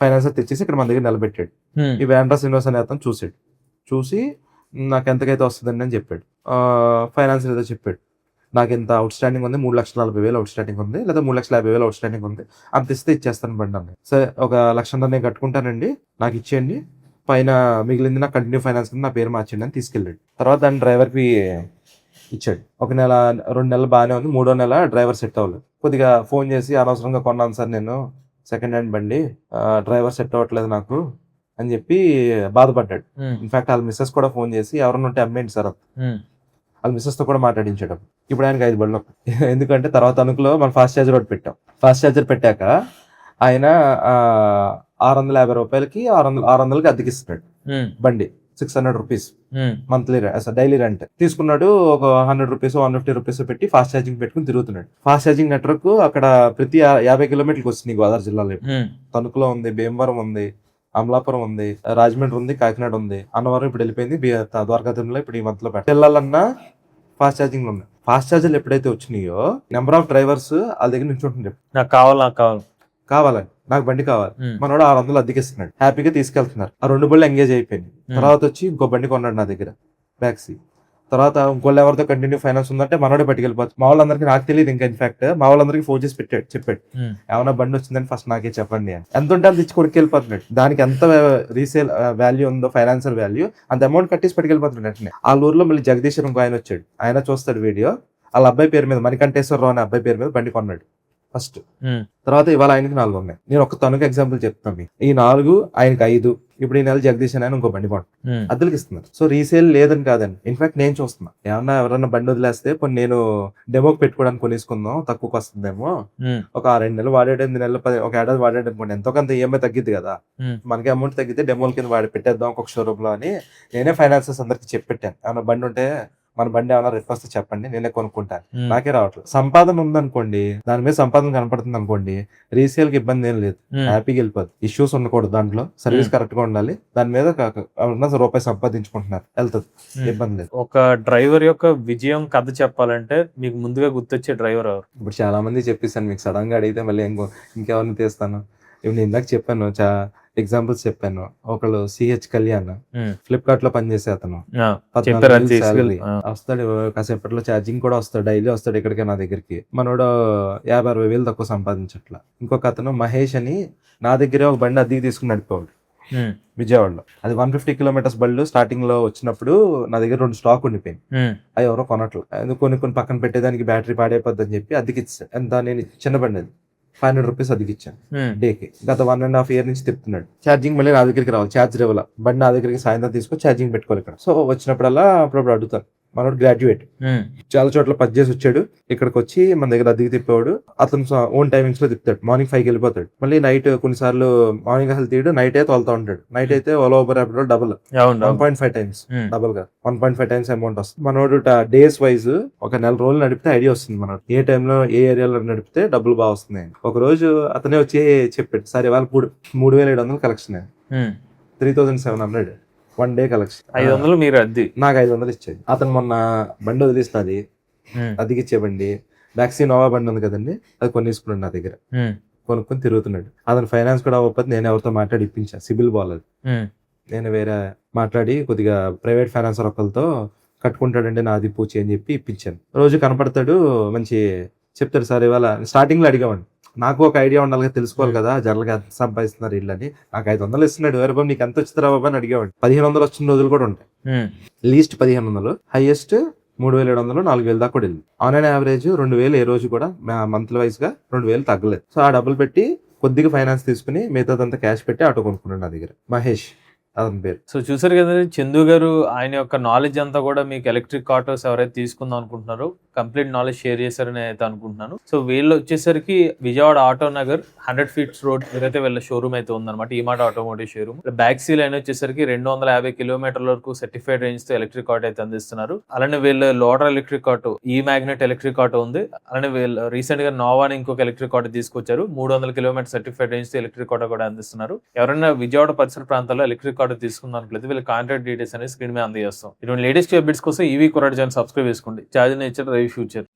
ఫైనాన్సర్ తెచ్చేసి ఇక్కడ మన దగ్గర నిలబెట్టాడు. ఈ వేండ్రా శ్రీనివాస్ అనే అతను చూసి నాకు ఎంతకైతే వస్తుందండి అని చెప్పాడు. ఫైనాన్సర్ ఏదో చెప్పాడు, నాకు ఎంత అవుట్ స్టాండింగ్ ఉంది, 3,40,000 అవుట్ స్టాండింగ్ ఉంది, లేదా 3,50,000 అవుట్ స్టాండింగ్ ఉంది, అంత ఇస్తే ఇచ్చేస్తాను బండి అన్న. సరే, 1,00,000 నేను కట్టుకుంటానండి, నాకు ఇచ్చేయండి, పైన మిగిలింది నాకు కంటిన్యూ ఫైనాన్స్ కింద నా పేరు మార్చండి అని తీసుకెళ్ళాడు. తర్వాత దాన్ని డ్రైవర్కి ఇచ్చాడు. 1 నెల 2 నెలలు బాగానే ఉంది, 3వ నెల డ్రైవర్ సెట్ అవ్వలేదు. కొద్దిగా ఫోన్ చేసి, అనవసరంగా కొన్నాను సార్ నేను సెకండ్ హ్యాండ్ బండి, డ్రైవర్ సెట్ అవ్వట్లేదు నాకు అని చెప్పి బాధపడ్డాడు. ఇన్ఫాక్ట్ వాళ్ళ మిస్సెస్ కూడా ఫోన్ చేసి, ఎవరన్నా ఉంటే అమ్మేంటి సార్, వాళ్ళ మిస్సెస్ తో కూడా మాట్లాడించాడు. ఇప్పుడు ఆయనకి 5 బండ్లు. ఎందుకంటే తర్వాత తణుకులో మనం ఫాస్ట్ ఛార్జర్ ఒకటి పెట్టాం. ఫాస్ట్ ఛార్జర్ పెట్టాక ఆయన 650 రూపాయలకి 600కి అద్దెకిస్తున్నాడు బండి, 600 రూపీస్ మంత్లీ డైలీ రెంట్ తీసుకున్నాడు. ఒక 100 రూపీస్ 150 రూపీస్ పెట్టి ఫాస్ట్ ఛార్జింగ్ పెట్టుకుని తిరుగుతున్నాడు. ఫాస్ట్ ఛార్జింగ్ నెట్వర్క్ అక్కడ ప్రతి 50 కిలోమీటర్లకు వస్తుంది గోదావరి జిల్లాలో. తణుకులో ఉంది, భీమవరం ఉంది, అమలాపురం ఉంది, రాజమండ్రి ఉంది, కాకినాడ ఉంది, అన్నవరం ఇప్పుడు వెళ్ళిపోయింది, ద్వారకా తిరుమల ఇప్పుడు ఈ మంత్ లో వెళ్ళాలన్నా ఫాస్ట్ ఛార్జింగ్ ఉన్నాయి. ఫాస్ట్ ఛార్జర్లు ఎప్పుడైతే వచ్చినాయో నెంబర్ ఆఫ్ డ్రైవర్స్ వాళ్ళ దగ్గర నుంచి ఉంటుంది. నాకు కావాలి కావాలని నాకు బండి కావాలి, ఉమ్, మనోడు 600 అద్దెకిస్తున్నాడు, హ్యాపీగా తీసుకెళ్తున్నారు. ఆ 2 బళ్ళు ఎంగేజ్ అయిపోయింది. తర్వాత వచ్చి ఇంకో బండి కొన్నాడు నా దగ్గర బ్యాక్సీ. తర్వాత ఇంకోళ్ళు ఎవరితో కంటిన్యూ ఫైనాన్స్ ఉందంటే మనోడే పట్టుకెళ్ళిపోతుంది. మా వాళ్ళందరికీ నాకు తెలియదు ఇంకా, ఇన్ఫాక్ట్ మా వాళ్ళందరికీ ఫోన్ చేసి చెప్పాడు ఉమ్, ఏమైనా బండి వచ్చిందని ఫస్ట్ నాకే చెప్పండి అని. ఎంత ఉంటే అంత ఇచ్చి కొడుకెళ్ళిపోతున్నాడు. దానికి ఎంత రీసేల్ వాల్యూ ఉందో, ఫైనాన్షియల్ వాల్యూ, అంత అమౌంట్ కట్టేసి పట్టుకెళ్ళిపోతున్నాడు వెంటనే. ఆ ఊర్లో మళ్ళీ జగదీష్ ఇంకో ఆయన వచ్చాడు, ఆయన చూస్తాడు వీడియో. వాళ్ళ అబ్బాయి పేరు మీద, మణికంఠేశ్వరరావు అనే అబ్బాయి పేరు మీద బండి కొన్నాడు ఫస్ట్. ఉమ్, తర్వాత ఇవాళ ఆయనకి 4 ఉన్నాయి. నేను ఒక తనకు ఎగ్జాంపుల్ చెప్తాను మీకు. ఈ 4 ఆయనకి 5. ఇప్పుడు ఈ నెల జగదీష్ అని ఇంకో బండి కొంటాను, ఉమ్, అద్దెలకి ఇస్తున్నారు. సో రీసేల్ లేదని కాదండి, ఇన్ఫాక్ట్ నేను చూస్తున్నా ఏమన్నా ఎవరన్నా బండి వదిలేస్తే కొన్ని నేను డెమోకి పెట్టుకోవడానికి కొనేసుకుందాం, తక్కువకి వస్తుందేమో, ఉమ్, ఒక 6 నెలలు వాడాడు, 8 నెలలు, ఒక ఏడాది వాడాడు అనుకోండి, ఎంతో కొంత ఈఎంఐ తగ్గిద్ది కదా, ఉమ్, మనకి అమౌంట్ తగ్గితే డెమోల కింద పెట్టేద్దాం ఒక్కొక్క షోరూమ్ లో అని నేనే ఫైనాన్సర్స్ అందరికి చెప్పెట్టాను. ఏమన్నా బండి ఉంటే మన బండి ఏమైనా రేపు వస్తే చెప్పండి, నేనే కొనుక్కుంటాను. ఉమ్, నాకే రావట్లేదు. సంపాదన ఉందనుకోండి, దాని మీద సంపాదన కనపడుతుంది అనుకోండి, రీసేల్ కి ఇబ్బంది ఏం లేదు, ఉమ్, హ్యాపీగా వెళ్ళిపోద్ది. ఇష్యూస్ ఉండకూడదు, దాంట్లో సర్వీస్ కరెక్ట్ గా ఉండాలి, దాని మీద ఉన్న రూపాయి సంపాదించుకుంటున్నారు, వెళ్తుంది, ఉమ్. ఇబ్బంది లేదు. ఒక డ్రైవర్ యొక్క విజయం కథ చెప్పాలంటే మీకు ముందుగా గుర్తొచ్చే డ్రైవర్ ఎవరు? ఇప్పుడు చాలా మంది చెప్పేసాను, మీకు సడన్ గా అడిగితే మళ్ళీ ఇంకెవరిని తీస్తాను. ఇప్పుడు నేను ఇందాక చెప్పాను, ఎగ్జాంపుల్స్ చెప్పాను. ఒకళ్ళు సిహెచ్ కళ్యాణ్, ఉమ్, ఫ్లిప్కార్ట్ లో పనిచేసే అతను, ఆ, 14 చెప్పారు అది వేలు తీసుకెళ్ళి. salary. వస్తాడు కాసేపట్లో, ఛార్జింగ్ కూడా వస్తాడు, డైలీ వస్తాడు ఇక్కడికి నా దగ్గరికి. మనోడు 50-60 వేలు తక్కువ సంపాదించట్లా. ఇంకొక అతను మహేష్ అని నా దగ్గరే ఒక బండి అద్దెకి తీసుకుని నడిపేవాడు ఉమ్, విజయవాడలో. అది 150 కిలోమీటర్స్ బళ్ళు స్టార్టింగ్ లో వచ్చినప్పుడు నా దగ్గర 2 స్టాక్ ఉండిపోయింది. ఉమ్, అవి ఎవరో కొనట్లు, కొన్ని పక్కన పెట్టేదానికి బ్యాటరీ పాడైపోద్ది అని చెప్పి అద్దెకి ఇచ్చాను. ఎంత, నేను చిన్న బండి అది 500 రూపీస్ అదిగిచ్చాను ఉమ్, డేకి. గత 1.5 year నుంచి తిప్పుతున్నాడు. ఛార్జింగ్ మళ్ళీ నా దగ్గరికి రావాలి, ఛార్జర్ ఇవ్వాలి, బండి నా దగ్గరికి సాయంత్రం తీసుకొని ఛార్జింగ్ పెట్టుకోవాలి ఇక్కడ. సో వచ్చినప్పుడల్లా అప్పుడప్పుడు అడుగుతాను. మనోడు గ్రాడ్యుయేట్, ఉమ్, చాలా చోట్ల పనిచేసి వచ్చాడు, ఇక్కడికి వచ్చి మన దగ్గర అద్దెకి తిప్పేవాడు. అతను ఓన్ టైమింగ్స్ లో తిప్పుతాడు. మార్నింగ్ 5కి వెళ్ళిపోతాడు, మళ్ళీ నైట్ కొన్నిసార్లు మార్నింగ్ అసలు తీయడు, నైట్ అయితే తోలుతా ఉంటాడు. నైట్ అయితే ఓలా ఊబర్ యాప్లో డబుల్, అవును, అవును. 1.5 times, ఉమ్, డబుల్ గా 1.5 times అమౌంట్ వస్తుంది. మనోడు డేస్ వైజ్ ఒక 4 రోజులు నడిపితే ఐడియా వస్తుంది మనోడు ఏ టైంలో ఏ ఏరియాలో నడిపితే డబ్బులు బాగా వస్తున్నాయి. ఒక రోజు అతనే వచ్చి చెప్పాడు, సరే ఇవాళ 3,700 కలెక్షన్, ఉమ్, 3,700 1 day కలెక్షన్. 500 మీరు అద్ది. నాకు 500 ఇచ్చేది. అతను మొన్న బండి వదిలిస్తున్నది, ఉమ్, అదిగిచ్చే బండి, బ్యాక్సీ నోవా బండి ఉంది కదండి, అది కొనేసుకున్నాడు నా దగ్గర, ఉమ్, కొనుక్కొని తిరుగుతున్నాడు. అతను ఫైనాన్స్ కూడా అవ్వకపోతే నేను ఎవరితో మాట్లాడి ఇప్పించా, సిబిల్ బాగాలేదు. ఉమ్, నేను వేరే మాట్లాడి కొద్దిగా ప్రైవేట్ ఫైనాన్సర్ ఒకరితో కట్టుకుంటాడండి నాది పూచి అని చెప్పి ఇప్పించాను. రోజు కనపడతాడు, మంచి చెప్తాడు. సార్ ఇవాళ స్టార్టింగ్ లో అడిగామండి, నాకు ఒక ఐడియా ఉండాలి కదా, తెలుసుకోవాలి కదా జనరల్ గా ఎంత సంపాదిస్తున్నారు ఇల్లని. నాకు 500 ఇస్తున్నాడు, వేరే బాబు నీకు ఎంత వచ్చిందిరా బాబు అని అడిగేవాడు. 1,500 వచ్చిన రోజులు కూడా ఉంటాయి. ఉమ్, లీస్ట్ 1,500, హైయెస్ట్ 3,700, 4,000 దాకా కూడా వెళ్ళింది. ఆన్ అండ్ యావరేజ్ 2,000 ఏ రోజు కూడా మంత్లీ వైజ్ గా 2,000 తగ్గలేదు. సో ఆ డబ్బులు పెట్టి కొద్దిగా ఫైనాన్స్ తీసుకుని మిగతాదంతా క్యాష్ పెట్టి ఆటో కొనుక్కున్నాడు నా దగ్గర. మహేష్ అతని పేరు. సో చూసారు కదా చందు గారు, ఆయన యొక్క నాలెడ్జ్ అంతా కూడా మీకు ఎలక్ట్రిక్ ఆటోస్ ఎవరైతే తీసుకుందాం అనుకుంటున్నారో కంప్లీట్ నాలెడ్జ్ షేర్ చేశారని అయితే అనుకుంటున్నాను. సో వీళ్ళు వచ్చేసరికి Vijayawada auto Nagar 100 feet road ఏదైతే వీళ్ళ షోరూమ్ అయితే ఉందన్నమాట, ఈమాట automotive showroom. Baxy line వచ్చేసరికి 250 kilometers వరకు సర్టిఫైడ్ రేంజ్ తో ఎలక్ట్రిక్ ఆటో అయితే అందిస్తున్నారు. అలానే వీళ్ళ లోడర్ ఎలక్ట్రిక్ ఆటో, ఈ మ్యాగ్నెట్ ఎలక్ట్రిక్ ఆటో ఉంది. అలానే వీళ్ళు రీసెంట్ గా నోవా అని ఇంకొక ఎలక్ట్రిక్ ఆటో తీసుకొచ్చారు. 300 kilometers సర్టిఫైడ్ రేంజ్ తో ఎలక్ట్రిక్ ఆటో కూడా అందిస్తున్నారు. ఎవరైనా విజయవాడ పరిసర ప్రాంతాల్లో ఎలక్ట్రిక్ ఆటో తీసుకుందాం వీళ్ళ కాంటాక్ట్ డీటెయిల్స్ అనేది స్క్రీన్ మీద అందజేస్తాం. ఇటువంటి లేటెస్ట్ అప్డేట్స్ కోసం ఈవీ కుర్రాడు ఛానల్ సబ్స్క్రైబ్ చేసుకోండి. Charge nature drive future.